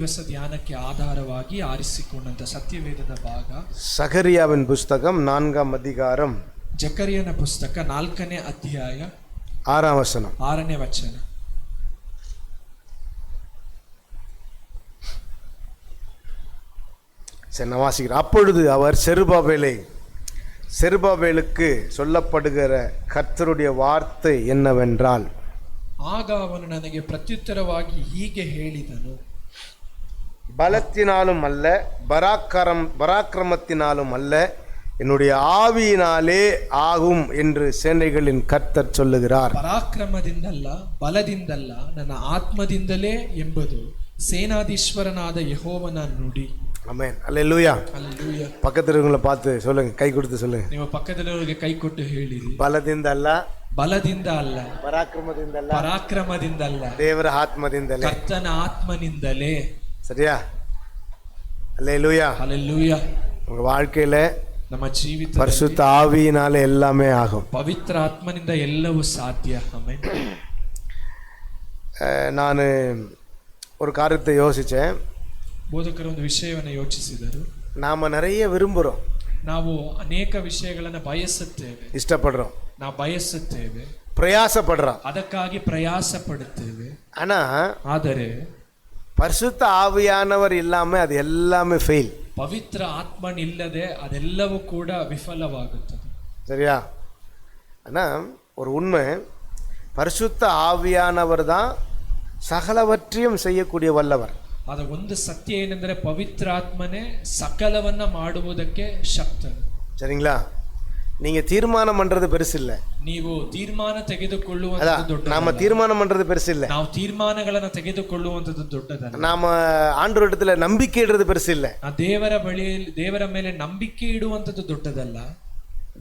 ದಿವಸ ಧ್ಯಾನಕ್ಕೆ ಆಧಾರವಾಗಿ ಆರಿಸಿಕೊಂಡಂತ ಸತ್ಯವೇದದ ಭಾಗ சகரியாவின் புஸ்தகம் 4ஆம் அதிகாரம் ಜಕರಿಯನ ಪುಸ್ತಕ 4ನೇ ಅಧ್ಯಾಯ 6ஆம் வசனம் 6ನೇ ವಚನ. சரி, நான் வாசிக்கிறேன். அப்பொழுது அவர் செருபாபேலுக்கு சொல்லப்படுகிற கர்த்தருடைய வார்த்தை என்னவென்றால், ಆಗ ಅವನು ನನಗೆ ಪ್ರತ್ಯುತ್ತರವಾಗಿ ಹೀಗೆ ಹೇಳಿದನು, பலத்தினாலும் அல்ல பராக்கிரமத்தினாலும் அல்ல, என்னுடைய ஆவியினாலே ஆகும் என்று சேனைகளின் கர்த்தர் சொல்லுகிறார். ಪರಾಕ್ರಮದಿಂದಲ್ಲ ಬಲದಿಂದಲ್ಲ ನನ್ನ ಆತ್ಮದಿಂದಲೇ ಎಂಬುದು ಸೇನಾಧೀಶ್ವರನಾದ ಯೆಹೋವನ ನುಡಿ. ஆமென். அல்லேலூயா. அல்லேலೂಯಾ. பக்கத்துல இருக்கவங்கள பார்த்து சொல்லுங்க, கை கொடுத்து சொல்லுங்க. ನೀವು ಪಕ್ಕದಲ್ಲಿರೋರಿಗೆ ಕೈ ಕೊಟ್ಟು ಹೇಳಿರಿ, பலದಿಂದ ಅಲ್ಲ, ಬಲದಿಂದ ಅಲ್ಲ, பராக்கிரமದಿಂದ ಅಲ್ಲ, ಪರಾಕ್ರಮದಿಂದಲ್ಲ, ದೇವರ ಆತ್ಮದಿಂದಲೇ, ಕರ್ತನ ಆತ್ಮನಿಂದಲೇ. சரியா? அல்லேலூயா. அல்லேலூயா. உங்க வாழ்க்கையில ನಮ್ಮ ಜೀವಿತ பரிசுத்த ஆவியினால எல்லாமே ஆகும். ಪವಿತ್ರ ಆತ್ಮನಿಂದ ಎಲ್ಲವೂ ಸಾಧ್ಯ. ಆಮೆನ್. நான் ஒரு காரியத்தை யோசித்தேன். ಬೋಧಕರು ಒಂದು ವಿಷಯವನ್ನು ಯೋಚಿಸಿದರು. நாம் நிறைய விரும்புகிறோம், ನಾವು ಅನೇಕ ವಿಷಯಗಳನ್ನು ಬಯಸುತ್ತೇವೆ, இஷ்டப்படுறோம், ನಾವು ಬಯಸುತ್ತೇವೆ, பிரயாசப்படுறோம், ಅದಕ್ಕಾಗಿ ಪ್ರಯಾಸ ಪಡುತ್ತೇವೆ. ಆದರೆ பரிசுத்த ஆவியானவர் இல்லாம அது எல்லாமே ஃபெயில். ಪವಿತ್ರ ಆತ್ಮನಿಲ್ಲದೆ ಅದೆಲ್ಲವೂ ಕೂಡ ವಿಫಲವಾಗುತ್ತದೆ. சரியா? ஆனா ஒரு உண்மை, பரிசுத்த ஆவியானவர் தான் சகலவற்றையும் செய்யக்கூடிய வல்லவர். ಅದ ಒಂದು ಸತ್ಯ ಏನೆಂದರೆ ಪವಿತ್ರಾತ್ಮನೇ ಸಕಲವನ್ನ ಮಾಡುವುದಕ್ಕೆ ಶಕ್ತನು. சரிங்களா? நீங்க தீர்மானம் பண்றது பெருசு இல்ல, ನೀವು ತೀರ್ಮಾನ ತೆಗೆದುಕೊಳ್ಳುವಂತದ್ದು ದೊಡ್ಡದಲ್ಲ. நாம தீர்மானம் பண்றது பெருசு இல்ல, ನಾವು ತೀರ್ಮಾನಗಳನ್ನು ತೆಗೆದುಕೊಳ್ಳುವಂತದ್ದು ದೊಡ್ಡದಲ್ಲ. நாம ஆண்டவரிடத்துல நம்பிக்கை இடுறது பெருசு இல்ல, ದೇವರ ಬಳಿಯಲ್ಲಿ ದೇವರ ಮೇಲೆ ನಂಬಿಕೆ ಇಡುವಂತದ್ದು ದೊಡ್ಡದಲ್ಲ.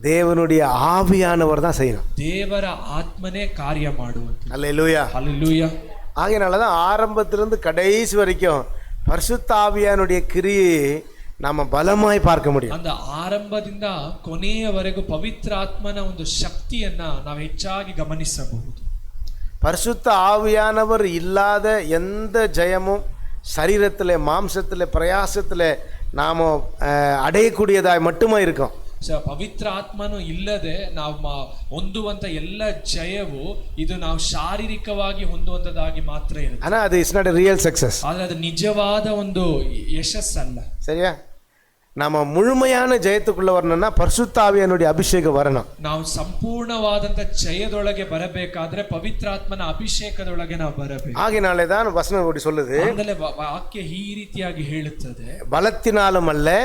தேவனுடைய ஆவியானவர் தான் செய்யணும். ದೇವರ ಆತ್ಮನೇ ಕಾರ್ಯ ಮಾಡುವಂತದ್ದು. அல்லேலூயா. அல்லேலூயா. ஆகையினாலதான் ஆரம்பத்திலிருந்து கடைசி வரைக்கும் பரிசுத்த ஆவியானுடைய கிரியை நாம பலமாய் பார்க்க முடியும். அந்த ಆರಂಭದಿಂದ ಕೊನೆಯವರೆಗೂ ಪವಿತ್ರ ಆತ್ಮನ ಒಂದು ಶಕ್ತಿಯನ್ನ ನಾವು ಹೆಚ್ಚಾಗಿ ಗಮನಿಸಬಹುದು. பரிசுத்த ஆவியானவர் இல்லாத எந்த ஜெயமும் சரீரத்தில் மாம்சத்தில் பிரயாசத்தில் நாம் அடையக்கூடியதாய் மட்டுமே இருக்கும். ಪವಿತ್ರ ಆತ್ಮನು ಇಲ್ಲದೆ ನಾವು ಹೊಂದುವಂತ ಎಲ್ಲ ಜಯವು ಇದು ನಾವು ಶಾರೀರಿಕವಾಗಿ ಹೊಂದುವಂತದಾಗಿ ಮಾತ್ರ ಇರುತ್ತೆ. ಆனா ಅದು it's not A real success. ಆದರೆ ಅದು ನಿಜವಾದ ಒಂದು ಯಶಸ್ಸಲ್ಲ. சரியா? நாம முழுமையான ஜெயத்துக்குள்ள வரணும்னா பரிசுத்த ஆவியானுடைய அபிஷேகம் வரணும். ನಾವು ಸಂಪೂರ್ಣವಾದಂತ ಜಯದೊಳಗೆ ಬರಬೇಕಾದ್ರೆ ಪವಿತ್ರಾತ್ಮನ ಅಭಿಷೇಕದೊಳಗೆ ನಾವು ಬರಬೇಕು. ஆகையினாலே தான் வசனம் அப்படி சொல்லுது. ಅಂದರೆ ವಾಕ್ಯ ಈ ರೀತಿಯಾಗಿ ಹೇಳುತ್ತದೆ, பலத்தினாலும் அல்ல,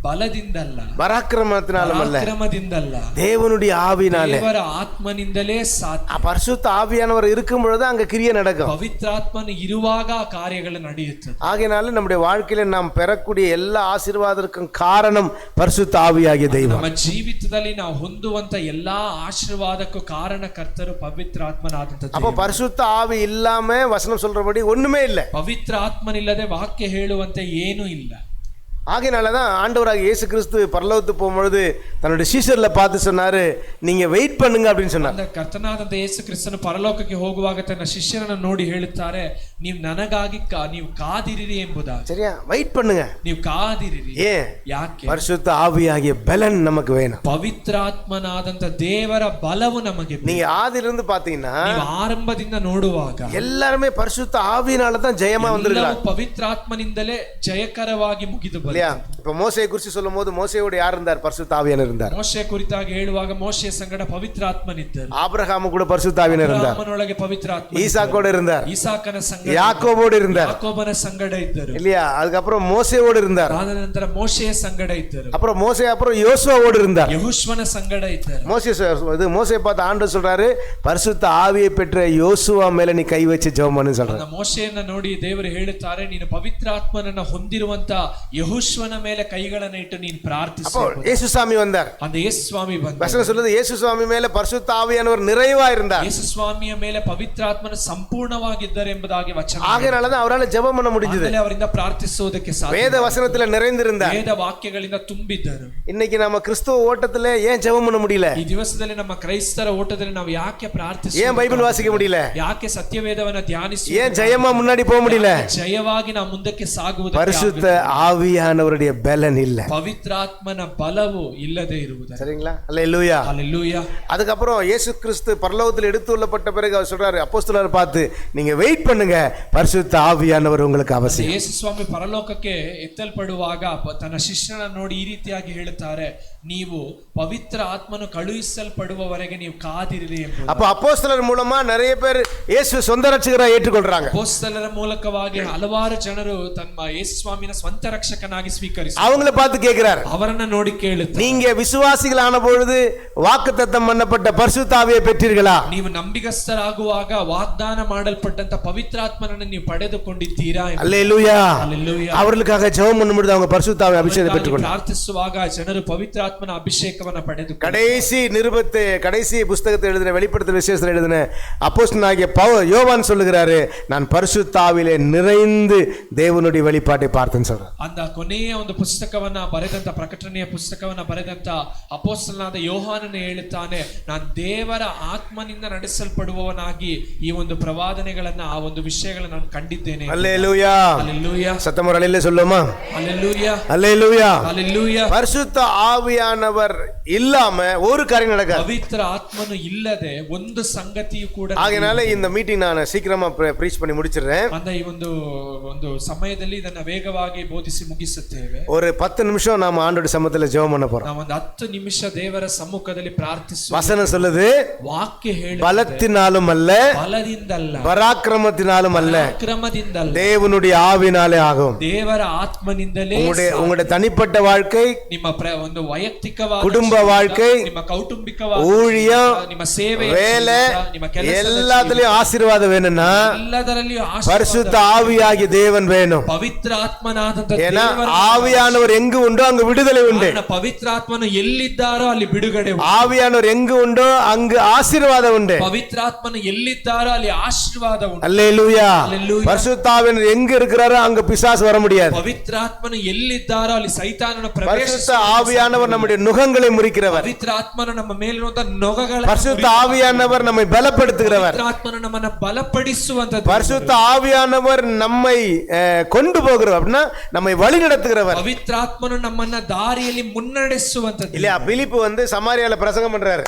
ಬಲದಿಂದಲ್ಲ, பராக்கிரமத்தினாலும் அல்ல, ಪರಾಕ್ರಮದಿಂದಲ್ಲ, தேவனுடைய ஆவியினாலே, ದೇವರ ಆತ್ಮನಿಂದಲೇ ಸಾಧ್ಯ. பரிசுத்த ஆவியானவர் இருக்கும் பொழுது அங்க கிரியை நடக்கும். ಪವಿತ್ರಾತ್ಮನು ಇರುವಾಗ ಕಾರ್ಯಗಳು ನಡೆಯುತ್ತದೆ. ஆகையினால நம்முடைய வாழ்க்கையில நாம் பெறக்கூடிய எல்லா ஆசீர்வாதத்திற்கும் காரணம் பரிசுத்த ஆவியாகிய தெய்வம். ನಮ್ಮ ಜೀವಿತದಲ್ಲಿ ನಾವು ಹೊಂದುವಂತ ಎಲ್ಲಾ ಆಶೀರ್ವಾದಕ್ಕೂ ಕಾರಣಕರ್ತರು ಪವಿತ್ರಾತ್ಮನಾದಂತ ದೇವರು. அப்ப பரிசுத்த ஆவி இல்லாம வசனம் சொல்றபடி ஒண்ணுமே இல்லை. ಪವಿತ್ರ ಆತ್ಮನಿಲ್ಲದೆ ವಾಕ್ಯ ಹೇಳುವಂತೆ ಏನೂ ಇಲ್ಲ. ஆகையினாலதான் ஆண்டவராக இயேசு கிறிஸ்து பரலோகத்துக்கு போகும்பொழுது தன்னுடைய சீஷர்ல பார்த்து சொன்னாரு, நீங்க வெயிட் பண்ணுங்க அப்படின்னு சொன்னார். ಕರ್ತನಾದಂತ ಯೇಸು ಕ್ರಿಸ್ತನು ಪರಲೋಕಕ್ಕೆ ಹೋಗುವಾಗ ತನ್ನ ಶಿಷ್ಯರನ್ನು ನೋಡಿ ಹೇಳುತ್ತಾರೆ, ನೀವು ನನಗಾಗಿ ನೀವು ಕಾದಿರಿರಿ ಎಂಬುದಾಗಿ. சரியா? வெயிட் பண்ணுங்க, ನೀವು ಕಾದಿರಿರಿ. ஏன்? ಯಾಕೆ? பரிசுத்த ஆவியாகிய பலன் நமக்கு வேணும். ಪವಿತ್ರಾತ್ಮನಾದಂತ ದೇವರ ಬಲವು ನಮಗೆ. நீங்க ஆதியிலிருந்து பாத்தீங்கன்னா ನೀವು ಆರಂಭದಿಂದ ನೋಡುವಾಗ எல்லாருமே பரிசுத்த ஆவியினால தான் ஜெயமா வந்திருக்காங்க. ಪವಿತ್ರಾತ್ಮನಿಂದಲೇ ಜಯಕರವಾಗಿ ಮುಗಿದು. இப்ப மோசேயை குறித்து சொல்லும் போது மோசேயோட யார் இருந்தார்? பரிசுத்த ஆவியானவர் இருந்தார். ಮೋಶೆ ಕುರಿತಾಗಿ ಹೇಳುವಾಗ ಮೋಶೆಯ ಸಂಗಡ ಪವಿತ್ರಾತ್ಮನಿದ್ದರು. ஆபிரகாம் கூட பரிசுத்த ஆவியானவர் இருந்தார். ಅಬ್ರಹಾಮನೊಳಗೆ ಪವಿತ್ರಾತ್ಮ. ஈசாக்கோட இருந்தார். ಈಸಾಕನ ಸಂಗಡ. யாக்கோபோடு இருந்தார். ಯಾಕೋಬನ ಸಂಗಡ ಇದ್ದರು. இல்லையா? அதுக்கப்புறம் மோசேயோடு இருந்தார். ಆದ ನಂತರ ಮೋಶೆಯ ಸಂಗಡ ಇದ್ದರು. அப்புறம் யோசுவாவோடு இருந்தார். ಯೆಹೋಶುವನ ಸಂಗಡ ಇದ್ದರು. மோசேயை பார்த்து ஆண்டவர் சொல்றாரு, பரிசுத்த ஆவியை பெற்ற யோசுவா மேல நீ கை வச்சு ஜெபம் பண்ணு சொல்றாரு. ಮೋಶೆಯನ್ನ ನೋಡಿ ದೇವರು ಹೇಳುತ್ತಾರೆ, ನೀನು ಪವಿತ್ರಾತ್ಮನನ್ನ ಹೊಂದಿರುವಂತ ಯೆಹೋಶುವ ಯೋಶುವನ ಮೇಲೆ ಕೈಗಳನ್ನು ಇಟ್ಟು ನೀನು அப்போ ಪ್ರಾರ್ಥಿಸು. இயேசுசாமி வந்தார். அந்த ಯೇಸು ಸ್ವಾಮಿ ಬಂದ. வசனம் சொல்லுது இயேசுசாமி மேல பரிசுத்த ஆவியானவர் நிறைவா இருந்தார். ಯೇಸು ಸ್ವಾಮಿಯ ಮೇಲೆ ಪವಿತ್ರಾತ್ಮನು ಸಂಪೂರ್ಣವಾಗಿದ್ದಾರೆ ಎಂಬುದಾಗಿ ವಚನ. ஆகையாலதான் அவரால் ஜெபம் பண்ண முடிஞ்சது. ಅವರಿಂದ ಪ್ರಾರ್ಥಿಸುವುದಕ್ಕೆ ಸಾಧ್ಯ. வேத வசனத்துல நிறைந்திருந்தார். ವೇದ ವಾಕ್ಯಗಳಿಂದ ತುಂಬಿದ್ದರು. இன்னைக்கு நம்ம கிறிஸ்துவ ஓட்டத்துல ஏன் ஜெபம் பண்ண முடியல? ಈ ದಿವಸದಲ್ಲಿ ನಮ್ಮ ಕ್ರೈಸ್ತರ ಓಟದಲ್ಲಿ ನಾವು ಯಾಕೆ ಪ್ರಾರ್ಥಿಸುತ್ತೇವೆ? ஏன் பைபிள் வாசிக்க முடியல? ಯಾಕೆ ಸತ್ಯವೇದವನ್ನ ಧ್ಯಾನಿಸುತ್ತೇವೆ? ஏன் ஜெயமா முன்னாடி போக முடியல? ಜಯವಾಗಿ ನಾವು ಮುಂದಕ್ಕೆ ಸಾಗುವುದಕ್ಕೆ பரிசுத்த ஆவியானவருடைய பலன் இல்ல. ಪವಿತ್ರಾತ್ಮನ ಬಲವು ಇಲ್ಲದೆ ಇರುವುದು. சரிங்களா? அல்லேலூயா. ஹல்லேலூயா. அதுக்கப்புறம் இயேசு கிறிஸ்து பரலோகத்தில் எடுத்துள்ளப்பட்ட பிறகு அவர் சொல்றாரு அப்போஸ்தலரை பார்த்து நீங்க வெயிட் பண்ணுங்க பரிசுத்த ஆவியானவர் உங்களுக்கு அவசியம். ಯೇಸು ಸ್ವಾಮಿ ಪರಲೋಕಕ್ಕೆ ಎತ್ತಲ್ಪಡುವಾಗ ತನ್ನ ಶಿಷ್ಯನ ನೋಡಿ ಈ ರೀತಿಯಾಗಿ ಹೇಳುತ್ತಾರೆ, ನೀವು ಪವಿತ್ರ ಆತ್ಮನು ಕಳುಹಿಸಲ್ಪಡುವವರೆಗೆ ನೀವು ಕಾದಿರಿ ಎಂಬುದು. அப்ப அப்போஸ்தலர் மூலமா நிறைய பேர் இயேசு சொந்த ரட்சகரா ஏற்றுக்கொள்றாங்க. ಅಪೊಸ್ತಲರ ಮೂಲಕವಾಗಿ ಹಲವಾರು ಜನರು ತಮ್ಮ ಯೇಸು ಸ್ವಾಮಿನ ಸ್ವಂತ ರಕ್ಷಕನಾಗಿ ಸ್ವೀಕರಿಸಿದರು. அவங்கள பார்த்து கேக்குறாரு, ಅವರನ್ನ ನೋಡಿ ಕೇಳುತ್ತಾರೆ, நீங்க விசுவாசிகள் ஆன பொழுது வாக்குத்தத்தம் பண்ணப்பட்ட பரிசுத்த ஆவியை பெற்றீர்களா? ನೀವು ನಂಬಿಗಸ್ತರಾಗುವಾಗ ವಾಗ್ದಾನ ಮಾಡಲ್ಪಟ್ಟಂತ ಪವಿತ್ರಾತ್ಮನನ್ನು ನೀವು ಪಡೆದುಕೊಂಡಿದ್ದೀರಾ? அல்லேலூயா. ಹಲ್ಲೇಲೂಯಾ. அவர்களுக்காக ஜெபம் பண்ணும்போது அவங்க பரிசுத்த ஆவி அபிஷேகத்தை பெற்றுக்கொண்டாங்க. ಪ್ರಾರ್ಥಿಸುವಾಗ ಜನರು ಪವಿತ್ರಾತ್ಮನ ಅಭಿಷೇಕವನ್ನು ಪಡೆದು கடைசி புத்தகத்தை எழுதின வெளிப்படுத்தல் விசேஷத்தில் எழுதின அப்போஸ்தலனாகிய யோவான் சொல்லுகிறாரு, நான் பரிசுத்த ஆவியிலே நிறைந்து தேவனுடைய வெளிப்பாட்டை பார்த்தேன்னு சொல்றார். அந்த ಕೊನೆಯ ಒಂದು ಪುಸ್ತಕವನ್ನ ಬರೆದಂತ ಪ್ರಕಟಣೆಯ ಪುಸ್ತಕವನ್ನ ಬರೆದಂತ ಅಪೊಸ್ತಲನಾದ ಯೋಹಾನನು ಹೇಳುತ್ತಾನೆ, ನಾನು ದೇವರ ಆತ್ಮನಿಂದ ನಡೆಸಲ್ಪಡುವವನಾಗಿ ಈ ಒಂದು ಪ್ರವಾದನೆಗಳನ್ನ ಆ ಒಂದು ವಿಷಯಗಳನ್ನು ನಾನು ಕಂಡಿದ್ದೇನೆ. அல்லேலூயா. ஹல்லேலூயா. சத்தமா அல்லேலூயா சொல்லுமா? ஹல்லேலூயா. அல்லேலூயா. ஹல்லேலூயா. பரிசுத்த ஆவியானவர் இல்லாம ஒரு காரியம் நடக்காது. ಪವಿತ್ರ ಆತ್ಮನು ಇಲ್ಲದೆ ಒಂದು ಸಂಗತಿಯು ಕೂಡ. ஆகையால இந்த மீட்டிங் நான் சீக்கிரமா ப்ரீச் பண்ணி முடிச்சிடுறேன். அந்த ಈ ಒಂದು ಸಮಯದಲ್ಲಿ ಇದನ್ನ ವೇಗವಾಗಿ ಬೋಧಿಸಿ ಮುಗಿಸುತ್ತೇವೆ. ஒரு 10 நிமிஷம் நாம ஆண்டவருடைய சமூகத்துல ஜெபம் பண்ண போறோம். ನಾವು ಒಂದು 10 ನಿಮಿಷ ದೇವರ ಸಮ್ಮುಖದಲ್ಲಿ ಪ್ರಾರ್ಥಿಸುವ. வசனம் சொல்லுது, ವಾಕ್ಯ ಹೇಳುತ್ತದೆ, பலத்தினாலும் அல்ல, ಬಲದಿಂದಲ್ಲ, பராக்கிரமத்தினாலும் அல்ல, ಪರಾಕ್ರಮದಿಂದಲ್ಲ, தேவனுடைய ஆவினாலே ஆகும். ದೇವರ ಆತ್ಮನಿಂದಲೇ. உங்களுடைய தனிப்பட்ட வாழ்க்கை, ನಿಮ್ಮ ಒಂದು ವೈಯಕ್ತಿಕವಾದ குடும்ப வாழ்க்கை, ನಿಮ್ಮ ಕೌಟುಂಬಿಕವಾದ ஊழியம், ನಿಮ್ಮ ಸೇವೆ, வேலை, ನಿಮ್ಮ ಕೆಲಸ, எல்லாத்துலயும் ஆசீர்வாதம் வேணும்னா ಎಲ್ಲದರಲ್ಲಿಯೂ பரிசுத்த ஆவியாகிய தேவன் வேணும். ಪವಿತ್ರ ಆತ್ಮನಾದಂತ ஏன்னா ஆவியானவர் எங்கு உண்டோ அங்கு விடுதலை உண்டு. ಪವಿತ್ರಾತ್ಮನು ಎಲ್ಲಿದ್ದಾರೋ ಅಲ್ಲಿ ಬಿಡುಗಡೆ ಉಂಟು. ஆவியானவர் எங்கு உண்டோ அங்கு ஆசீர்வாதம் உண்டு. ಪವಿತ್ರಾತ್ಮನು ಎಲ್ಲಿದ್ದಾರೋ ಅಲ್ಲಿ ಆಶೀರ್ವಾದ ಉಂಟು. அல்லேலூயா. அல்லேலூயா. பரிசுத்த ஆவியானவர் எங்க இருக்கிறாரோ அங்க பிசாசு வர முடியாது. ಪವಿತ್ರಾತ್ಮನು ಎಲ್ಲಿದ್ದಾರೋ ಅಲ್ಲಿ ಸೈತಾನನ ಪ್ರವೇಶ. பரிசுத்த ஆவியானவர் நம்முடைய நுகங்களை முறிக்கிறவர். ಪವಿತ್ರಾತ್ಮನು ನಮ್ಮ ಮೇಲಿರುವಂತ ನೊಗಗಳ. பரிசுத்த ஆவியானவர் நம்மை பலப்படுத்துகிறவர். ಪವಿತ್ರಾತ್ಮನು ನಮ್ಮನ್ನ ಬಲಪಡಿಸುವಂತದ್ದು. பரிசுத்த ஆவியானவர் நம்மை கொண்டு போகிறவர், அப்படின்னா நம்மை வழி நடத்துகிறவர். ಪವಿತ್ರಾತ್ಮನು ನಮ್ಮನ್ನ ದಾರಿಯಲ್ಲಿ ಮುನ್ನಡೆಸುವಂತದ್ದು. இல்லையா? பிலிப்பு சமாரியால பிரசங்கம் பண்றாரு.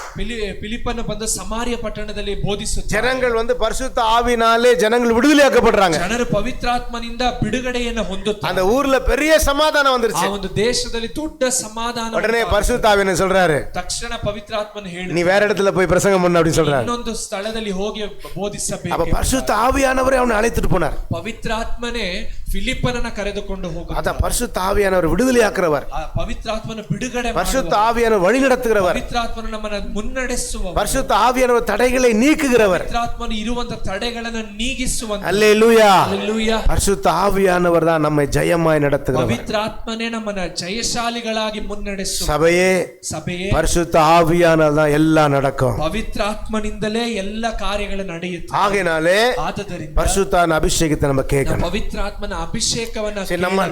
பிலிப்பನು ಬಂದು ಸಮಾರ್ಯ ಪಟ್ಟಣದಲ್ಲಿ ಬೋಧಿಸುತ್ತಾರೆ. ஜனங்கள் பரிசுத்த ஆவினாலே ஜனங்கள் விடுதலையாக்கப்படுறாங்க. ಜನರು ಪವಿತ್ರಾತ್ಮನಿಂದ ಬಿಡುಗಡೆಯನ್ನು ಹೊಂದುತ್ತಾರೆ. அந்த ஊர்ல பெரிய சமாதானம் வந்துருச்சு. ಆ ಒಂದು ದೇಶದಲ್ಲಿ ದೊಡ್ಡ ಸಮಾಧಾನ. உடனே பரிசுத்த ஆவியானவர் சொல்றாரு, ತಕ್ಷಣ ಪವಿತ್ರಾತ್ಮನು ಹೇಳಿ, நீ வேற இடத்துல போய் பிரசங்கம் பண்ணு அப்படி சொல்றாரு. ಇನ್ನೊಂದು ಸ್ಥಳದಲ್ಲಿ ಹೋಗಿ ಬೋಧಿಸಬೇಕು. அப்ப பரிசுத்த ஆவியானவரே அவனை அழைத்துட்டு போனார். ಪವಿತ್ರಾತ್ಮನೇ ಫಿಲಿಪ್ಪನನ್ನ ಕರೆದುಕೊಂಡು ಹೋಗುತ್ತಾರೆ. அத பரிசுத்த ஆவியானவர் விடுதலையாக்குறவர். ಪವಿತ್ರಾತ್ಮನು ಬಿಡುಗಡೆ ಮಾಡುವ. பரிசுத்த ஆவியானவர் வழி நடத்துகிறவர். ಪವಿತ್ರಾತ್ಮನು ನಮ್ಮನ್ನ ಮುನ್ನಡೆಸುವವರು. பரிசுத்த ஆவியானவர் தடைகளை நீக்குகிறவர். ಪವಿತ್ರಾತ್ಮನು ಇರುವಂತ ತಡೆಗಳನ್ನು ನೀಗಿಸುವಂತ. அல்லேலூயா. அல்லேலூயா. பரிசுத்த ஆவியானவர் தான் நம்மை ஜெயமாய் நடத்துகிறவர். ಪವಿತ್ರಾತ್ಮನೇ ನಮ್ಮನ್ನ ಜಯಶಾಲಿಗಳಾಗಿ ಮುನ್ನಡೆಸುವ. ಸಭೆಯೇ பரிசுத்த ஆவியானவர் தான் எல்லாம் நடக்கும். ಪವಿತ್ರಾತ್ಮನಿಂದಲೇ ಎಲ್ಲ ಕಾರ್ಯಗಳು ನಡೆಯುತ್ತವೆ. ஆகையினாலே ಆದ್ದರಿಂದ பரிசுத்தான அபிஷேகத்தை நம்ம கேட்கணும். ಪವಿತ್ರಾತ್ಮನ ಅಭಿಷೇಕವನ್ನ.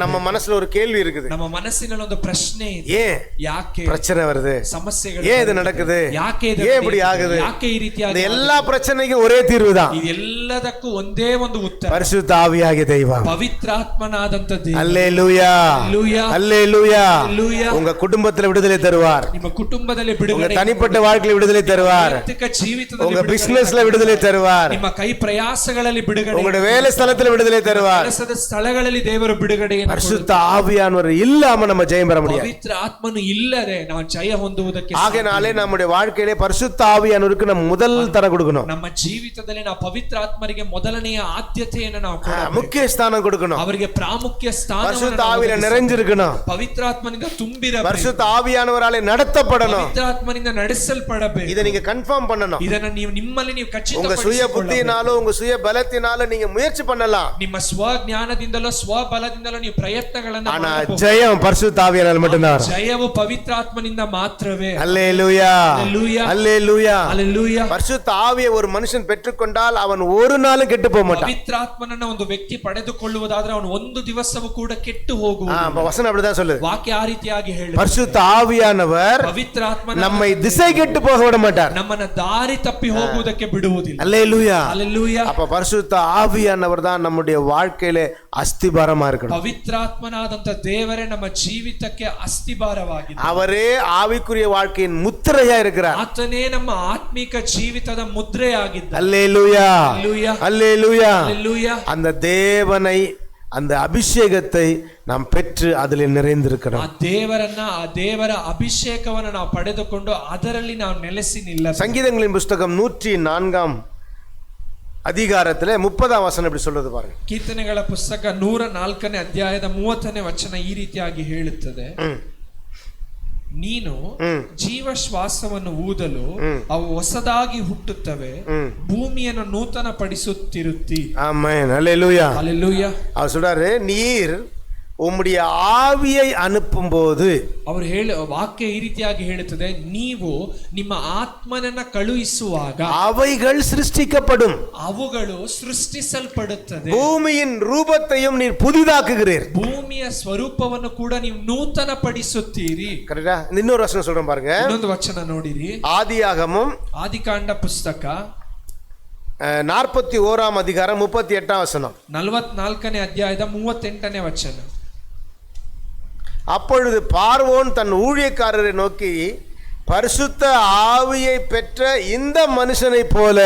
நம்ம மனசுல ஒரு கேள்வி இருக்குது. ನಮ್ಮ ಮನಸ್ಸಿನಲ್ಲಿ ಒಂದು ಪ್ರಶ್ನೆ ಇದೆ. ஏன் ಯಾಕೆ பிரச்சனை வருது? ಸಮಸ್ಯೆಗಳು ஏன் இது நடக்குது? ಯಾಕೆ ஏன் இப்படி ஆகுது? ಯಾಕೆ ಈ ರೀತಿಯಾಗಿ? இந்த எல்லா பிரச்சனைக்கும் ஒரே தீர்வு தான். ಇದೆಲ್ಲದಕ್ಕೂ ಒಂದೇ ಒಂದು ಉತ್ತರ. பரிசுத்த ஆவியாகிய தெய்வம், ಪವಿತ್ರಾತ್ಮನಾದಂತ ದೇವರು. அல்லேலூயா. அல்லேலூயா. அல்லேலூயா. அல்லேலೂಯಾ. உங்க குடும்பத்துல விடுதலை தருவார். ನಿಮ್ಮ ಕುಟುಂಬದಲ್ಲಿ ಬಿಡುಗಡೆ. உங்க தனிப்பட்ட வாழ்க்கையில விடுதலை தருவார். ವೈಯಕ್ತಿಕ ಜೀವಿತದಲ್ಲಿ உங்க பிசினஸ்ல விடுதலை தருவார். ನಿಮ್ಮ ಕೈ ಪ್ರಯಾಸಗಳಲ್ಲಿ ಬಿಡುಗಡೆ. உங்களுடைய வேலை ஸ்தலத்துல விடுதலை தருவார். ಕೆಲಸದ ಸ್ಥಳಗಳಲ್ಲಿ ದೇವರು ಬಿಡುಗಡೆಯನ್ನು. பரிசுத்த ஆவியானவர் இல்லாம நம்ம ஜெயம் பெற முடியாது. ಪವಿತ್ರ ಆತ್ಮನು ಇಲ್ಲದೆ ನಾವು ಜಯ ಹೊಂದುವುದಕ್ಕೆ. ஆகையாலே நம்முடைய வாழ்க்கையிலே பரிசுத்த ஆவியானவருக்கு நம்ம முதல் தரம் கொடுக்கணும். ನಮ್ಮ ಜೀವಿತದಲ್ಲಿ ನಾವು ಪವಿತ್ರ ಆತ್ಮರಿಗೆ ಮೊದಲನೆಯ ಆದ್ಯತೆಯನ್ನು ನಾವು ಕೊಡಬೇಕು. முக்கிய ஸ்தானம் கொடுக்கணும். ಅವರಿಗೆ ಪ್ರಾಮುಖ್ಯ ಸ್ಥಾನವನ್ನು பரிசுத்த ஆவியில நிறைஞ்சிருக்கணும். ಪವಿತ್ರಾತ್ಮನಿಂದ ತುಂಬಿರಬೇಕು. பரிசுத்த ஆவியானவராலே நடத்தப்படணும். ಪವಿತ್ರಾತ್ಮನಿಂದ ನಡೆಸಲ್ಪಡಬೇಕು. இதை நீங்க கன்ஃபார்ம் பண்ணணும். ಇದನ್ನ ನಿಮ್ಮಲ್ಲಿ ನೀವು உங்க சுய புத்தியினாலோ உங்க சுய பலத்தினாலோ நீங்க முயற்சி பண்ணலாம். ನಿಮ್ಮ ಸ್ವಜ್ಞಾನದಿಂದ ಬಲದಿಂದಲೋ ಸ್ವಬಲದಿಂದಲೋ ನೀವು ಪ್ರಯತ್ನಗಳನ್ನ ஆனா ಮಾಡಬಹುದು. ஜெயம் பரிசுத்த ஆவியானவரால் மட்டும்தான் வரும். ಜಯವು ಪವಿತ್ರಾತ್ಮನಿಂದ ಮಾತ್ರವೇ. அல்லேலூயா அல்லேலூயா அல்லேலூயா. அல்லேலೂಯಾ. பரிசுத்த ஆவியை ஒரு மனுஷன் பெற்றுக்கொண்டால் அவன் ஒரு நாளும் கெட்டு போக மாட்டான். ಪವಿತ್ರಾತ್ಮನನ್ನ ಒಂದು ವ್ಯಕ್ತಿ ಪಡೆದುಕೊಳ್ಳುವುದಾದ್ರೆ ಅವನು ಒಂದು ದಿವಸವೂ ಕೂಡ ಕೆಟ್ಟು ಹೋಗುವುದು. அப்ப வசனம் அப்படிதான் சொல்லுது. ವಾಕ್ಯ ಆ ರೀತಿಯಾಗಿ ಹೇಳುತ್ತದೆ. பரிசுத்த ஆவியானவர் ಪವಿತ್ರಾತ್ಮನ நம்மை திசை கெட்டு போக விட மாட்டார். ನಮ್ಮನ್ನ ದಾರಿ ತಪ್ಪಿ ಹೋಗುವುದಕ್ಕೆ ಬಿಡುವುದಿಲ್ಲ. அல்லேலூயா. அல்லேலூயா. அப்ப பரிசுத்த ஆவியானவர் தான் நம்முடைய வாழ்க்கையில அஸ்திபாரமா இருக்கணும். ಪವಿತ್ರಾತ್ಮನಾದಂತ ದೇವರೇ ನಮ್ಮ ಜೀವಿತಕ್ಕೆ ಅಸ್ತಿಭಾರವಾಗಿದೆ. அவரே ஆவிக்குரிய வாழ்க்கையின் முத்திரையா இருக்கிறார். ಆತನೇ ನಮ್ಮ ಆತ್ಮಿಕ ಜೀವಿತದ ಮುದ್ರೆಯಾಗಿದ್ದಾನೆ. அல்லேலூயா அல்லேலூயா. அல்லேலூயா. அல்லேலೂಯಾ. அந்த தேவனை அந்த அபிஷேகத்தை நாம் பெற்று அதில் நிறைந்திருக்கிறோம். ಆ ದೇವರ ಅಭಿಷೇಕವನ್ನು ನಾವು ಪಡೆದುಕೊಂಡು ಅದರಲ್ಲಿ ನಾವು ನೆಲೆಸಿ ನಿಲ್ಲ. சங்கீதங்களின் புஸ்தகம் 104 அதிகாரத்திலே 30 வசனம் இப்படி சொல்றது பாருங்க. ಕೀರ್ತನೆಗಳ ಪುಸ್ತಕ 104ನೇ ಅಧ್ಯಾಯದ 30ನೇ ವಚನ ಈ ರೀತಿಯಾಗಿ ಹೇಳುತ್ತದೆ. ನೀನು ಜೀವ ಶ್ವಾಸವನ್ನು ಊದಲು ಅವು ಹೊಸದಾಗಿ ಹುಟ್ಟುತ್ತವೆ, ಭೂಮಿಯನ್ನು ನೂತನ ಪಡಿಸುತ್ತಿರುತ್ತಿ. ஆமென். அல்லேலூயா. அல்லேலூயா. அவர் சொல்றாரு, நீர் உம்முடைய ஆவியை அனுப்பும் போது, ಅವರು ವಾಕ್ಯ ಈ ರೀತಿಯಾಗಿ ಹೇಳುತ್ತದೆ, ನೀವು ನಿಮ್ಮ ಆತ್ಮನನ್ನ ಕಳುಹಿಸುವಾಗ அவைகள் சிருஷ்டிக்கப்படும், ಅವುಗಳು ಸೃಷ್ಟಿಸಲ್ಪಡುತ್ತದೆ. பூமியின் ரூபத்தையும் நீர் புதிதாக்குகிறீர். ಭೂಮಿಯ ಸ್ವರೂಪವನ್ನು ಕೂಡ ನೀವು ನೂತನ ಪಡಿಸುತ್ತೀರಿ. கரெக்டா? இன்னொரு வசனம் சொல்றேன் பாருங்க. ಇನ್ನೊಂದು ವಚನ ನೋಡಿರಿ. ஆதியாகமம் ಆದಿಕಾಂಡ ಪುಸ್ತಕ 41 அதிகாரம் 38 வசனம். 44ನೇ ಅಧ್ಯಾಯದ 38ನೇ ವಚನ. அப்பொழுது பார்வோன் தன் ஊழியக்காரரை நோக்கி, பரிசுத்த ஆவியை பெற்ற இந்த மனுஷனை போல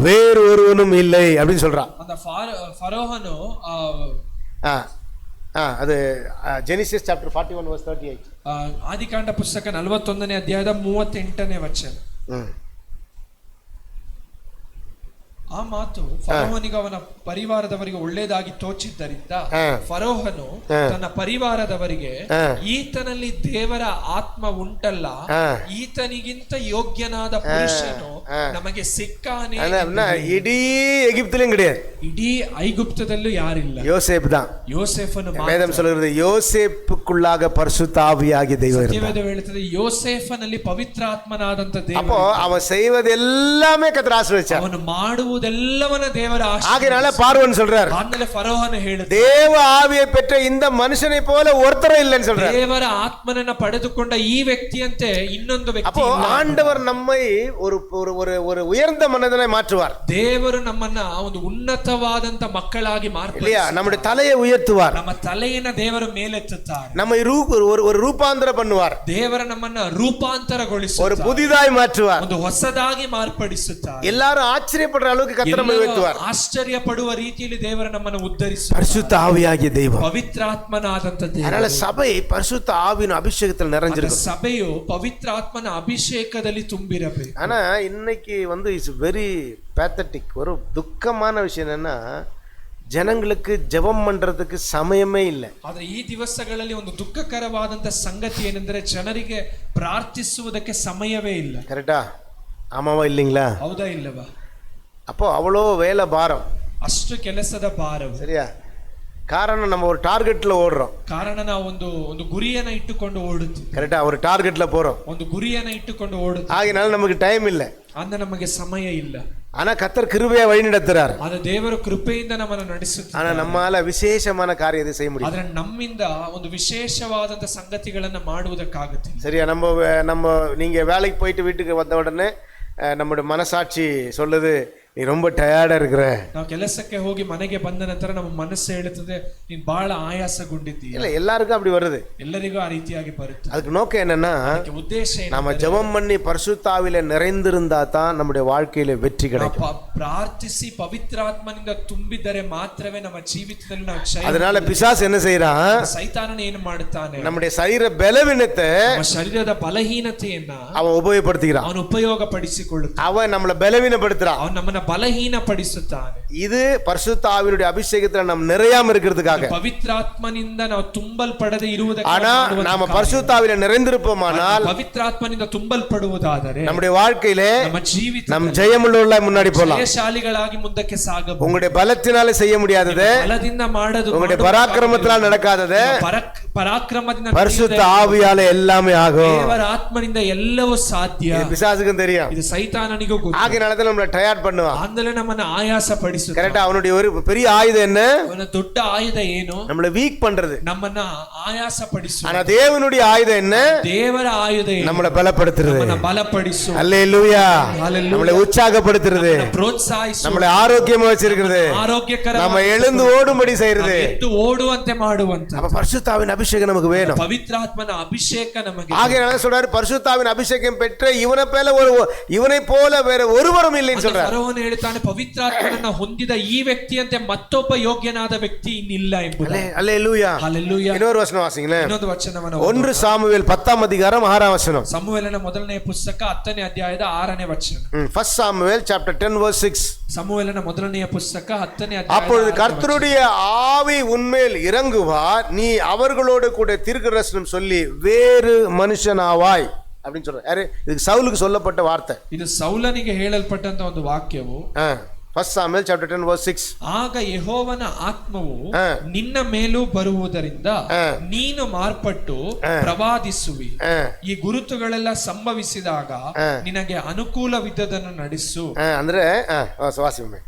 வேறு ஒருவனும் இல்லை அப்படின்னு சொல்றான். அந்த ஃபரோஹனு அது ஜெனிசிஸ் சாப்டர் 41 verse 38. ಆದಿಕಾಂಡ ಪುಸ್ತಕ 41ನೇ ಅಧ್ಯಾಯದ 38ನೇ ವಚನ. ಆ ಮಾತು ಫರೋಹನಿಗೆ ಅವನ ಪರಿವಾರದವರಿಗೆ ಒಳ್ಳೆಯದಾಗಿ ತೋಚಿದ್ದರಿಂದ ಫರೋಹನು ತನ್ನ ಪರಿವಾರದವರಿಗೆ, ಈತನಲ್ಲಿ ದೇವರ ಆತ್ಮ ಉಂಟಲ್ಲ, ಈತನಿಗಿಂತ ಯೋಗ್ಯನಾದ ಪುರುಷನು ನಮಗೆ ಸಿಕ್ಕಾನೆ. ಇಡೀ எகிப்திலும் கிடையாது, ಇಡೀ ಐಗುಪ್ತದಲ್ಲೂ ಯಾರಿಲ್ಲ, யோசேப்பு தான். யோசேஃபನು. வேதம் சொல்கிறது, யோசேப்புக்குள்ளாக பரிசுத்த ஆவியாகிய தெய்வம் இருந்தார். ಸತ್ಯವೇದ ಹೇಳುತ್ತದೆ, ಯೋಸೇಫನಲ್ಲಿ ಪವಿತ್ರಾತ್ಮನಾದಂತ ದೇವರು. அப்போ அவன் செய்வது எல்லாமே கர்த்தர் ஆசீர்வதிச்சார். ಅವನು ಮಾಡುವುದೆಲ್ಲವನ್ನ ದೇವರ ஆகையால பார்வோன் சொல்றார், ಆಮೇಲೆ ಫರೋಹನು ಹೇಳುತ್ತಾನೆ, தேவ ஆவியை பெற்ற இந்த மனுஷனை போல ஒருத்தரும் இல்லைன்னு சொல்றார். ದೇವರ ಆತ್ಮನನ್ನ ಪಡೆದುಕೊಂಡ ಈ ವ್ಯಕ್ತಿಯಂತೆ ಇನ್ನೊಂದು ವ್ಯಕ್ತಿ அப்போ ಇಲ್ಲ. ஆண்டவர் நம்மை ஒரு ஒரு உயர்ந்த மனிதனை மாற்றுவார். ದೇವರು ನಮ್ಮನ್ನ ಒಂದು ಉನ್ನತವಾದಂತ ಮಕ್ಕಳಾಗಿ இல்லையா? நம்முடைய தலையை உயர்த்துவார். ನಮ್ಮ ತಲೆಯನ್ನ ದೇವರು ಮೇಲೆತ್ತುತ್ತಾರೆ. நம்மை ஒரு ரூபாந்தர பண்ணுவார். ದೇವರ ನಮ್ಮನ್ನ ರೂಪಾಂತರಗೊಳಿಸುತ್ತಾರೆ. ஒரு புதிதாய் மாற்றுவார். ಒಂದು ಹೊಸದಾಗಿ ಮಾರ್ಪಡಿಸುತ್ತಾರೆ. எல்லாரும் ஆச்சரியப்படுற அளவுக்கு கர்த்தர் நம்மை உயர்த்துவார். ಆಶ್ಚರ್ಯ ಪಡುವ ರೀತಿಯಲ್ಲಿ ದೇವರು ನಮ್ಮನ್ನು ಉದ್ಧರಿಸುತ್ತಾರೆ. பரிசுத்த ஆவியாகிய தெய்வம், ಪವಿತ್ರಾತ್ಮನಾದಂತ ದೇವರು. அதனால சபை பரிசுத்த ஆவியின் அபிஷேகத்தில் நிறைஞ்சிருக்கு. ಸಭೆಯು ಪವಿತ್ರಾತ್ಮನ ಅಭಿಷೇಕದಲ್ಲಿ ತುಂಬಿರಬೇಕು. ஆனா இன்னைக்கு இட்ஸ் வெரி பேத்தட்டிக். ஒரு துக்கமான விஷயம் என்னன்னா, ಜನங்களுக்கு ಜಪಂ பண்றதுக்கு ಸಮಯமே ಇಲ್ಲ. ಆದರೆ ಈ ದಿವಸಗಳಲ್ಲಿ ಒಂದು ದುಃಖಕರವಾದಂತ ಸಂಗತಿ ಏನೆಂದರೆ, ಜನರಿಗೆ ಪ್ರಾರ್ಥಿಸುವುದಕ್ಕೆ ಸಮಯವೇ ಇಲ್ಲ. ಕರೆಕ್ಟಾ? ஆமாவா இல்லைங்களா? ಹೌದಾ ಇಲ್ಲವಾ? அப்போ அவ்வளோ வேலை பாரம், ಅಷ್ಟು ಕೆಲಸದ ಭಾರವು. சரியா? காரணம் நம்ம ஒரு டார்கெட்ல ஓடுறோம். ಕಾರಣ ನಾವು ಒಂದು ಗುರಿಯನ್ನ ಇಟ್ಟುಕೊಂಡು ಓಡುತ್ತೀವಿ. கரெக்டா? ஒரு டார்கெட்ல போறோம், ಒಂದು ಗುರಿಯನ್ನ ಇಟ್ಟುಕೊಂಡು ಓಡುತ್ತೀವಿ. ஆகையால நமக்கு டைம் ಇಲ್ಲ, ಅಂದ ನಮಗೆ ಸಮಯ ಇಲ್ಲ. ஆனா கர்த்தர் கிருபையா வழி நடத்துறார். ಆದ ದೇವರು ಕೃಪೆಯಿಂದ ನಮ್ಮನ್ನು ನಡೆಸುತ್ತಾರೆ. ஆனா நம்மால ವಿಶೇಷமான ಕಾರ್ಯத்தை செய்ய முடியும். ಆದ್ರೆ ನಮ್ಮಿಂದ ಒಂದು ವಿಶೇಷವಾದಂತ ಸಂಗತಿಗಳನ್ನ ಮಾಡುವುದಕ್ಕಾಗುತ್ತೆ. சரியா? நம்ம நீங்க வேலைக்கு போயிட்டு வீட்டுக்கு வந்த உடனே நம்முடைய மனசாட்சி சொல்லுது, நீ ரொம்ப டயர்டா இருக்கிற. ನಾವು ಕೆಲಸಕ್ಕೆ ಹೋಗಿ ಮನೆಗೆ ಬಂದ ನಂತರ ನಮ್ಮ ಮನಸ್ಸು ಹೇಳುತ್ತದೆ, ನೀನು ಬಹಳ ಆಯಾಸಗೊಂಡಿದ್ದೀಯ. இல்ல, எல்லாருக்கும் அப்படி வருது. ಎಲ್ಲರಿಗೂ ಆ ರೀತಿಯಾಗಿ ಬರುತ್ತೆ. அதுக்கு நோக்கம் என்னன்னா, ಉದ್ದೇಶ நம்ம ஜெபம் பண்ணி பரிசுத்த ஆவியில நிறைந்திருந்தா தான் நம்முடைய வாழ்க்கையில வெற்றி கிடைக்கும். ಪ್ರಾರ್ಥಿಸಿ ಪವಿತ್ರಾತ್ಮನಿಂದ ತುಂಬಿದರೆ ಮಾತ್ರವೇ ನಮ್ಮ ಜೀವಿತದಲ್ಲಿ ನಾವು ಜಯ. அதனால பிசாசு என்ன செய்யறான்? ಸೈತಾನನು ಏನು ಮಾಡುತ್ತಾನೆ? நம்முடைய சரீர பலவீனத்தை, ನಮ್ಮ ಶರೀರದ ಬಲಹೀನತೆಯನ್ನ அவன் உபயோகப்படுத்துகிறான். ಅವನು ಉಪಯೋಗಪಡಿಸಿಕೊಳ್ಳುತ್ತಾನೆ. அவன் நம்மளை பலவீனப்படுத்துறான். ಅವನು ನಮ್ಮನ್ನ ಬಲಹೀನಪಡಿಸುತ್ತಾನೆ. இது பரிசுத்த ஆவியினுடைய அபிஷேகத்துல நாம் நிறையாம இருக்கிறதுக்காக. ಪವಿತ್ರಾತ್ಮನಿಂದ ನಾವು ತುಂಬಲ್ಪಡದೆ ಇರುವುದಕ್ಕೆ. ஆனா நாம பரிசுத்த ஆவியில நிறைந்திருப்போமானால், ಪವಿತ್ರಾತ್ಮನಿಂದ ತುಂಬಲ್ಪಡುವುದಾದರೆ நம்முடைய வாழ்க்கையிலே ನಮ್ಮ ಜೀವಿತ நம் ஜெயமுள்ளவர்களாய் முன்னாடி போலாம். ಜಯಶಾಲಿಗಳಾಗಿ ಮುಂದಕ್ಕೆ ಸಾಗಬಹುದು. உங்களுடைய பலத்தினால செய்ய முடியாதது, ಬಲದಿಂದ ಮಾಡದು, உங்களுடைய பராக்கிரமத்தினால நடக்காதது, ಪರಾಕ್ರಮದಿಂದ பரிசுத்த ஆவியால எல்லாமே ஆகும். ದೇವರ ಆತ್ಮನಿಂದ ಎಲ್ಲವೂ ಸಾಧ್ಯ. இது பிசாசுக்கும் தெரியும். ಇದು ಸೈತಾನನಿಗೂ ಗೊತ್ತು. ஆகையால தான் நம்மள டயர்ட் பண்ணுவான். ಆಂದಲೆ ನಮ್ಮನ್ನ ಆಯಾಸ ಪಡಿಸುತ್ತಾನೆ. கரெக்ட்டா? அவனுடைய ஒரு பெரிய ஆயுதம் என்ன? ಅವನ ದೊಡ್ಡ ಆಯುಧ ಏನು? நம்மள வீக் பண்றது. ನಮ್ಮನ್ನ ಆಯಾಸ ಪಡಿಸು. ஆனா தேவனுடைய ஆயுதம் என்ன? ದೇವರ ಆಯುಧ ಏನು? நம்மள பலப்படுத்துறது. ನಮ್ಮನ್ನ ಬಲಪಡಿಸು. அல்லேலூயா. ஹalleluya. நம்மள உற்சாகப்படுத்துறது, ಪ್ರೋತ್ಸಾಹಿಸು, நம்மள ஆரோக்கியமா வச்சிருக்கிறது, ಆರೋಗ್ಯಕರ நம்ம எழுந்து ஓடும்படி செய்யறது, ಎದ್ದು ಓಡುವಂತೆ ಮಾಡುವಂತ. அப்ப பரிசுத்தாவின் அபிஷேகம் நமக்கு வேணும். ಪವಿತ್ರಾತ್ಮನ ಅಭಿಷೇಕ ನಮಗೆ. ஆகையால சொல்றாரு, பரிசுத்தாவின் அபிஷேகம் பெற்ற இவனை போல வேற ஒருவரும் இல்லைன்னு சொல்றாரு. ಫರೋಹನು ಹೇಳ್ತಾನೆ, ಪವಿತ್ರಾತ್ಮನನ್ನ ಹೊಂದಿದ ಈ ವ್ಯಕ್ತಿಯಂತೆ ಮತ್ತೊಬ್ಬ ಯೋಗ್ಯನಾದ ವ್ಯಕ್ತಿ ಇನ್ನಿಲ್ಲ ಎಂಬುದು. அல்லேலூயா. ஹalleluya. இன்னொரு வசனம் வாசிங்களேன். ಇನ್ನೊಂದು ವಚನವನ್ನು 1 சாமுவேல் 10ஆம் அதிகாரம் 6ஆம் வசனம். ಸಮುವೇಲನ ಮೊದಲನೇ ಪುಸ್ತಕ 10ನೇ ಅಧ್ಯಾಯದ 6ನೇ ವಚನ. 1 சாமுவேல் chapter 10 verse 6. ಸಮುವೇಲನ ಮೊದಲನೆಯ ಪುಸ್ತಕ 10ನೇ ಅಧ್ಯಾಯ. அப்பொழுது கர்த்தருடைய ஆவி உன்மேல் இறங்குவார், நீ அவர்களோடு கூட தீர்க்கதரிசனம் சொல்லி வேறு மனுஷனாவாய் அப்படின்னு சொல்ற. யாரு? இதுக்கு சவுலுக்கு சொல்லப்பட்ட வார்த்தை. ಇದು ಸೌಲನಿಗೆ ಹೇಳಲ್ಪಟ್ಟಂತ ಒಂದು ವಾಕ್ಯವು. 1 Samuel chapter 10 verse 6. ಆಗ ಯೆಹೋವನ ಆತ್ಮವು ನಿನ್ನ ಮೇಲೂ ಬರುವುದರಿಂದ ನೀನು ಮಾರ್ಪಟ್ಟು ಪ್ರವಾದಿಸುವಿ. ಈ ಗುರುತುಗಳೆಲ್ಲ ಸಂಭವಿಸಿದಾಗ ನಿನಗೆ ಅನುಕೂಲವಿದ್ದದನ್ನು ನಡೆಸು. ಅಂದ್ರೆ ವಾಸಿಮೆ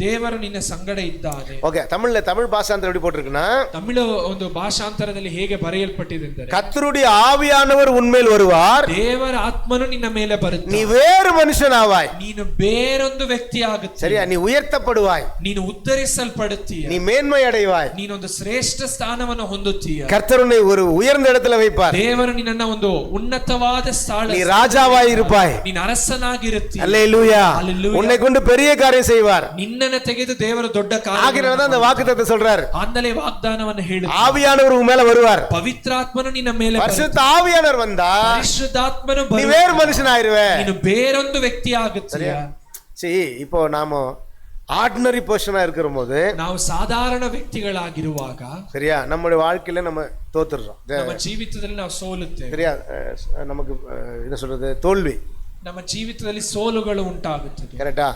ದೇವರು ನಿನ್ನ ಸಂಗಡ ಇದ್ದಾನೆ. ಓಕೆ, தமிழ் பாஷாந்தரம் எப்படி போட்டிருக்குன்னா, ತಮಿಳು ಒಂದು ಭಾಷಾಂತರದಲ್ಲಿ ಹೇಗೆ ಬರೆಯಲ್ಪಟ್ಟಿದೆ ಅಂದರೆ, கர்த்தருடைய ஆவியானவர் உன்மேல் வருவார், ದೇವರ ಆತ್ಮನು ನಿನ್ನ ಮೇಲೆ ಬರುತ್ತಾನೆ, நீ வேறு மனுஷனாவாய், ನೀನು ಬೇರೊಂದು ವ್ಯಕ್ತಿ ಆಗುತ್ತೀಯ. சரியா? நீ உயர்த்தப்படுவாய், ನೀನು ಉದ್ಧರಿಸಲ್ಪಡುತ್ತೀಯ, நீ மேன்மை அடைவாய், ನೀನೊಂದು ಶ್ರೇಷ್ಠ ಸ್ಥಾನವನ್ನು ಹೊಂದುತ್ತೀಯ. கர்த்தர் உன்னை ஒரு உயர்ந்த இடத்துல வைப்பார், ದೇವರು ನಿನ್ನನ್ನು ಒಂದು ಉನ್ನತವಾದ ಸ್ಥಳ, நீ ராஜாவாய் இருப்பாய், ನೀನು ಅರಸನಾಗಿರುತ್ತೀಯ. அல்லேலூயா. உன்னை கொண்டு பெரிய காரியம் செய்வார். ನಿನ್ನನ್ನು ತೆಗೆದು ದೇವರು ದೊಡ್ಡ ಕಾರ್ಯ. ஆகையால தான் அந்த வாக்குத்தத்தத்தை சொல்றார். ಆಂದಲೇ ವಾಗ್ದಾನವನ್ನು ಹೇಳುತ್ತಾನೆ, ஆவியானவர் உன் மேல வருவார், ಪವಿತ್ರಾತ್ಮನು ನಿನ್ನ ಮೇಲೆ பரிசுத்த ஆவியானவர் வந்தா ಪರಿಶುದ್ಧಾತ್ಮನು நீ வேறு மனுஷனாயிருவே, ನೀನು ಬೇರೊಂದು ವ್ಯಕ್ತಿ ಆಗುತ್ತೀಯ. சரி, இப்போ நாம ஆர்டினரி பர்சனா இருக்கிற போது, ನಾವು ಸಾಧಾರಣ ವ್ಯಕ್ತಿಗಳಾಗಿರುವಾಗ, சரியா, நம்மளுடைய வாழ்க்கையில நம்ம தோத்துறோம். ನಮ್ಮ ಜೀವಿತದಲ್ಲಿ ನಾವು ಸೋಲುತ್ತೇವೆ. சரியா? நமக்கு என்ன சொல்றது, தோல்வி. ನಮ್ಮ ಜೀವಿತದಲ್ಲಿ ಸೋಲುಗಳು ಉಂಟಾಗುತ್ತದೆ. கரெக்டா?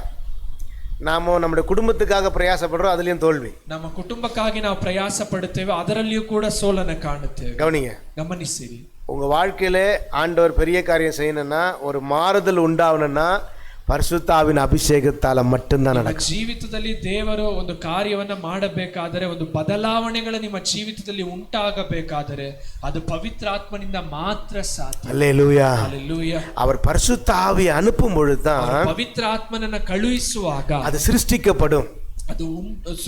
நாம நம்முடைய குடும்பத்துக்காக பிரயாசப்படுறோம், அதுலயும் தோல்வி. ನಮ್ಮ ಕುಟುಂಬಕ್ಕಾಗಿ ನಾವು ಪ್ರಯಾಸ ಪಡುತ್ತೇವೆ, ಅದರಲ್ಲಿಯೂ ಕೂಡ ಸೋಲನ್ನು ಕಾಣುತ್ತೇವೆ. கவனிங்க, ಗಮನಿಸಿರಿ. உங்க வாழ்க்கையில ஆண்டவர் பெரிய காரியம் செய்யணும்னா, ஒரு மாறுதல் உண்டாகணும்னா பரிசுத்தாவின் அபிஷேகத்தால மட்டும்தான் நடக்கும். ಜೀವಿತದಲ್ಲಿ ದೇವರು ಒಂದು ಕಾರ್ಯವನ್ನ ಮಾಡಬೇಕಾದರೆ, ಒಂದು ಬದಲಾವಣೆಗಳು ನಿಮ್ಮ ಜೀವಿತದಲ್ಲಿ ಉಂಟಾಗಬೇಕಾದರೆ ಅದು ಪವಿತ್ರಾತ್ಮನಿಂದ ಮಾತ್ರ ಸಾಧ್ಯ. அல்லேலூயா. ಹಲ್ಲೆಲೂಯಾ. அவர் பரிசுத்த ஆவியை அனுப்பும் பொழுதுதான் ಪವಿತ್ರಾತ್ಮನನ್ನ ಕಳುಹಿಸುವಾಗ அது சிருஷ்டிக்கப்படும், ಅದು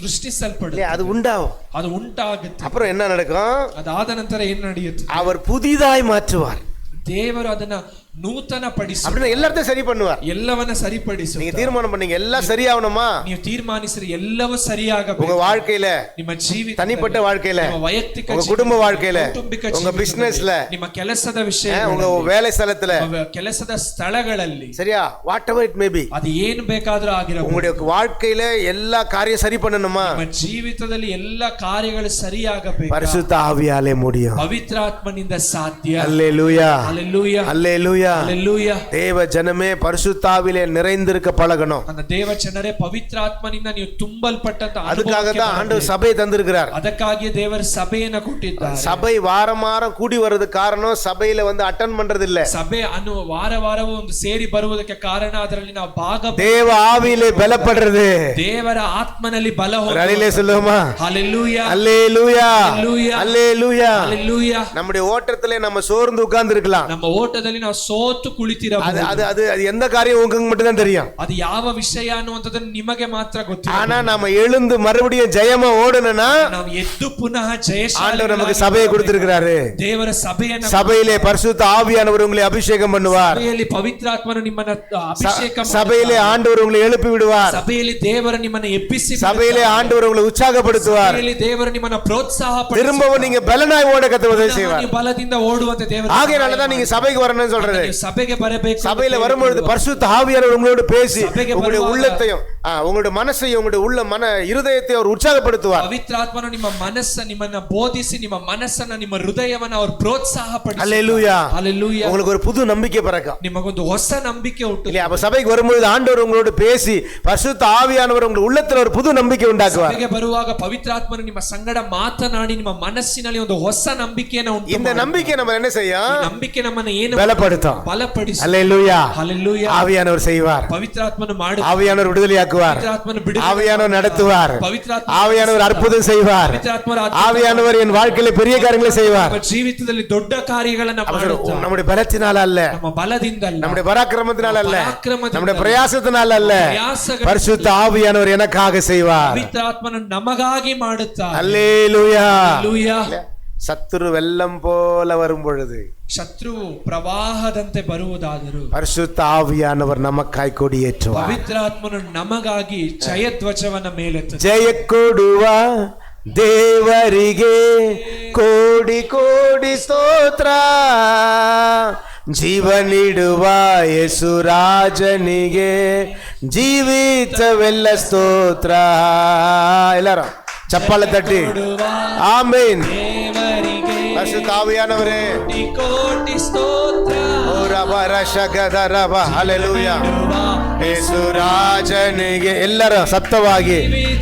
ಸೃಷ್ಟಿಸಲ್ಪಡುತ್ತೆ, அது உண்டாகும், ಅದು ಉಂಟಾಗುತ್ತೆ. அப்புறம் என்ன நடக்கும்? ಅದಾದ ನಂತರ ಏನು ನಡೆಯುತ್ತೆ? அவர் புதிதாய் மாற்றுவார். ದೇವರು ಅದನ್ನ ನೂತನ ಪಡಿಸಿ அப்படின்னா எல்லாத்தையும் சரி பண்ணுவார். ಎಲ್ಲವನ್ನ ಸರಿಪಡಿಸಿ. நீங்க தீர்மானம் பண்ணீங்க எல்லாம் சரியாகணுமா? ನೀವು ತೀರ್ಮಾನಿಸಿದ್ರೆ ಎಲ್ಲವೂ ಸರಿಯಾಗಬೇಕು. உங்க வாழ்க்கையில, ನಿಮ್ಮ ಜೀವಿತ, தனிப்பட்ட வாழ்க்கையில, ನಿಮ್ಮ ವೈಯಕ್ತಿಕ உங்க குடும்ப வாழ்க்கையில, ಕೌಟುಂಬಿಕ உங்க பிசினஸ்ல, ನಿಮ್ಮ ಕೆಲಸದ ವಿಷಯ, உங்க வேலை ಸ್ಥಳத்துல, ಕೆಲಸದ ಸ್ಥಳಗಳಲ್ಲಿ, சரியா, what ever it may be, ಅದು ಏನು ಬೇಕಾದರೂ ಆಗಿರಬಹುದು. உங்களுடைய வாழ்க்கையில எல்லா காரியம் சரி பண்ணணுமா? ನಿಮ್ಮ ಜೀವಿತದಲ್ಲಿ ಎಲ್ಲ ಕಾರ್ಯಗಳು ಸರಿಯಾಗಬೇಕು. பரிசுத்த ஆவியாலே முடியும். ಪವಿತ್ರಾತ್ಮನಿಂದ ಸಾಧ್ಯ. அல்லேலூயா. ಹಲ್ಲೆಲೂಯಾ. அல்லேலூயா. ಹಲ್ಲೆಲೂಯಾ. தேவ ஜனமே பரிசுத்தாவிலே நிறைந்திருக்க பழகணும். அந்த தேவ ಜನರೇ ಪವಿತ್ರಾತ್ಮನಿಂದ ನೀವು ತುಂಬಲ್ಪಟ್ಟಂತ அதுக்காக தான் ஆண்டவர் சபையை தந்திருக்கிறார். ಅದಕ್ಕಾಗಿ ದೇವರು ಸಭೆಯನ್ನು ಕೊಟ್ಟಿದ್ದಾರೆ. சபை வாரம் வாரம் கூடி வர்றதுக்கு காரணம் சபையில வந்து அட்டெண்ட் பண்றது இல்ல. ಸಭೆ ವಾರ ವಾರವೂ ಒಂದು ಸೇರಿ ಬರುವುದಕ್ಕೆ ಕಾರಣ ಅದರಲ್ಲಿ ನಾವು ಭಾಗ, தேவ ஆவியிலே பலப்படுறது, ದೇವರ ಆತ್ಮನಲ್ಲಿ ಬಲ ಹೊಂದುವುದು. ஹல்லேலூயா சொல்லுமா? ஹல்லேலூயா. அல்லேலூயா. ஹல்லேலூயா. அல்லேலூயா. ஹல்லேலூயா. நம்முடைய ஓட்டத்திலே நம்ம சோர்ந்து உட்கார்ந்து இருக்கலாம். ನಮ್ಮ ಓಟದಲ್ಲಿ ನಾವು ಸೋತು ಕುಳಿತಿರಬಹುದು. அது எந்த காரியம் உங்களுக்கு மட்டும் தான் தெரியும். ಅದು ಯಾವ ವಿಷಯ ಅನ್ನುವಂಥದ್ದನ್ನು ನಿಮಗೆ ಮಾತ್ರ ಗೊತ್ತಿದೆ. ஆனா நாம எழுந்து மறுபடியும் ஜெயமா ஓடணும்னா, ನಾವು ಎದ್ದು ಪುನಃ ಜಯಶಾಲಿ, ஆண்டவர் நமக்கு சபையை கொடுத்திருக்கிறாரு. ದೇವರ ಸಭೆಯನ್ನು, சபையிலே பரிசுத்த ஆவியானவர் உங்களை அபிஷேகம் பண்ணுவார். ಸಭೆಯಲ್ಲಿ ಪವಿತ್ರಾತ್ಮನು ನಿಮ್ಮನ್ನು ಅಭಿಷೇಕ ಮಾಡುತ್ತಾನೆ. சபையிலே ஆண்டவர் உங்களை எழுப்பி விடுவார். ಸಭೆಯಲ್ಲಿ ದೇವರು ನಿಮ್ಮನ್ನು ಎಬ್ಬಿಸಿ, சபையிலே ஆண்டவர் உங்களை உற்சாகப்படுத்துவார். ಸಭೆಯಲ್ಲಿ ದೇವರು ನಿಮ್ಮನ್ನು ಪ್ರೋತ್ಸಾಹ ಪಡಿಸುತ್ತಾನೆ. திரும்பவும் நீங்க பலனாய் ஓட கத்து உதவி செய்வார். ನೀವು ಬಲದಿಂದ ಓಡುವಂತೆ ದೇವರು. ஆகையால தான் நீங்க சபைக்கு வரணும்னு சொல்றது. ಸಭೆಗೆ ಬರಬೇಕು. சபையில வரும்பொழுது பரிசுத்த ஆவியானவர் உங்களோடு பேசி உங்களுடைய உள்ளத்தையும் உங்களுடைய மனசை, உங்களுடைய உள்ள இருதயத்தை அவர் ಉತ್ಸಾಹப்படுத்துவார். ಪವಿತ್ರಾತ್ಮನು ನಿಮ್ಮ ನಿಮ್ಮನ್ನ ಬೋಧಿಸಿ ನಿಮ್ಮ ಮನಸ್ಸನ್ನ ನಿಮ್ಮ ಹೃದಯವನ್ನ ಅವರು ಪ್ರೋತ್ಸಾಹಪಡಿಸುತ್ತಾರೆ. அல்லேலூயா. ஹalleluya. உங்களுக்கு ஒரு புது நம்பிக்கை பிறக்கும். ನಿಮಗೊಂದು ಹೊಸ ನಂಬಿಕೆ ಹುಟ್ಟುತ್ತದೆ. இல்லையா? அப்ப சபைக்கு வரும்போது ஆண்டவர் உங்களோடு பேசி பரிசுத்த ஆவியானவர் உங்கள் உள்ளத்துல ஒரு புது நம்பிக்கை உண்டாக்குவார். ಸಭೆಗೆ ಬರುವಾಗ ಪವಿತ್ರಾತ್ಮನು ನಿಮ್ಮ ಸಂಗಡ ಮಾತನಾಡಿ ನಿಮ್ಮ ಮನಸ್ಸಿನಲ್ಲಿ ಒಂದು ಹೊಸ ನಂಬಿಕೆಯನ್ನು ಉಂಟು இந்த நம்பிக்கை நம்ம என்ன செய்யும்? ಈ ನಂಬಿಕೆ ನಮ್ಮನ್ನು ಏನು பலப்படுத்தும். ಬಲಪಡಿಸುತ್ತದೆ. அல்லேலூயா. ஹalleluya. ஆவியானவர் செய்வார். ಪವಿತ್ರಾತ್ಮನು ಮಾಡುತ್ತಾನೆ. ஆவியானவர் விடுதலையாக்குவார். ஆவியானவர் நடத்துவார். ஆவியானவர் அற்புதம் செய்வார். ஆவியானவர் என் வாழ்க்கையில பெரிய காரியங்களை செய்வார். ಜೀವಿತದಲ್ಲಿ ದೊಡ್ಡ ಕಾರ್ಯಗಳನ್ನು ಮಾಡುತ್ತಾರೆ. நம்முடைய பலத்தினால அல்ல, ನಮ್ಮ ಬಲದಿಂದ ಅಲ್ಲ, நம்முடைய பராக்கிரமத்தினால அல்ல, நம்முடைய பிரயாசத்தினால அல்ல, பரிசுத்த ஆவியானவர் எனக்காக செய்வார். ಪವಿತ್ರಾತ್ಮನು ನಮಗಾಗಿ ಮಾಡುತ್ತಾರೆ. அல்லேலூயா. ಹalleluya. சத்துரு வெள்ளம் போல வரும் பொழுது, ಶತ್ರುವು ಪ್ರವಾಹದಂತೆ ಬರುವುದಾದರೂ பரிசுத்த ஆவியானவர் நமக்காய் கொடியேற்றுவார். ಪವಿತ್ರಾತ್ಮನು ನಮಗಾಗಿ ಜಯಧ್ವಜವನ್ನ ಮೇಲೆತ್ತುತ್ತಾನೆ. ಜಯ ಕೊಡುವ ದೇವರಿಗೆ ಕೋಡಿ ಕೋಡಿ ಸ್ತೋತ್ರ, ಜೀವ ನೀಡುವ ಯೇಸುರಾಜನಿಗೆ ಜೀವಿತವೆಲ್ಲ ಸ್ತೋತ್ರ. ಎಲ್ಲರೂ ಚಪ್ಪಾಳೆ ತಟ್ಟಿ ಆಮೆನ್. பரிசுத்த ஆவியானவரே ಕೋಟಿ ಸ್ತೋತ್ರ. ಓ ರಬ ರಶಗದ ರಬ ಹಲ್ಲೆಲೂಯಾ. ಯೇಸುರಾಜನಿಗೆ ಎಲ್ಲರೂ ಸತ್ತವಾಗಿ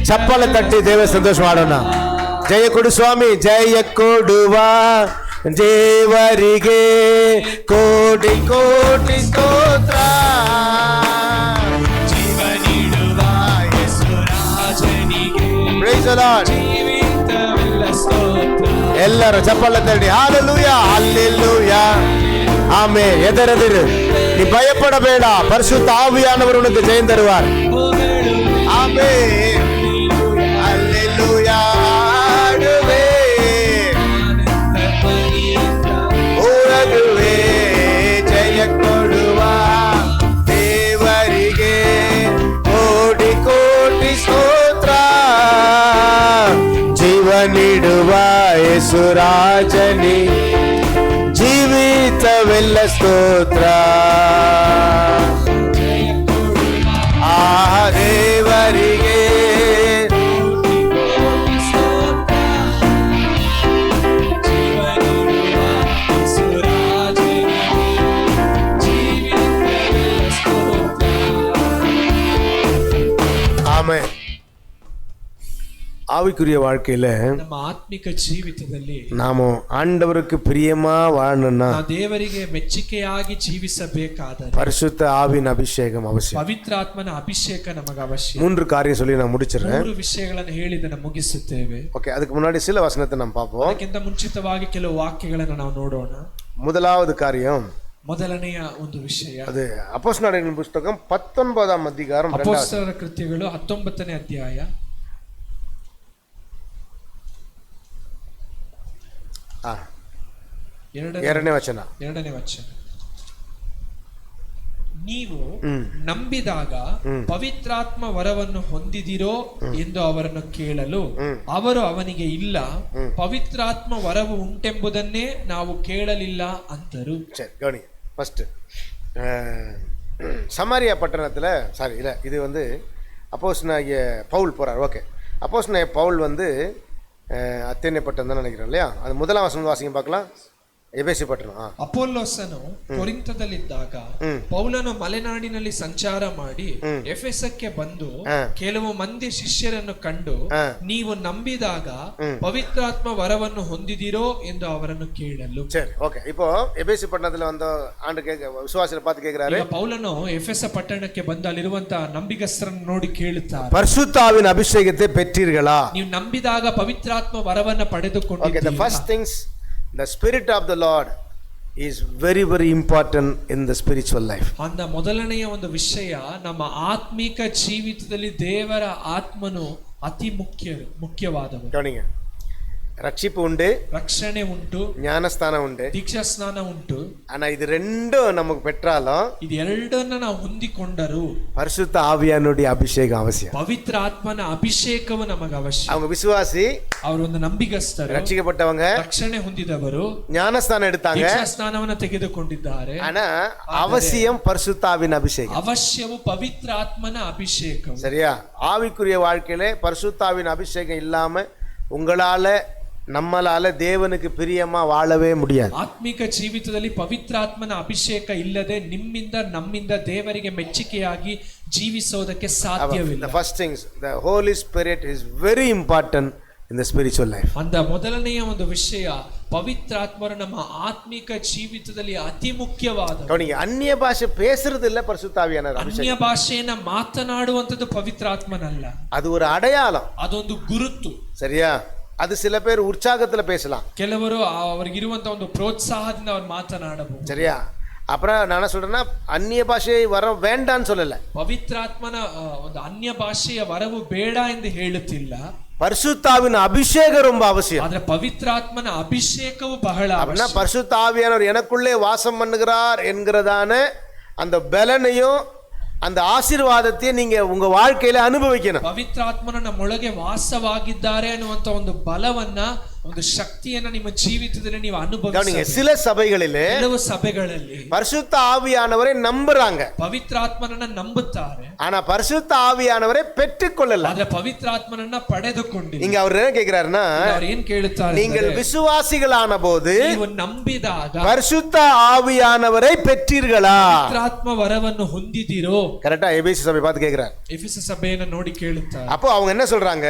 ಚಪ್ಪಾಳೆ ತಟ್ಟಿ ದೇವ ಸಂತೋಷ ಮಾಡೋಣ. ಜಯ ಕೊಡು ಸ್ವಾಮಿ, ಜಯ ಕೊಡುವ ದೇವರಿಗೆ ಕೋಟಿ ಕೋಟಿ ಸ್ತೋತ್ರ, ಜೀವ ನೀಡುವ ಯೇಸುರಾಜನಿಗೆ ಪ್ರೈಸ್ ದಿ ಲಾರ್ಡ್. ಜೀವಿತವೆಲ್ಲ ಸ್ತೋತ್ರ. ಎಲ್ಲರೂ ಚಪ್ಪಾಳೆ ತಟ್ಟಿ ಹಲ್ಲೆಲೂಯಾ, ಹಲ್ಲೆಲೂಯಾ. ஆமென். எதரதிரு, நீ பயப்படಬೇಡ, பரிசுத்த ஆவியானவர் உனக்கு ஜெயம் தருவார். ஆமென். ஹல்லேலூயா. ஆடுவே உலகுவே ஜெய ಕೊಡುವ ದೇವರಿಗೆ ಕೋಟಿ ಕೋಟಿ ಸ್ತೋತ್ರ, ಜೀವ ನೀಡುವ ಯೇಸುರಾಜನಿ ಜೀವಿತವೆಲ್ಲ ಸ್ತೋತ್ರ. ಆ ದೇವರಿಗೆ ஆமென். ஆவிக்குரிய வாழ்க்கையில ನಮ್ಮ ಆತ್ಮಿಕ ಜೀವಿತದಲ್ಲಿ நாம ஆண்டவருக்கு பிரியமா வாழணும்னா ನಾವು ದೇವರಿಗೆ ಮೆಚ್ಚುಗೆಯಾಗಿ ಜೀವಿಸಬೇಕಾದರೆ பரிசுத்த ஆவியின் அபிஷேகம் அவசியம். ಪವಿತ್ರಾತ್ಮನ ಅಭಿಷೇಕ ನಮಗೆ ಅವಶ್ಯ. 3 காரியம் சொல்லி நான் முடிச்சிடுறேன். 3 ವಿಷಯಗಳನ್ನು ಹೇಳಿ ಇದನ್ನು ಮುಗಿಸುತ್ತೇವೆ. ஓகே, அதுக்கு முன்னாடி சில வசனத்தை நாம் பார்ப்போம். ಅದಕ್ಕಿಂತ ಮುಂಚಿತವಾಗಿ ಕೆಲವು ವಾಕ್ಯಗಳನ್ನು ನಾವು ನೋಡೋಣ. முதலாவது காரியம், ಮೊದಲನೆಯ ಒಂದು ವಿಷಯ, அது அப்போஸ்தலர்களின் புத்தகம் 19ஆம் அதிகாரம் ಅಪೊಸ್ತಲರ ಕೃತ್ಯಗಳು 19ನೇ ಅಧ್ಯಾಯ 2ನೇ ವಚನ. ನೀವು ನಂಬಿದಾಗ ಪವಿತ್ರಾತ್ಮ ವರವನ್ನು ಹೊಂದಿದಿರೋ ಎಂದು ಅವರನ್ನು ಕೇಳಲು ಅವರು ಅವನಿಗೆ ಇಲ್ಲ, ಪವಿತ್ರಾತ್ಮ ವರವು ಉಂಟೆಂಬುದನ್ನೇ ನಾವು ಕೇಳಲಿಲ್ಲ ಅಂತರು. சரி, கவனி. ஃபர்ஸ்ட் சமாரியா பட்டணத்தில், சாரி இல்லை, இது வந்து அப்போஸ்தலனாகிய பவுல் போகிறார். ஓகே, அப்போஸ்தலனாகிய பவுல் வந்து அத்தேனே பட்டணம் தான் நினைக்கிறேன் இல்லையா? அது முதலாம் வசனம் வாசிங்க பார்க்கலாம். ಎಫೆಸ ಪಟ್ಟಣ. ಅಪೊಲ್ಲೋಸನು ಕೊರಿಂಥದಲ್ಲಿದ್ದಾಗ ಪೌಲನು ಮಲೆನಾಡಿನಲ್ಲಿ ಸಂಚಾರ ಮಾಡಿ ಎಫೆಸಕ್ಕೆ ಬಂದು ಕೆಲವು ಮಂದಿ ಶಿಷ್ಯರನ್ನು ಕಂಡು ನೀವು ನಂಬಿದಾಗ ಪವಿತ್ರಾತ್ಮ ವರವನ್ನು ಹೊಂದಿದಿರೋ ಎಂದು ಅವರನ್ನು ಕೇಳಲು. ಸರಿ, ಓಕೆ. இப்போ ಎಫೆಸ ಪಟ್ಟಣದಲ್ಲಿ ಒಂದು ಆಂಡು ವಿಶ್ವಾಸಿಗಳ பார்த்து கேக்குறாரு. ಪೌಲನು ಎಫೆಸ ಪಟ್ಟಣಕ್ಕೆ ಬಂದು ಅಲ್ಲಿರುವಂತ ನಂಬಿಗಸ್ತರನ್ನು ನೋಡಿ ಕೇಳುತ್ತಾರೆ, பரிசுத்தாவின் அபிஷேகத்தை பெற்றீர்களா? ನೀವು ನಂಬಿದಾಗ ಪವಿತ್ರಾತ್ಮ ವರವನ್ನು ಪಡೆದುಕೊಂಡಿದ್ದೀರಾ? Okay, the first things, the spirit of the Lord is very very important in the spiritual life. ಅಂದ ಮೊದಲನೆಯ ಒಂದು ವಿಷಯ, ನಮ್ಮ ಆತ್ಮಿಕ ಜೀವಿತದಲ್ಲಿ ದೇವರ ಆತ್ಮನು ಅತಿ ಮುಖ್ಯವಾದದ್ದು. ಗಮನಿಸಿ, ரட்சிப்பு உண்டு, ರಕ್ಷಣೆ ಉಂಟು, ஞானஸ்தானம் உண்டு. ದೀಕ್ಷಾ ಸ್ನಾನ ಉಂಟು. ஆனா இது ரெண்டும் நமக்கு பெற்றாலும் ಇದು ಎರಡನ್ನ ನಾವು ಹೊಂದಿಕೊಂಡರೂ பரிசுத்த ஆவியானுடைய அபிஷேகம் அவசியம். ಪವಿತ್ರ ಆತ್ಮನ ಅಭಿಷೇಕವು ನಮಗೆ ಅವಶ್ಯ. அவங்க விசுவாசி, ಅವರು ಒಂದು ನಂಬಿಗಸ್ತರು, ரட்சிக்கப்பட்டவங்க, ರಕ್ಷಣೆ ಹೊಂದಿದವರು, ஞானஸ்தானம் எடுத்தாங்க. ದೀಕ್ಷಾ ಸ್ನಾನವನ್ನು ತೆಗೆದುಕೊಂಡಿದ್ದಾರೆ. ஆனா அவசியம் பரிசுத்த ஆவியின் அபிஷேகம். ಅವಶ್ಯವು ಪವಿತ್ರ ಆತ್ಮನ ಅಭಿಷೇಕ. சரியா? ஆவிக்குரிய வாழ்க்கையில பரிசுத்த ஆவியின் அபிஷேகம் இல்லாம உங்களால நம்மளால தேவனுக்கு பிரியமா வாழவே முடியாது. ಆತ್ಮಿಕ ಜೀವಿತದಲ್ಲಿ ಪವಿತ್ರಾತ್ಮನ ಅಭಿಷೇಕ ಇಲ್ಲದೆ ನಿಮ್ಮಿಂದ ನಮ್ಮಿಂದ ದೇವರಿಗೆ ಮೆಚ್ಚುಗೆಯಾಗಿ ಜೀವಿಸೋದಕ್ಕೆ ಸಾಧ್ಯವಿಲ್ಲ. The first things, the Holy Spirit is very important in the spiritual life. ಅಂದ ಮೊದಲನೆಯ ಒಂದು ವಿಷಯ, ಪವಿತ್ರಾತ್ಮರು ನಮ್ಮ ಆತ್ಮಿಕ ಜೀವಿತದಲ್ಲಿ ಅತಿ ಮುಖ್ಯವಾದ. கவனிங்க, அந்நிய பாஷை பேசுறது இல்ல பரிசுத்த ஆவியானவர். ಅನ್ಯ ಭಾಷೆಯನ್ನ ಮಾತನಾಡುವಂತದ್ದು ಪವಿತ್ರಾತ್ಮನಲ್ಲ, அது ஒரு அடையாளம், ಅದೊಂದು ಗುರುತು. சரியா? அது சில பேர் உற்சாகத்துல பேசலாம், ಕೆಲವರು ಅವರಿಗಿರುವಂತ ಒಂದು ಪ್ರೋತ್ಸಾಹದಿಂದ ಅವರು ಮಾತನಾಡಬಹುದು. சரியா? அப்புறம் நான் சொல்றேன்னா அந்நிய பாஷை வர வேண்டான்னு சொல்லல, ಪವಿತ್ರಾತ್ಮನ ಒಂದು ಅನ್ಯ ಭಾಷೆಯ ವರವು ಬೇಡ ಎಂದು ಹೇಳುತ್ತಿಲ್ಲ. பரிசுத்தாவின் அபிஷேகம் ரொம்ப அவசியம். ಆದ್ರೆ ಪವಿತ್ರಾತ್ಮನ ಅಭಿಷೇಕವು ಬಹಳ அப்படின்னா பரிசுத்த ஆவியானவர் எனக்குள்ளே வாசம் பண்ணுகிறார் என்கிறதான அந்த பலனையும் அந்த ஆசீர்வாதத்தையும் நீங்க உங்க வாழ்க்கையில அனுபவிக்கணும். ಪವಿತ್ರಾತ್ಮನ ನಮ್ಮೊಳಗೆ ವಾಸವಾಗಿದ್ದಾರೆ ಅನ್ನುವಂತ ಒಂದು ಬಲವನ್ನ, ಒಂದು ಶಕ್ತಿಯನ್ನ ನಿಮ್ಮ ಜೀವಿತದಲ್ಲಿ ನೀವು ಅನುಭವಿಸಬೇಕು. சில சபைகளிலே, ಕೆಲವು ಸಭೆಗಳಲ್ಲಿ பரிசுத்த ஆவியானவரை நம்புறாங்க, ಪವಿತ್ರಾತ್ಮನನ್ನ ನಂಬುತ್ತಾರೆ, ஆனா பரிசுத்த ஆவியானவரை பெற்றுக்கொள்ளல. ಆದ್ರೆ ಪವಿತ್ರಾತ್ಮನನ್ನ ಪಡೆದುಕೊಂಡಿಲ್ಲ. இங்க அவர் என்ன கேக்குறாருன்னா, ಅವರು ಏನ್ ಕೇಳುತ್ತಾರೆ, நீங்கள் விசுவாசிகளான போது ನೀವು ನಂಬಿದಾಗ பரிசுத்த ஆவியானவரை பெற்றீர்களா? ಪವಿತ್ರಾತ್ಮ ವರವನ್ನು ಹೊಂದಿದಿರೋ? கரெக்டா? எபேசு சபை பார்த்து கேக்குறாரு. ಎಫೆಸ ಸಭೆಯನ್ನು ನೋಡಿ ಕೇಳುತ್ತಾರೆ. அப்போ அவங்க என்ன சொல்றாங்க,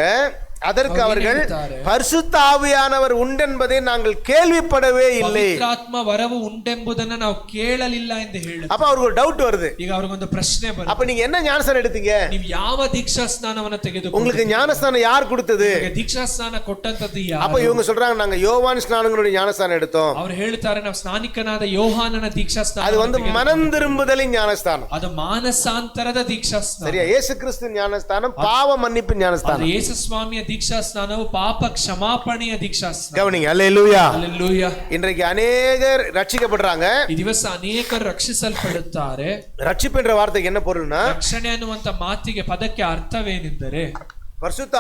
அதற்கு அவர்கள் பரிசுத்த ஆவியானவர் உண்டென்பதை நாங்கள் கேள்விப்படவே இல்லை. ಪವಿತ್ರಾತ್ಮ ವರವು ಉಂಟೆಂಬುದನ್ನು ನಾವು ಕೇಳಲಿಲ್ಲ ಎಂದು ಹೇಳುತ್ತಾರೆ. அப்ப அவருக்கு ஒரு டவுட் வருது. ಈಗ ಅವರಿಗೊಂದು ಪ್ರಶ್ನೆ ಬರುತ್ತೆ, அப்ப நீங்க என்ன ஞானஸ்நானம் எடுத்தீங்க? ನೀವು ಯಾವ ದೀಕ್ಷಾ ಸ್ನಾನವನ್ನು ತೆಗೆದುಕೊಂಡ್ರಿ? உங்களுக்கு ஞானஸ்நானம் யார் கொடுத்தது? ದೀಕ್ಷಾ ಸ್ನಾನ ಕೊಟ್ಟಂತದ್ದು ಯಾರು? அப்ப இவங்க சொல்றாங்க, நாங்க யோவான் ஸ்நானங்களுடைய ஞானஸ்நானம் எடுத்தோம். ಅವರು ಹೇಳುತ್ತಾರೆ, ನಾವು ಸ್ನಾನಿಕನಾದ ಯೋಹಾನನ ದೀಕ್ಷಾ ಸ್ನಾನ. அது வந்து மனம் திரும்புதலின் ஞானஸ்நானம், ಅದು ಮಾನಸಾಂತರದ ದೀಕ್ಷಾ ಸ್ನಾನ. சரியா? இயேசு கிறிஸ்து ஞானஸ்நானம் பாவ மன்னிப்பு ஞானஸ்நானம். ಯೇಸು ಸ್ವಾಮಿಯ ದೀಕ್ಷಾ ಸ್ನಾನವು ಪಾಪ ಕ್ಷಮಾಪಣೆಯ ದೀಕ್ಷಾ ಸ್ನಾನ. கவனிங்க, அல்லேலூயா. அல்லேலூயா. இன்றைக்கு அநேகர் ரட்சிக்கப்படுறாங்க. ಈ ದಿವಸ ಅನೇಕರು ರಕ್ಷಿಸಲ್ಪಡುತ್ತಾರೆ. ரட்சிப்பு என்ற வார்த்தைக்கு என்ன பொருள்னா, ರಕ್ಷಣೆ ಅನ್ನುವಂತ ಮಾತಿಗೆ பದಕ್ಕೆ ಅರ್ಥವೇನೆಂದರೆ, பரிசுத்த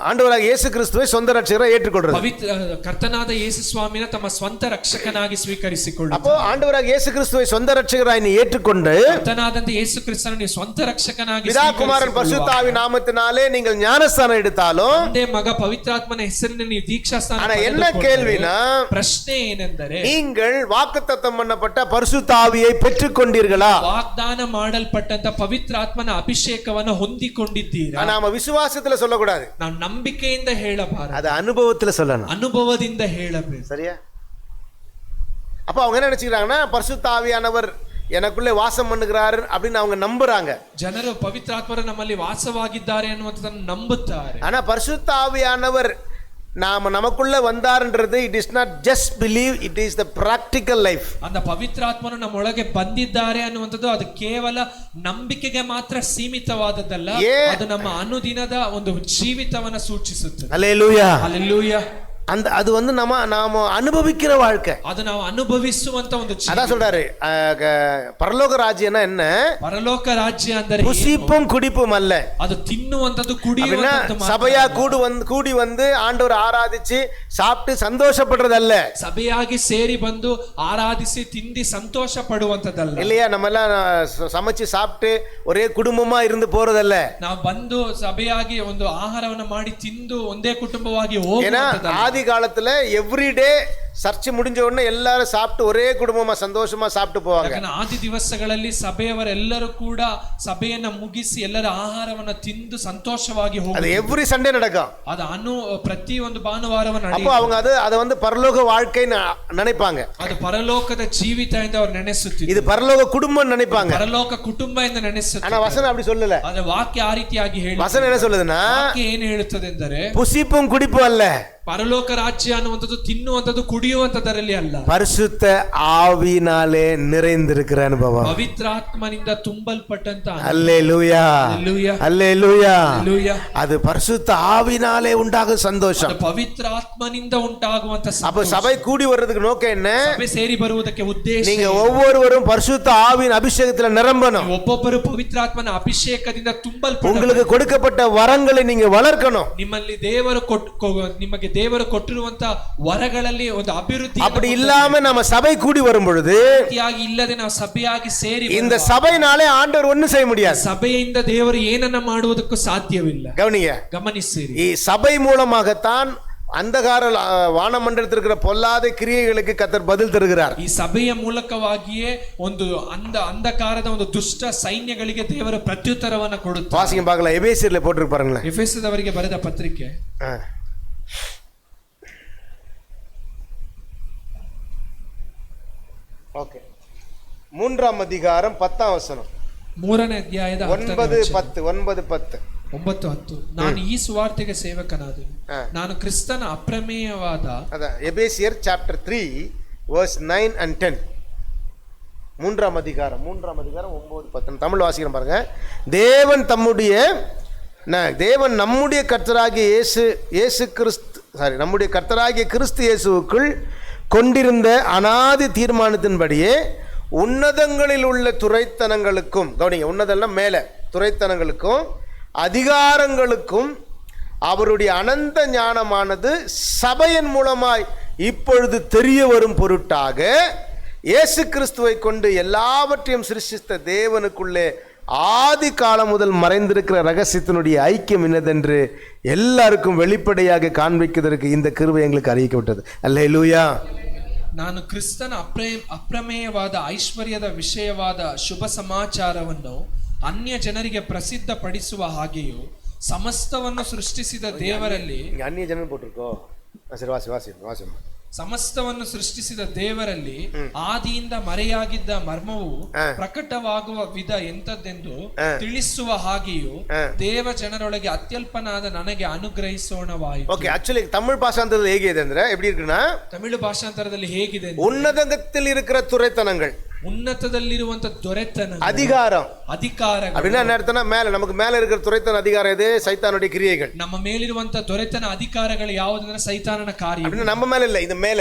ஆண்டவராகிய இயேசு கிறிஸ்துவை சொந்த ரட்சகராக ஏற்றுக்கொள்றது. ಪವಿತ್ರ ಕರ್ತನಾದ ಯೇಸು ಸ್ವಾಮಿನ ತಮ್ಮ ಸ್ವಂತ ರಕ್ಷಕನಾಗಿ ಸ್ವೀಕರಿಸಿಕೊಳ್ಳುತ್ತಾರೆ. அப்போ ஆண்டவராகிய இயேசு கிறிஸ்துவை சொந்த ரட்சகராய் நீ ஏற்றுக்கொண்டு ಕರ್ತನಾದಂತ ಯೇಸು ಕ್ರಿಸ್ತನನ್ನು ನೀವು ಸ್ವಂತ ರಕ್ಷಕನಾಗಿ பிதா குமாரன் பரிசுத்த ஆவியின் நாமத்தினாலே நீங்கள் ஞானஸ்நானம் எடுத்தாலும், ತಂದೆ ಮಗ ಪವಿತ್ರಾತ್ಮನ ಹೆಸರಿನಲ್ಲಿ ನೀವು ದೀಕ್ಷಾ ಸ್ನಾನ ஆனா என்ன கேள்வினா, ಪ್ರಶ್ನೆ ಏನೆಂದರೆ, நீங்கள் வாக்குத்தத்தம் பண்ணப்பட்ட பரிசுத்த ஆவியை பெற்றுக்கொண்டீர்களா? ವಾಗ್ದಾನ ಮಾಡಲ್ಪಟ್ಟಂತ ಪವಿತ್ರಾತ್ಮನ ಅಭಿಷೇಕವನ್ನು ಹೊಂದಿಕೊಂಡಿದ್ದೀರಾ? நாம விசுவாசத்துல சொல்லக்கூடாது, ನಾವು ನಂಬಿಕೆಯಿಂದ ಹೇಳಬಾರದು, அது அனுபவத்துல சொல்லணும். ಅನುಭವದಿಂದ ಹೇಳಬೇಕು. சரியா? அப்ப அவங்க என்ன நினைச்சுக்கிறாங்கன்னா, பரிசுத்த ஆவியானவர் எனக்குள்ளே வாசம் பண்ணுகிறாரு அப்படின்னு அவங்க நம்புறாங்க. ಜನರು ಪವಿತ್ರಾತ್ಮರು ನಮ್ಮಲ್ಲಿ ವಾಸವಾಗಿದ್ದಾರೆ ಅನ್ನುವಂಥದ್ದನ್ನು ನಂಬುತ್ತಾರೆ. ஆனா பரிசுத்த ஆவியானவர் நமக்குள்ள வந்தார்ன்றது, it is not just believe, it is the practical life. அந்த ಪವಿತ್ರಾತ್ಮನು ನಮ್ಮೊಳಗೆ ಬಂದಿದ್ದಾರೆ ಅನ್ನುವಂಥದ್ದು ಅದು ಕೇವಲ ನಂಬಿಕೆಗೆ ಮಾತ್ರ ಸೀಮಿತವಾದದ್ದಲ್ಲ, ಅದು ನಮ್ಮ ಅನುದಿನದ ಒಂದು ಜೀವಿತವನ್ನ ಸೂಚಿಸುತ್ತದೆ. அல்லேலூயா, அல்லேலೂಯಾ. அந்த அது வந்து நாம அனுபவிக்கிற வாழ்க்கை, ಅದು ನಾವು ಅನುಭವಿಸುವಂತ ಒಂದು ಜೀವಿತ. அதான் சொல்றாரு, பரலோக ராஜ்யம்னா என்ன? ಪರಲೋಕ ರಾಜ್ಯ ಅಂದರೆ புசிப்பும் குடிப்பும் அல்ல. ಅದು ತಿನ್ನುವಂತದ್ದು ಕುಡಿಯುವಂತದ್ದು ಮಾತ್ರ. சபையா கூடி வந்து ஆண்டவர் ஆராதிச்சு சாப்பிட்டு சந்தோஷப்படுறதல்ல. ಸಭೆಯಾಗಿ ಸೇರಿ ಬಂದು ಆರಾಧಿಸಿ ತಿಂದಿ ಸಂತೋಷ ಪಡುವಂತದ್ದಲ್ಲ. இல்லையா? நம்ம எல்லாம் சமைச்சு சாப்பிட்டு ஒரே குடும்பமா இருந்து போறதல்ல. ನಾವು ಬಂದು ಸಭೆಯಾಗಿ ಒಂದು ಆಹಾರವನ್ನು ಮಾಡಿ ತಿಂದು ಒಂದೇ ಕುಟುಂಬವಾಗಿ ಹೋಗುವಂತದ್ದಲ್ಲ. ஆதி காலத்துல எவ்ரிடே சர்ச் முடிஞ்ச உடனே எல்லாரும் சாப்பிட்டு ஒரே குடும்பமா சந்தோஷமா சாப்பிட்டு போவாங்க. ಆದಿ ದಿವಸಗಳಲ್ಲಿ ಸಭೆಯವರೆಲ್ಲರೂ ಕೂಡ ಸಭೆಯನ್ನ ಮುಗಿಸಿ ಎಲ್ಲರ ಆಹಾರವನ್ನ ತಿಂದು ಸಂತೋಷವಾಗಿ ಹೋಗುವುದು. அது எவ்ரி சண்டே நடக்கும். ಅದು ಪ್ರತಿ ಒಂದು ಭಾನುವಾರವೂ ನಡೆಯುತ್ತೆ. அப்போ அவங்க அது வந்து பரலோக வாழ்க்கை நினைப்பாங்க. ಅದು ಪರಲೋಕದ ಜೀವಿತ ಎಂದು ಅವರು ನೆನೆಸುತ್ತಿದ್ದಾರೆ. இது பரலோக குடும்பம் நினைப்பாங்க. ಪರಲೋಕ ಕುಟುಂಬ ಎಂದು ನೆನೆಸುತ್ತಾರೆ. ஆனா வசனம் அப்படி சொல்லல. ಆದ್ರೆ ವಾಕ್ಯ ಆ ರೀತಿಯಾಗಿ ಹೇಳುತ್ತದೆ. வசனம் என்ன சொல்லுதுன்னா, ವಾಕ್ಯ ಏನು ಹೇಳುತ್ತದೆ ಎಂದರೆ, புசிப்பும் குடிப்பும் அல்ல, ಪರಲೋಕ ರಾಜ್ಯ ಅನ್ನುವಂಥದ್ದು ತಿನ್ನುವಂಥದ್ದು ಕುಡಿಯುವಂಥದ್ದರಲ್ಲಿ ಅಲ್ಲ, பரிசுத்த ஆவியினாலே நிறைந்திருக்கிற அனுபவம். ಪವಿತ್ರಾತ್ಮನಿಂದ ತುಂಬಲ್ಪಟ್ಟಂತ அல்லேலூயா, Hallelujah. அல்லேலூயா. Hallelujah. அது பரிசுத்த ஆவியினாலே உண்டாகும் சந்தோஷம். ಅದು ಪವಿತ್ರಾತ್ಮನಿಂದ ಉಂಟಾಗುವಂತ அப்ப ಸಂತೋಷ. சபை கூடி வர்றதுக்கு நோக்கம் என்ன? ಸಭೆ ಸೇರಿ ಬರುವುದಕ್ಕೆ ಉದ್ದೇಶ நீங்க ஒவ்வொருவரும் பரிசுத்த ஆவியின் அபிஷேகத்துல நிரம்பணும். ಒಬ್ಬೊಬ್ಬರು ಪವಿತ್ರಾತ್ಮನ ಅಭಿಷೇಕದಿಂದ ತುಂಬಲ್ಪಡ, உங்களுக்கு கொடுக்கப்பட்ட வரங்களை நீங்க வளர்க்கணும். ನಿಮ್ಮಲ್ಲಿ ನಿಮಗೆ ದೇವರು ಕೊಟ್ಟಿರುವಂತ ವರಗಳಲ್ಲಿ ಒಂದು ಅಭಿವೃದ್ಧಿ. அப்படி இல்லாம நம்ம சபை கூடி வரும் பொழுது ಇಲ್ಲದೆ ನಾವು ಸಭೆಯಾಗಿ ಸೇರಿ இந்த சபையினாலே ஆண்டவர் ஒண்ணும் செய்ய முடியாது. ಸಭೆಯಿಂದ ದೇವರು ಏನನ್ನ ಮಾಡುವುದಕ್ಕೂ ಸಾಧ್ಯವಿಲ್ಲ. ಗಮನಿಸಿರಿ, ಈ ಸಭை மூலமாகத்தான் ಅಂಧಕಾರ ವಾನಮಂಡಲத்தில் இருக்கிற பொல்லாத கிரியைகளுக்கு கர்த்தர் பதில் தருகிறார். ಈ ಸಭೆಯ ಮೂಲಕವಾಗಿಯೇ ಒಂದು ಅಂಧಕಾರದ ಒಂದು ದುಷ್ಟ ಸೈನ್ಯಗಳಿಗೆ ದೇವರು ಪ್ರತ್ಯುತ್ತರವನ್ನು ಕೊಡುತ್ತಾರೆ. வாசிங்க பார்க்கலாம், எபேசியர்ல போட்டுருப்பாருங்களே, ಎಫೆಸದವರಿಗೆ ಬರೆದ ಪತ್ರಿಕೆ ஓகே 3ஆம் அதிகாரம் 10ஆம் வசனம். 3ನೇ ಅಧ್ಯಾಯದ 9:10. ನಾನು ಈ ಸುವಾರ್ತೆಗೆ ಸೇವಕನಾದೆನು, ನಾನು ಕ್ರಿಸ್ತನ ಅಪ್ರಮೇಯವಾದ எபேசியர் சாப்டர் 3 verse 9 and 10. 3ஆம் அதிகாரம் 9-10 தமிழ் வாசிக்கிறேன் பாருங்க. தேவன் நம்முடைய கர்த்தராகிய நம்முடைய கர்த்தராகிய கிறிஸ்து இயேசுவுக்குள் கொண்டிருந்த அனாதி தீர்மானத்தின்படியே உன்னதங்களில் உள்ள துரைத்தனங்களுக்கும், கவனிங்க, உன்னதெல்லாம் மேலே, துரைத்தனங்களுக்கும் அதிகாரங்களுக்கும் அவருடைய அனந்த ஞானமானது சபையின் மூலமாய் இப்பொழுது தெரிய வரும் பொருட்டாக இயேசு கிறிஸ்துவை கொண்டு எல்லாவற்றையும் சிருஷ்டித்த தேவனுக்குள்ளே ஆதி காலம் முதல் மறைந்திருக்கிற ரகசியத்தினுடைய ஐக்கியம் என்னதென்று எல்லாருக்கும் வெளிப்படையாக காண்பிக்கிறதற்கு இந்த கிருபை எங்களுக்கு அறிவிக்கப்பட்டது. அல்லேலூயா. ನಾನು ಕ್ರಿಸ್ತನ ಅಪ್ರಮೇಯವಾದ ಐಶ್ವರ್ಯದ ವಿಷಯವಾದ ಶುಭ ಸಮಾಚಾರವನ್ನು ಅನ್ಯ ಜನರಿಗೆ ಪ್ರಸಿದ್ಧ ಪಡಿಸುವ ಹಾಗೆಯೂ ಸಮಸ್ತವನ್ನು ಸೃಷ್ಟಿಸಿದ ದೇವರಲ್ಲಿ, ಅನ್ಯ ಜನ போட்டுருக்கோ, சரி வாசி ಸಮಸ್ತವನ್ನು ಸೃಷ್ಟಿಸಿದ ದೇವರಲ್ಲಿ ಆದಿಯಿಂದ ಮರೆಯಾಗಿದ್ದ ಮರ್ಮವು ಪ್ರಕಟವಾಗುವ ವಿಧ ಎಂತದ್ದೆಂದು ತಿಳಿಸುವ ಹಾಗೆಯೂ ದೇವ ಜನರೊಳಗೆ ಅತ್ಯಲ್ಪನಾದ ನನಗೆ ಅನುಗ್ರಹಿಸೋಣವಾಯಿತು. ಓಕೆ, ಆಕ್ಚುಲಿ ತಮಿಳ್ ಭಾಷಾಂತರದಲ್ಲಿ ಹೇಗಿದೆ ಅಂದ್ರೆ எப்படி இருக்குன்னா, ತಮಿಳು ಭಾಷಾಂತರದಲ್ಲಿ ಹೇಗಿದೆ, உன்னதத்தில் இருக்கிற துரைத்தனங்கள், ಉನ್ನತದಲ್ಲಿರುವಂತ ದೊರೆತನ, அதிகாரம் அப்படின்னா என்ன அர்த்தம்னா, மேல நமக்கு மேல இருக்கிற துரைத்தன அதிகாரம் இது சைத்தானுடைய கிரியைகள். ನಮ್ಮ ಮೇಲಿರುವಂತ ದೊರೆತನ ಅಧಿಕಾರಗಳು ಯಾವುದಂದ್ರೆ ಸೈತಾನನ ಕಾರ್ಯ. அப்படின்னா நம்ம மேல இல்ல, இது மேல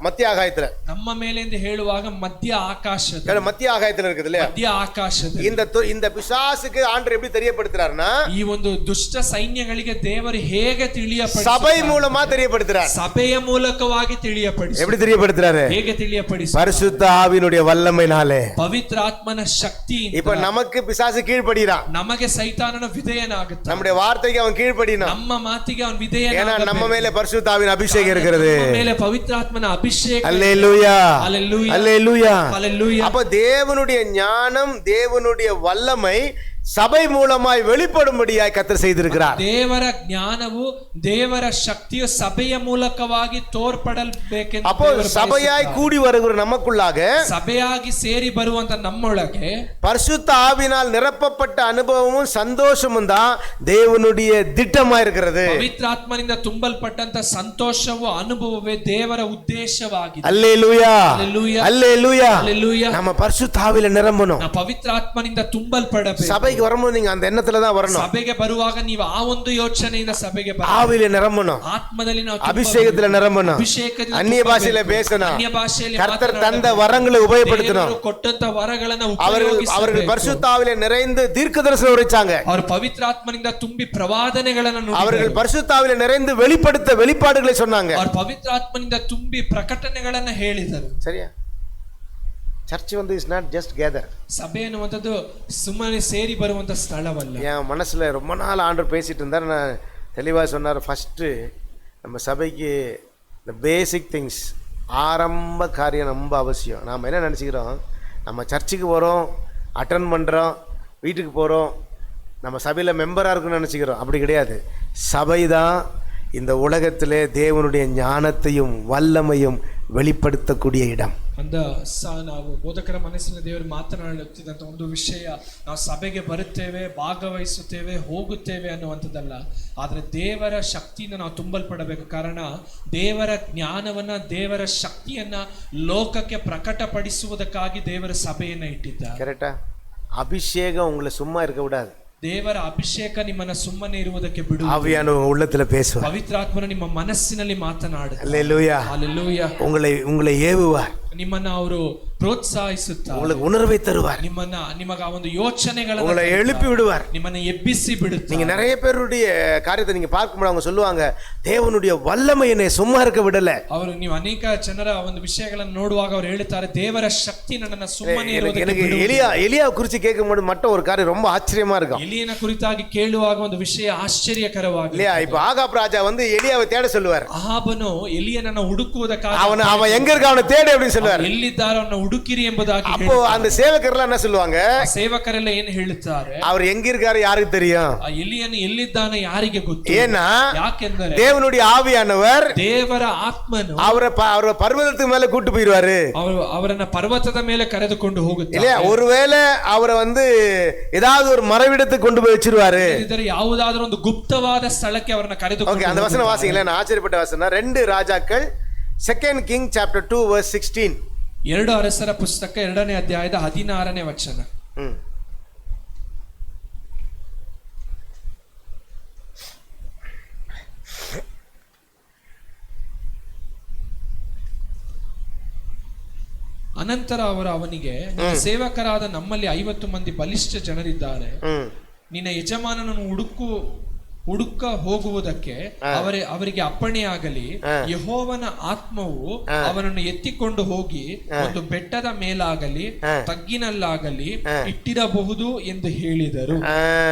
மத்திய ஆகாயத்துல, ನಮ್ಮ ಮೇಲೆ ಎಂದು ಹೇಳುವಾಗ ಮಧ್ಯ ಆಕಾಶದ, மத்திய ஆகாயத்துல இருக்குது இல்லையா, ಮಧ್ಯ ಆಕಾಶದ. இந்த பிசாசுக்கு ஆண்டவர் எப்படி தெரியப்படுத்துறாருன்னா, ಈ ಒಂದು ದುಷ್ಟ ಸೈನ್ಯಗಳಿಗೆ ದೇವರು ಹೇಗೆ ತಿಳಿಯಪಡಿಸುತ್ತಾರೆ, சபை மூலமா தெரியப்படுத்துறார். ಸಭೆಯ ಮೂಲಕವಾಗಿ ತಿಳಿಯಪಡಿಸುತ್ತಾರೆ. எப்படி தெரியப்படுத்துறாரு? ಹೇಗೆ ತಿಳಿಯಪಡಿಸುತ್ತಾರೆ? பரிசுத்த ஆவியினுடைய வல்லமையினாலே, ಪವಿತ್ರಾತ್ಮನ ಶಕ್ತಿಯಿಂದ. இப்ப நமக்கு பிசாசு கீழ்ப்படிறான், ನಮಗೆ ಸೈತಾನನ ವಿಧೇಯನಾಗುತ್ತಾನೆ, நம்முடைய வார்த்தைக்கு அவன் கீழ்ப்படினான், ನಮ್ಮ ಮಾತಿಗೆ ಅವನು ವಿಧೇಯನಾಗಬೇಕು. ஏன்னா நம்ம மேல பரிசுத்த ஆவியின் அபிஷேகம் இருக்கிறது. ನಮ್ಮ ಮೇಲೆ ಪವಿತ್ರಾತ್ಮನ ಅಭಿಷೇಕ. அல்லேலூயா, அல்லேலூயா, அல்லேலூயா, அல்லேலூயா. அப்ப தேவனுடைய ஞானம், தேவனுடைய வல்லமை சபை மூலமாய் வெளிப்படும்படியாய் கர்த்தர் செய்திருக்கிறார். ದೇವರ ಜ್ಞಾನವು, ದೇವರ ಶಕ್ತಿಯು ಸಭೆಯ ಮೂಲಕವಾಗಿ ತೋರ್ಪಡಲ್ಬೇಕೆಂದು. அப்போ சபையாய் கூடி வருகிற நமக்குள்ளாக, ಸಭೆಯಾಗಿ ಸೇರಿ ಬರುವಂತ ನಮ್ಮೊಳಗೆ பரிசுத்த ஆவியினால் நிரப்பப்பட்ட அனுபவமும் சந்தோஷமும் தான் தேவனுடைய திட்டமா இருக்கிறது. ಪವಿತ್ರಾತ್ಮನಿಂದ ತುಂಬಲ್ಪಟ್ಟಂತ ಸಂತೋಷವು, ಅನುಭವವೇ ದೇವರ ಉದ್ದೇಶವಾಗಿದೆ. அல்லேலூயா, அல்லேலூயா, அல்லேலூயா, அல்லேலூயா. நம்ம பரிசுத்த ஆவியில நிரம்பணும். ನಾವು ಪವಿತ್ರಾತ್ಮನಿಂದ ತುಂಬಲ್ಪಡಬೇಕು. சபைக்கு வரும்போது நீங்க அந்த எண்ணத்துல தான் வரணும். ಸಭೆಗೆ ಬರುವಾಗ ನೀವು ಆ ಒಂದು ಯೋಚನೆಯಿಂದ ಸಭೆಗೆ ಬರಬೇಕು. ஆவியில நிரம்பணும், ಆತ್ಮದಲ್ಲಿ ನಾವು அபிஷேகத்துல நிரம்பணும், ಅಭಿಷೇಕದಿಂದ அந்நிய பாஷையில பேசணும், ಅನ್ಯ ಭಾಷೆಯಲ್ಲಿ கர்த்தர் தந்த வரங்களை உபயோகப்படுத்தணும். ದೇವರು ಕೊಟ್ಟಂತ ವರಗಳನ್ನು அவர்கள் ಉಪಯೋಗಿಸಬೇಕು. பரிசுத்த ஆவியில நிறைந்து தீர்க்கதரிசனம் உரைச்சாங்க. ಅವರು ಪವಿತ್ರಾತ್ಮನಿಂದ ತುಂಬಿ ಪ್ರವಾದನೆಗಳನ್ನು ನುಡಿದರು. அவர்கள் பரிசுத்த ஆவியில நிறைந்து வெளிப்பாடுகளை சொன்னாங்க. ಅವರು ಪವಿತ್ರಾತ್ಮನಿಂದ ತುಂಬಿ ಪ್ರಕಟಣೆಗಳನ್ನು ಹೇಳಿದರು. சரியா? சர்ச் வந்து இஸ் நாட் ஜஸ்ட் கேதர். சபை ಅನ್ನುವಂಥದ್ದು ಸುಮ್ಮನೆ ಸೇರಿ ಬರುವಂತ ಸ್ಥಳವಲ್ಲ. என் மனசுல ரொம்ப நாள் ஆண்டவர் பேசிட்டு இருந்தார். நான் தெளிவாக சொன்னார், ஃபர்ஸ்ட் நம்ம சபைக்கு இந்த பேசிக் திங்ஸ், ஆரம்ப காரியம் ரொம்ப அவசியம். நாம் என்ன நினச்சிக்கிறோம், நம்ம சர்ச்சுக்கு போகிறோம், அட்டன் பண்ணுறோம், வீட்டுக்கு போகிறோம், நம்ம சபையில் மெம்பராக இருக்குன்னு நினச்சிக்கிறோம். அப்படி கிடையாது. சபை தான் இந்த உலகத்திலே தேவனுடைய ஞானத்தையும் வல்லமையும் வெளிப்படுத்தக்கூடிய இடம். ನಾವು ಬೋಧಕರ ಮನಸ್ಸಿನ ದೇವರು ಮಾತನಾಡುತ್ತಿದ್ದಂಥ ಒಂದು ವಿಷಯ, ನಾವು ಸಭೆಗೆ ಬರುತ್ತೇವೆ, ಭಾಗವಹಿಸುತ್ತೇವೆ, ಹೋಗುತ್ತೇವೆ ಅನ್ನುವಂಥದ್ದಲ್ಲ. ಆದರೆ ದೇವರ ಶಕ್ತಿಯಿಂದ ನಾವು ತುಂಬಲ್ಪಡಬೇಕು. ಕಾರಣ ದೇವರ ಜ್ಞಾನವನ್ನ, ದೇವರ ಶಕ್ತಿಯನ್ನ ಲೋಕಕ್ಕೆ ಪ್ರಕಟಪಡಿಸುವುದಕ್ಕಾಗಿ ದೇವರ ಸಭೆಯನ್ನ ಇಟ್ಟಿದ್ದಾರೆ. கரெக்டா? அபிஷேகம் உங்களை சும்மா இருக்க விடாது. ದೇವರ ಅಭಿಷೇಕ ನಿಮ್ಮನ್ನ ಸುಮ್ಮನೆ ಇರುವುದಕ್ಕೆ ಬಿಡು. ஆவியானவர் உள்ளத்துல பேசுவார். ಪವಿತ್ರಾತ್ಮನು ನಿಮ್ಮ ಮನಸ್ಸಿನಲ್ಲಿ ಮಾತನಾಡುತ್ತಾರೆ. அல்லேலூயா. ஹalleluya. உங்களை ஏவுவார். ನಿಮ್ಮನ್ನ ಅವರು ಪ್ರೋತ್ಸಾಹಿಸುತ್ತಾರೆ. உங்களுக்கு உணர்வை தருவார். ನಿಮಗ ಒಂದು ಯೋಚನೆಗಳನ್ನು உங்களை எழுப்பி விடுவார். ನಿಮ್ಮನ್ನ ಎಬ್ಬಿಸಿ ಬಿಡುತ್ತಾರೆ. நீங்க நிறைய பேருடைய காரியத்தை நீங்க பார்க்கும்போது அவங்க சொல்லுவாங்க, தேவனுடைய வல்லமை என்னை சும்மா இருக்க விடல. ಅವರು ನೀವು ಅನೇಕ ಜನರ ಒಂದು ವಿಷಯಗಳನ್ನು ನೋಡುವಾಗ ಅವರು ಹೇಳ್ತಾರೆ, ದೇವರ ಶಕ್ತಿ ನನ್ನನ್ನು ಸುಮ್ಮನೆ ಇರುವುದಕ್ಕೆ எனக்கு ಬಿಡುವುದಿಲ್ಲ. எலியா குறித்து கேட்கும்போது மட்டும் ஒரு காரியம் ரொம்ப ஆச்சரியமா இருக்கும். ಎಲಿಯನ ಕುರಿತಾಗಿ ಕೇಳುವಾಗ ಒಂದು ವಿಷಯ ಆಶ್ಚರ್ಯಕರವಾಗಿದೆ. இல்லையா? இப்ப ஆகாப் ராஜா வந்து எலியாவை தேட சொல்லுவார். ಆಹಾಬನು ಎಲಿಯನನ್ನು ಹುಡುಕುವುದಕ್ಕಾಗಿ அவன் எங்க இருக்க அவனை தேடு அப்படின்னு சொல்லுவார். ಎಲ್ಲಿದ್ದಾರೋ ಅವನ್ನ ಹುಡುಕಿರಿ ಎಂಬುದಾಗಿ. அப்போ அந்த சேவகர்கள் என்ன சொல்லுவாங்க? ಸೇವಕರೆಲ್ಲ ಏನು ಹೇಳುತ್ತಾರೆ? அவர் எங்க இருக்காரு யாருக்கு தெரியும்? ಆ ಎಲಿಯನು ಎಲ್ಲಿದ್ದಾನೆ ಯಾರಿಗೆ ಗೊತ್ತು? ஏன்னா ಯಾಕೆಂದರೆ தேவனுடைய ஆவியானவர், ದೇವರ ಆತ್ಮನು அவரை பர்வதத்துக்கு மேல கூட்டி போயிடுவாரு. ಅವರನ್ನ ಪರ್ವತದ ಮೇಲೆ ಕರೆದುಕೊಂಡು ಹೋಗುತ್ತಾರೆ. இல்லையா? ஒருவேளை அவரை வந்து ஏதாவது ஒரு மறைவிடத்துக்கு கொண்டு போய் வச்சிருவாரு. ಇದರ ಯಾವುದಾದರೂ ಒಂದು ಗುಪ್ತವಾದ ಸ್ಥಳಕ್ಕೆ ಅವರನ್ನ ಕರೆದುಕೊಂಡು. ಓಕೆ, அந்த வசனம் வாசிங்களேன். நான் ஆச்சரியப்பட்ட வசனம் 2 ராஜாக்கள் 2 King chapter 2 verse 16. 2 ಅರಸರ ಪುಸ್ತಕ 2ನೇ ಅಧ್ಯಾಯದ 16ನೇ ವಚನ. ಅನಂತರ ಅವರು ಅವನಿಗೆ, ಸೇವಕರಾದ ನಮ್ಮಲ್ಲಿ 50 ಮಂದಿ ಬಲಿಷ್ಠ ಜನರಿದ್ದಾರೆ, ನಿನ್ನ ಯಜಮಾನನನ್ನು ಹುಡುಕ ಹೋಗುವುದಕ್ಕೆ ಅವರಿಗೆ ಅಪ್ಪಣೆಯಾಗಲಿ. ಯೆಹೋವನ ಆತ್ಮವು ಅವನನ್ನು ಎತ್ತಿಕೊಂಡು ಹೋಗಿ ಒಂದು ಬೆಟ್ಟದ ಮೇಲಾಗಲಿ ತಗ್ಗಿನಲ್ಲಾಗಲಿ ಇಟ್ಟಿರಬಹುದು ಎಂದು ಹೇಳಿದರು.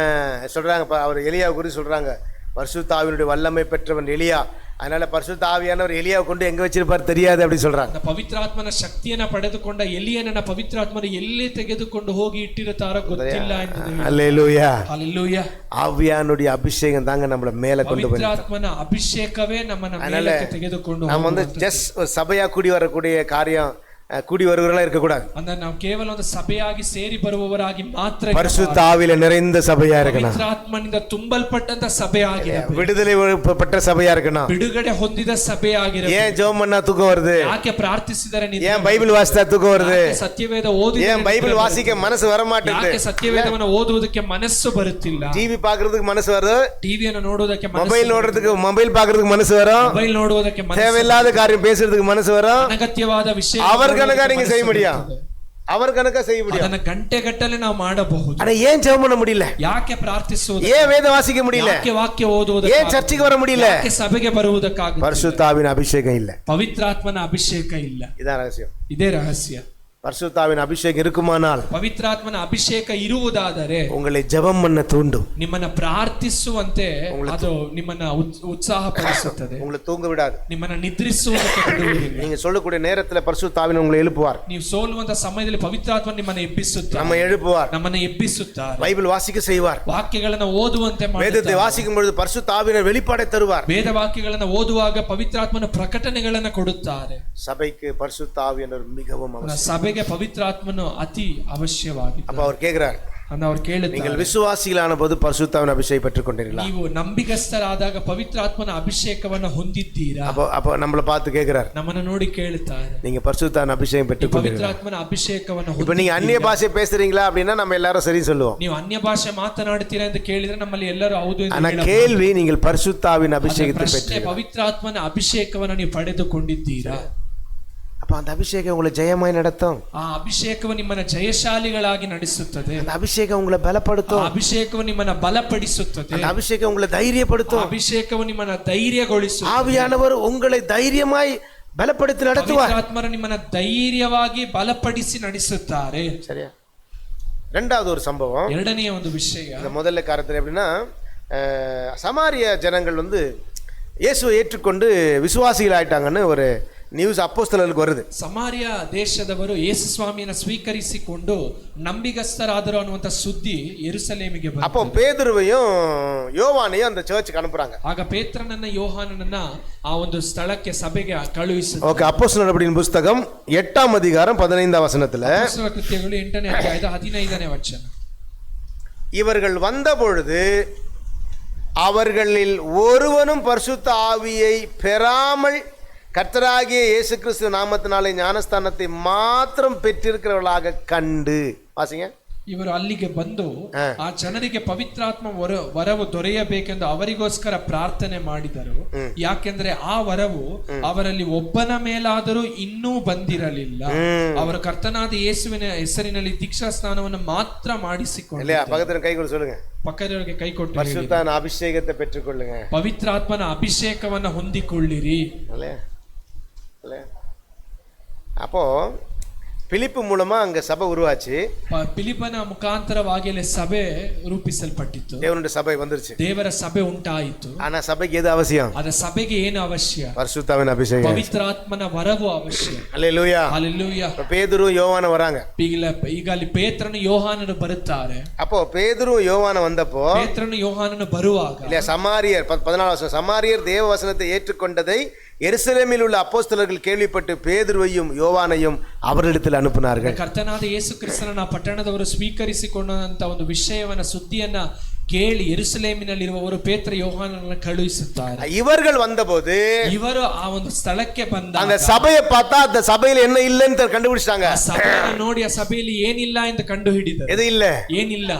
சொல்றாங்க, அவர் எலியா குறித்து சொல்றாங்க, பரிசுத்த ஆவியினுடைய வல்லமை பெற்றவன் எலியா. அதனால பரிசுத்த ஆவியானவர் எலியாவை கொண்டு எங்க வச்சிருப்பார் தெரியாது அப்படி சொல்றாங்க. ಪವಿತ್ರಾತ್ಮನ ಶಕ್ತಿಯನ್ನು ಪಡೆದುಕೊಂಡ ಎಲಿಯನನ್ನ ಪವಿತ್ರಾತ್ಮನ ಎಲ್ಲಿ ತೆಗೆದುಕೊಂಡು ಹೋಗಿ ಇಟ್ಟಿರುತ್ತಾರೋ ಗೊತ್ತಿಲ್ಲ ಎಂದು. அல்லேலூயா. ஹalleluya. ஆவியானுடைய அபிஷேகம் தாங்க நம்மள மேல கொண்டு போய். ಪವಿತ್ರಾತ್ಮನ ಅಭಿಷೇಕವೇ ನಮ್ಮನ್ನ ಮೇಲಕ್ಕೆ ತೆಗೆದುಕೊಂಡು நம்ம வந்து ஜஸ்ட் சபையா கூடி வரக்கூடிய காரியம், கூடி வருகிறவர்களா இருக்க கூடாது. ಅಂದ್ರೆ ನಾವು ಕೇವಲ ಒಂದು ಸಭೆಯಾಗಿ ಸೇರಿ ಬರುವವರಾಗಿ ಮಾತ್ರ பரிசுத்த ஆவியில நிறைந்த சபையா இருக்கணும். ಪವಿತ್ರಾತ್ಮನಿಂದ ತುಂಬಲ್ಪಟ್ಟಂತ ಸಭೆಯಾಗಿರಬೇಕು. விடுதலை பெற்ற சபையா இருக்கணும். ಬಿಡುಗಡೆ ಹೊಂದಿದ ಸಭೆಯಾಗಿರಬೇಕು. ஏன் ஜெபம் பண்ணா தூக்கம் வருது? ಯಾಕೆ ಪ್ರಾರ್ಥಿಸಿದರೆ ನಿದ್ರೆ? ஏன் பைபிள் வாசித்தா தூக்கம் வருது? ಸತ್ಯವೇದ ಓದಿ ஏன் பைபிள் வாசிக்க மனசு வர மாட்டேங்குது? ಯಾಕೆ ಸತ್ಯವೇದವನ್ನು ಓದುವುದಕ್ಕೆ ಮನಸ್ಸು ಬರುತ್ತಿಲ್ಲ? ಟಿವಿ பார்க்கிறதுக்கு மனசு வருது, ಟಿವಿಯನ್ನು ನೋಡುವುದಕ್ಕೆ ಮನಸ್ಸು, ಮೊಬೈಲ್ ನೋಡೋದಕ್ಕೆ, ಮೊಬೈಲ್ பார்க்கிறதுக்கு மனசு வரும், ಮೊಬೈಲ್ ನೋಡುವುದಕ್ಕೆ ಮನಸ್ಸು, தேவையில்லாத காரியம் பேசுறதுக்கு மனசு வரும், ಅನಗತ್ಯವಾದ ವಿಷಯ அவர் கணக்கா நீங்க செய்ய முடியும், அவர் கணக்கா செய்ய முடியும். ಅದನ್ನ ಗಂಟೆಗಟ್ಟಲೆ ನಾವು ಮಾಡಬಹುದು. ஆனா ஏன் ஜெபம் பண்ண முடியல? ಯಾಕೆ ಪ್ರಾರ್ಥಿಸುವುದು? ஏன் வேத வாசிக்க முடியல? ಯಾಕೆ ವಾಕ್ಯ ಓದುವುದು? ஏன் ಚರ್ಚಿಗೆ வர முடியல? ಯಾಕೆ ಸಭೆಗೆ ಬರುವುದಕ್ಕಾಗುತ್ತಿಲ್ಲ? பரிசுத்த ஆவியின் அபிஷேகம் இல்ல. ಪವಿತ್ರಾತ್ಮನ ಅಭಿಷೇಕ ಇಲ್ಲ. இதான் ரகசியம். ಇದೇ ರಹಸ್ಯ. பரிசுத்த ஆவியின் அபிஷேகம் இருக்குமானால், ಪವಿತ್ರಾತ್ಮನ ಅಭಿಷೇಕ ಇರುವುದಾದರೆ உங்களை ஜெபம் பண்ண தூண்டும், ನಿಮ್ಮನ್ನ ಪ್ರಾರ್ಥಿಸುವಂತೆ ಅದು ನಿಮ್ಮನ್ನ ಉತ್ಸಾಹಪಡಿಸುತ್ತದೆ, உங்களை தூங்க விடாது, ನಿಮ್ಮನ್ನ ನಿದ್ರಿಸುವುದಕ್ಕೆ ಬಿಡುವುದಿಲ್ಲ. நீங்க சொல்லக்கூடிய நேரத்துல பரிசுத்த ஆவியின் உங்களை எழுப்புவார். ನೀವು ಸೋಲುವಂತ ಸಮಯದಲ್ಲಿ ಪವಿತ್ರಾತ್ಮ ನಿಮ್ಮನ್ನ ಎಬ್ಬಿಸುತ್ತಾರೆ, நம்ம எழுப்புவார், ನಮ್ಮನ್ನ ಎಬ್ಬಿಸುತ್ತಾರೆ, பைபிள் வாசிக்க செய்வார், ವಾಕ್ಯಗಳನ್ನು ಓದುವಂತೆ ಮಾಡುತ್ತಾರೆ. வேதத்தை வாசிக்கும் பொழுது பரிசுத்த ஆவியின் வெளிப்பாடை தருவார். ವೇದ ವಾಕ್ಯಗಳನ್ನು ಓದುವಾಗ ಪವಿತ್ರಾತ್ಮನ ಪ್ರಕಟಣೆಗಳನ್ನು ಕೊಡುತ್ತಾರೆ. சபைக்கு பரிசுத்த ஆவியானவர் மிகவும் அவசியம். ಸಭೆಗೆ ಪವಿತ್ರಾತ್ಮನು ಅತಿ ಅವಶ್ಯವಾಗಿದೆ. அப்ப அவர் கேக்குறார், ಅವರು ಕೇಳುತ್ತಾರೆ, நீங்கள் விசுவாசிகளான போது பரிசுத்த ஆவியின் அபிஷேகம் பெற்றுக் கொண்டீர்களா? ನೀವು ನಂಬಿಗಸ್ತರಾದಾಗ ಪವಿತ್ರಾತ್ಮನ ಅಭಿಷೇಕವನ್ನು ಹೊಂದಿದ್ದೀರಾ? அப்ப நம்மள பார்த்து கேக்குறார், ನಮ್ಮನ್ನು ನೋಡಿ ಕೇಳುತ್ತಾರೆ, நீங்க பரிசுத்த ஆவியின் அபிஷேகம் பெற்றுக் கொண்டீர்களா? ಪವಿತ್ರಾತ್ಮನ ಅಭಿಷೇಕವನ್ನು இப்ப நீங்க அந்நிய பாஷை பேசுறீங்களா அப்படின்னா நம்ம எல்லாரும் சரி சொல்லுவோம். ನೀವು ಅನ್ಯ ಭಾಷೆ ಮಾತನಾಡುತ್ತೀರಾ ಎಂದು ಕೇಳಿದ್ರೆ ನಮ್ಮಲ್ಲಿ ಎಲ್ಲರೂ ಹೌದು ಎಂದು ஆனா கேள்வி, நீங்கள் பரிசுத்த ஆவியின் அபிஷேகத்தை பெற்றீர்களா? ಪವಿತ್ರಾತ್ಮನ ಅಭಿಷೇಕವನ್ನು ನೀವು ಪಡೆದುಕೊಂಡಿದ್ದೀರಾ? அப்ப அந்த அபிஷேகம் உங்களை ஜெயமாய் நடத்தும். ಆ ಅಭಿಷೇಕವು ನಿಮ್ಮನ್ನ ಜಯಶಾಲಿಗಳಾಗಿ ನಡೆಸುತ್ತದೆ. அந்த ಅಭಿಷೇகம் உங்களை பலப்படுத்தும். ಆ ಅಭಿಷೇಕವು ನಿಮ್ಮನ್ನ ಬಲಪಡಿಸುತ್ತದೆ. அந்த அபிஷேகம் உங்களை தைரியப்படுத்தும். ಅಭಿಷೇಕವು ನಿಮ್ಮನ್ನ ಧೈರ್ಯಗೊಳಿಸುತ್ತದೆ. ஆவியானவர் உங்களை தைரியமாய் பலப்படுத்தி நடத்துவார். ಪವಿತ್ರಾತ್ಮರು ನಿಮ್ಮನ್ನ ಧೈರ್ಯವಾಗಿ ಬಲಪಡಿಸಿ ನಡೆಸುತ್ತಾರೆ. சரியா? ரெண்டாவது ஒரு சம்பவம், ಎರಡನೆಯ ಒಂದು ವಿಷಯ. இந்த முதல்ல காரியத்துல எப்படின்னா, சமாரிய ஜனங்கள் வந்து இயேசுவை ஏற்றுக்கொண்டு விசுவாசிகள் ஆயிட்டாங்கன்னு ஒரு நியூஸ் அப்போஸ்தலர்களுக்கு வருது. ಸಮಾರ್ಯ ದೇಶದವರು ಯೇಸು ಸ್ವಾಮಿಯನ್ನು ಸ್ವೀಕರಿಸಿಕೊಂಡು ನಂಬಿಗಸ್ತರಾದರು ಅನ್ನುವಂತ ಸುದ್ದಿ ಯೆರೂಸಲೇಮಿಗೆ ಬಂತು. அப்போ பேதுருவையும் யோவானையும் அந்த சர்ச்சுக்கு அனுப்புறாங்க. ಆಗ ಪೇತ್ರನನ್ನ ಯೋಹಾನನನ್ನ ಆ ಒಂದು ಸ್ಥಳಕ್ಕೆ ಸಭೆಗೆ ಕಳುಹಿಸಿದ್ರು. ஓகே, அப்போஸ்தலர் நடபடியின் புத்தகம் 8ஆம் அதிகாரம் 15ஆம் வசனத்துல ಅಪೊಸ್ತಲರ ಕೃತ್ಯಗಳು 8ನೇ ಅಧ್ಯಾಯದ 15ನೇ ವಚನ. இவர்கள் வந்த பொழுது அவர்களில் ஒருவனும் பரிசுத்த ஆவியை பெறாமல் கர்த்தராகிய இயேசு கிறிஸ்து நாமத்தினாலே ஞானஸ்தானத்தை மாத்திரம் பெற்றிருக்கிறவர்களாக கண்டு. வாசிங்க. ಇವರು ಅಲ್ಲಿಗೆ ಬಂದು ಆ ಜನರಿಗೆ ಪವಿತ್ರಾತ್ಮ ವರವು ದೊರೆಯಬೇಕೆಂದು ಅವರಿಗೋಸ್ಕರ ಪ್ರಾರ್ಥನೆ ಮಾಡಿದರು. ಯಾಕೆಂದ್ರೆ ಆ ವರವು ಅವರಲ್ಲಿ ಒಬ್ಬನ ಮೇಲಾದರೂ ಇನ್ನೂ ಬಂದಿರಲಿಲ್ಲ. ಅವರು ಕರ್ತನಾದ ಯೇಸುವಿನ ಹೆಸರಿನಲ್ಲಿ ದೀಕ್ಷಾ ಸ್ನಾನವನ್ನು ಮಾತ್ರ ಮಾಡಿಸಿಕೊಂಡು. பக்கத்துல கை கொடு சொல்லுங்க. ಪಕ್ಕದವರಿಗೆ ಕೈ ಕೊಟ್ಟು பரிசுத்தான அபிஷேகத்தை பெற்றுக்கொள்ளுங்க. ಪವಿತ್ರಾತ್ಮನ ಅಭಿಷೇಕವನ್ನ ಹೊಂದಿಕೊಳ್ಳಿರಿ. அப்போ பிலிப்பு மூலமா அங்க சபை உருவாச்சு. பிலிப்பನ ಮುಖಾಂತರವಾಗಿ ಅಲ್ಲಿ ಸಭೆ ರೂಪಿಸಲ್ಪಟ್ಟಿತು. தேவனுடைய சபை வந்துருச்சு. ದೇವರ ಸಭೆ ಉಂಟಾಯಿತು. ஆனா சபைக்கு எது அவசியம்? ಅದ ಸಭೆಗೆ ಏನು ಅವಶ್ಯ? பரிசுத்தாவின் அபிஷேகம், ಪವಿತ್ರಾತ್ಮನ ವರವು ಅವಶ್ಯ. ஹல்லேலூயா, ஹல்லேலூயா. பேதுரு யோவான வராங்க. ಈಗ ಅಲ್ಲಿ ಪೇತ್ರನು ಯೋಹಾನನು ಬರುತ್ತಾರೆ. அப்போ பேதுரு யோவான வந்தப்போ ಪೇತ್ರನು ಯೋಹಾನನು ಬರುವಾಗ இல்ல சமாரியர் 14 வருஷம் சமாரியர் தேவ வசனத்தை ஏற்றுக்கொண்டதை எருசலேமில் உள்ள அப்போஸ்தலர்கள் கேள்விப்பட்டு பேதுருவையும் யோவானையும் அவரிடத்தில் அனுப்பினார்கள். ಕರ್ತನಾದ ಯೇಸು ಕ್ರಿಸ್ತನನ್ನ ಪಟ್ಟಣದವರು ಸ್ವೀಕರಿಸಿಕೊಂಡಂತ ಒಂದು ವಿಷಯವನ್ನ ಸುದ್ದಿಯನ್ನ ಕೇಳಿ ಯೆರೂಸಲೇಮಿನಲ್ಲಿರುವವರು ಪೇತ್ರ ಯೋಹಾನನನ್ನು ಕಳುಹಿಸುತ್ತಾರೆ. ಇವರು வந்தபோது ಇವರು ಆ ಒಂದು ಸ್ಥಳಕ್ಕೆ ಬಂದಾಗ அந்த சபையை பார்த்தா அந்த சபையில என்ன இல்லன்னு கண்டுபிடிச்சாங்க. ಸಭೆಯನ್ನು ನೋಡಿ ಆ ಸಭೆಯಲ್ಲಿ ಏನಿಲ್ಲ ಎಂದು ಕಂಡು ಹಿಡಿದರು. எது இல்ல? ಏನಿಲ್ಲ?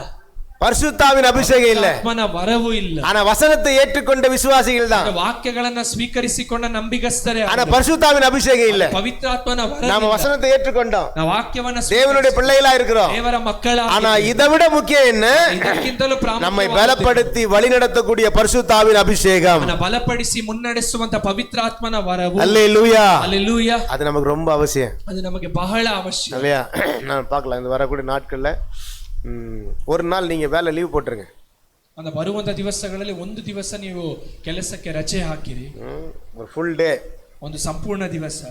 பரிசுத்தாவின் அபிஷேகம் இல்ல. வரவு இல்ல. ஆனா வசனத்தை ஏற்றுக்கொண்ட விசுவாசிகள் தான். வாக்கியಗಳನ್ನ ಸ್ವೀಕರಿಸಿಕೊಂಡ ನಂಬಿಗಸ್ತರೇ. ஆனா பரிசுத்தாவின் அபிஷேகம் இல்ல. ಪವಿತ್ರಾತ್ಮನ ವರ. நாம வசனத்தை ஏற்றுக்கொண்டோம். ನಾವು ವಾಕ್ಯವನ್ನ தேவனுடைய பிள்ளைகளா இருக்கிறோம். தேவರ ಮಕ್ಕಳಾಗಿ. ஆனா இதை விட முக்கியம் என்ன? ಇದಕ್ಕಿಂತಲೂ ಪ್ರಾಮುಖ್ಯ நம்மை பலப்படுத்தி வழிநடத்தக்கூடிய பரிசுத்தாவின் அபிஷேகம். ಬಲಪಡಿಸಿ ಮುನ್ನಡೆಸುವಂತ ಪವಿತ್ರಾತ್ಮನ ವರವು. அல்லேலூயா, அல்லேலூயா. அது நமக்கு ரொம்ப அவசியம். அது நமக்கு ಬಹಳ ಅವಶ್ಯ. இல்லையா? நான் பார்க்கலாம் இந்த வரக்கூடிய நாட்கள்ல ஒரு நாள் நீங்க வேலை லீவ் போட்டுருங்க. அந்த ಬರುವಂತ ದಿವಸಗಳಲ್ಲಿ ಒಂದು ದಿವಸ ನೀವು ಕೆಲಸಕ್ಕೆ ರಜೆ ಹಾಕಿರಿ. ஒரு ஃபுல் டே, ಒಂದು ಸಂಪೂರ್ಣ ದಿವಸ.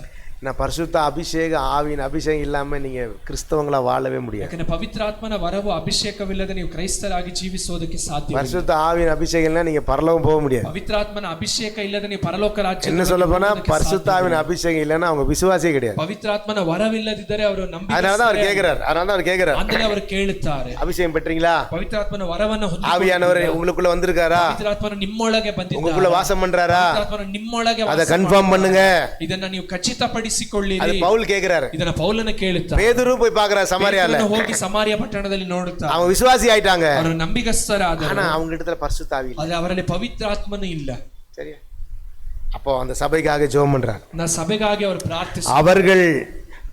நான் பரிசுத்த அபிஷேகம் ஆவியின் அபிஷேகம் இல்லாம நீங்க கிறிஸ்தவங்களா வாழவே முடியாது. ಯಾಕಂದ್ರೆ ಪವಿತ್ರಾತ್ಮನ ವರವು ಅಭಿಷೇಕವಿಲ್ಲದೆ ನೀವು ಕ್ರೈಸ್ತರಾಗಿ ಜೀವಿಸೋದಕ್ಕೆ ಸಾಧ್ಯವಿಲ್ಲ. பரிசுத்த ஆவியின் அபிஷேகம் இல்ல நீங்க பரலோகம் போக முடியாது. ಪವಿತ್ರಾತ್ಮನ ಅಭಿಷೇಕ ಇಲ್ಲದೆ ನೀವು ಪರಲೋಕ ರಾಜ್ಯ. என்ன சொல்ல போனா பரிசுத்த ஆவியின் அபிஷேகம் இல்லனா அவங்க விசுவாசியே கிடையாது. ಪವಿತ್ರಾತ್ಮನ ವರವಿಲ್ಲದಿದ್ದರೆ ಅವರು ನಂಬಿಕೆ. அதனால தான் அவர் கேக்குறார். ಅಂದ್ರೆ ಅವರು ಕೇಳುತ್ತಾರೆ, அபிஷேகம் பெற்றீங்களா? ಪವಿತ್ರಾತ್ಮನ ವರವನ್ನು ಹೊಂದಿದ್ದೀರಾ? ஆவியானவர் உங்களுக்குள்ள வந்திருக்காரா? ಪವಿತ್ರಾತ್ಮನ ನಿಮ್ಮೊಳಗೆ ಬಂದಿದ್ದಾರಾ? உங்களுக்குள்ள வாசம் பண்றாரா? ಪವಿತ್ರಾತ್ಮನ ನಿಮ್ಮೊಳಗೆ ಅದ ಕನ್ಫರ್ಮ್ பண்ணுங்க. ಇದನ್ನ ನೀವು ಖಚಿತಪಡಿಸಿಕೊಳ್ಳಿರಿ. ಅದು ಪೌಲ್ ಕೇக்குறாரு. ಇದನ್ನ ಪೌಲನ ಕೇಳುತ್ತಾರೆ. பேதுரு போய் பார்க்கறார் சமாரியால. ಹೋಗಿ ಸಮಾರ್ಯ ಪಟ್ಟಣದಲ್ಲಿ ನೋಡುತ್ತಾರೆ. அவங்க விசுவாசி ஆயிட்டாங்க. ಅವರು ನಂಬಿಗಸ್ತರಾದರು. ஆனா அவங்க இடத்துல பரிசுத்த ஆவி இல்ல. அது ಅವರಲ್ಲಿ ಪವಿತ್ರಾತ್ಮನು ಇಲ್ಲ. சரியா? அப்போ அந்த சபைக்காக ஜெபம் பண்றார். நான் சபைಗಾಗಿ ಅವರು ಪ್ರಾರ್ಥಿಸುತ್ತಾರೆ. அவர்கள்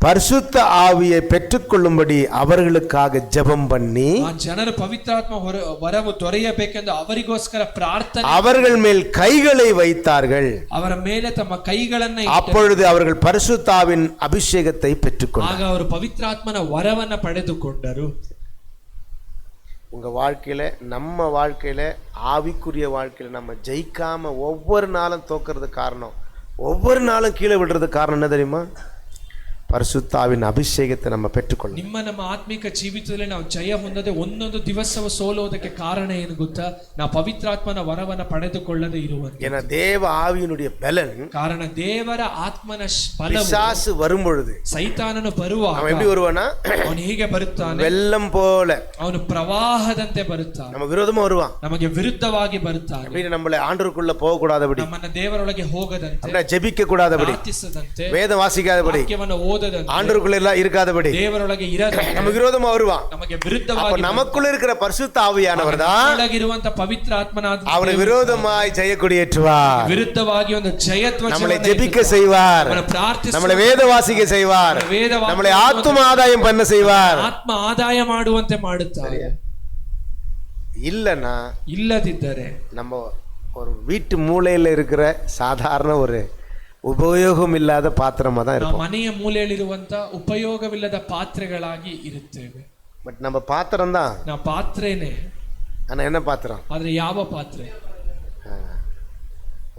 பரிசுத்த ஆவியை பெற்றுக்கொள்ளும்படி அவர்களுக்காக ஜெபம் பண்ணி ಆ ಜನರು ಪವಿತ್ರಾತ್ಮ ವರವು ದೊರೆಯಬೇಕೆಂದು ಅವರಿಗೋಸ್ಕರ ಪ್ರಾರ್ಥನೆ. அவர்கள் மேல் கைகளை வைத்தார்கள். ಅವರ ಮೇಲೆ ತಮ್ಮ ಕೈಗಳನ್ನು ಇಟ್ಟರು. அப்பொழுது அவர்கள் பரிசுத்த ஆவியின் அபிஷேகத்தை பெற்றுக்கொண்டார்கள். ಆಗ ಅವರು ಪವಿತ್ರಾತ್ಮನ ವರವನ್ನ ಪಡೆದುಕೊಂಡರು. உங்க வாழ்க்கையில நம்ம வாழ்க்கையில ஆவிக்குரிய வாழ்க்கையில நம்ம ஜெயிக்காம ஒவ்வொரு நாளும் தோக்குறதுக்கு காரணம், ஒவ்வொரு நாளும் கீழே விடுறதுக்கு காரணம் என்ன தெரியுமா? பரிசுத்தாவின் அபிஷேகத்தை நம்ம பெற்றுக்கொள்ளணும். ನಮ್ಮ ಆತ್ಮಿಕ ಜೀವಿತದಲ್ಲಿ ನಾವು ಜಯ ಹೊಂದದೆ ಒಂದೊಂದು ದಿವಸವೂ ಸೋಲುವುದಕ್ಕೆ ಕಾರಣ ಏನು ಗೊತ್ತಾ? ನಾವು ಪವಿತ್ರಾತ್ಮನ ವರವನ್ನ ಪಡೆದುಕೊಳ್ಳದೆ ಇರುವುದು. ஏன்னா தேவ ஆவியினுடைய பலன், ಕಾರಣ ದೇವರ ಆತ್ಮನ ಬಲವು, பிசாசு வரும் பொழுது ಸೈತಾನನು ಬರುವಾಗ அவன் எப்படி வருவானா? ಅವನು ಹೀಗೆ ಬರುತ್ತಾನೆ, வெள்ளம் போல. ಅವನು ಪ್ರವಾಹದಂತೆ ಬರುತ್ತಾನೆ. நம்ம ವಿರೋಧமா வருவான், ನಮಗೆ ವಿರುದ್ಧವಾಗಿ ಬರುತ್ತಾನೆ. அப்படி நம்மளை ஆண்டவருக்குள்ள போக கூடாதபடி, ನಮ್ಮನ್ನ ದೇವರೊಳಗೆ ಹೋಗದಂತೆ, அப்படியே ஜெபிக்க கூடாதபடி, ಪ್ರಾರ್ಥಿಸದಂತೆ, வேதம் வாசிக்காதபடி, ವಾಕ್ಯವನ್ನು ಓದದಂತೆ, ஆண்டவருக்குள்ள இருக்காதபடி, ದೇವರೊಳಗೆ ಇರದಂತೆ நம்ம விரோதமா வருவான். ನಮಗೆ ವಿರುದ್ಧವಾಗಿ நமக்குள்ள இருக்கிற பரிசுத்த ஆவியானவர் தான் ಒಳಗಿರುವಂತ ಪವಿತ್ರ ಆತ್ಮನಾದ அவனை விரோதமாய் ஜெயக்கொடியேற்றுவார். ವಿರುದ್ಧವಾಗಿ ಒಂದು ಜಯಧ್ವಜವನ್ನು நம்மளை ஜெபிக்க செய்வார், நம்மளை வேத வாசிக்க செய்வார், நம்மளை ஆத்தும ஆதாயம் பண்ண செய்வார். ಆತ್ಮ ಆದಾಯ ಮಾಡುವಂತೆ ಮಾಡುತ್ತಾರೆ. இல்லனா ಇಲ್ಲದಿದ್ದರೆ நம்ம ஒரு வீட்டு மூலையில இருக்கிற சாதாரண ஒரு ಉಪಯೋಗ ಇಲ್ಲದ ಪಾತ್ರமா தான் இருப்போம். ಮನೆಯ ಮೂಲೆಯಲ್ಲಿರುವಂತ ಉಪಯೋಗವಿಲ್ಲದ ಪಾತ್ರೆಗಳಾಗಿ ಇರುತ್ತೇವೆ. பட் நம்ம பாத்திரம் தான். ನಾವು ಪಾತ್ರೆನೇ. ஆனா என்ன பாத்திரம்? ಆದ್ರೆ ಯಾವ ಪಾತ್ರೆ?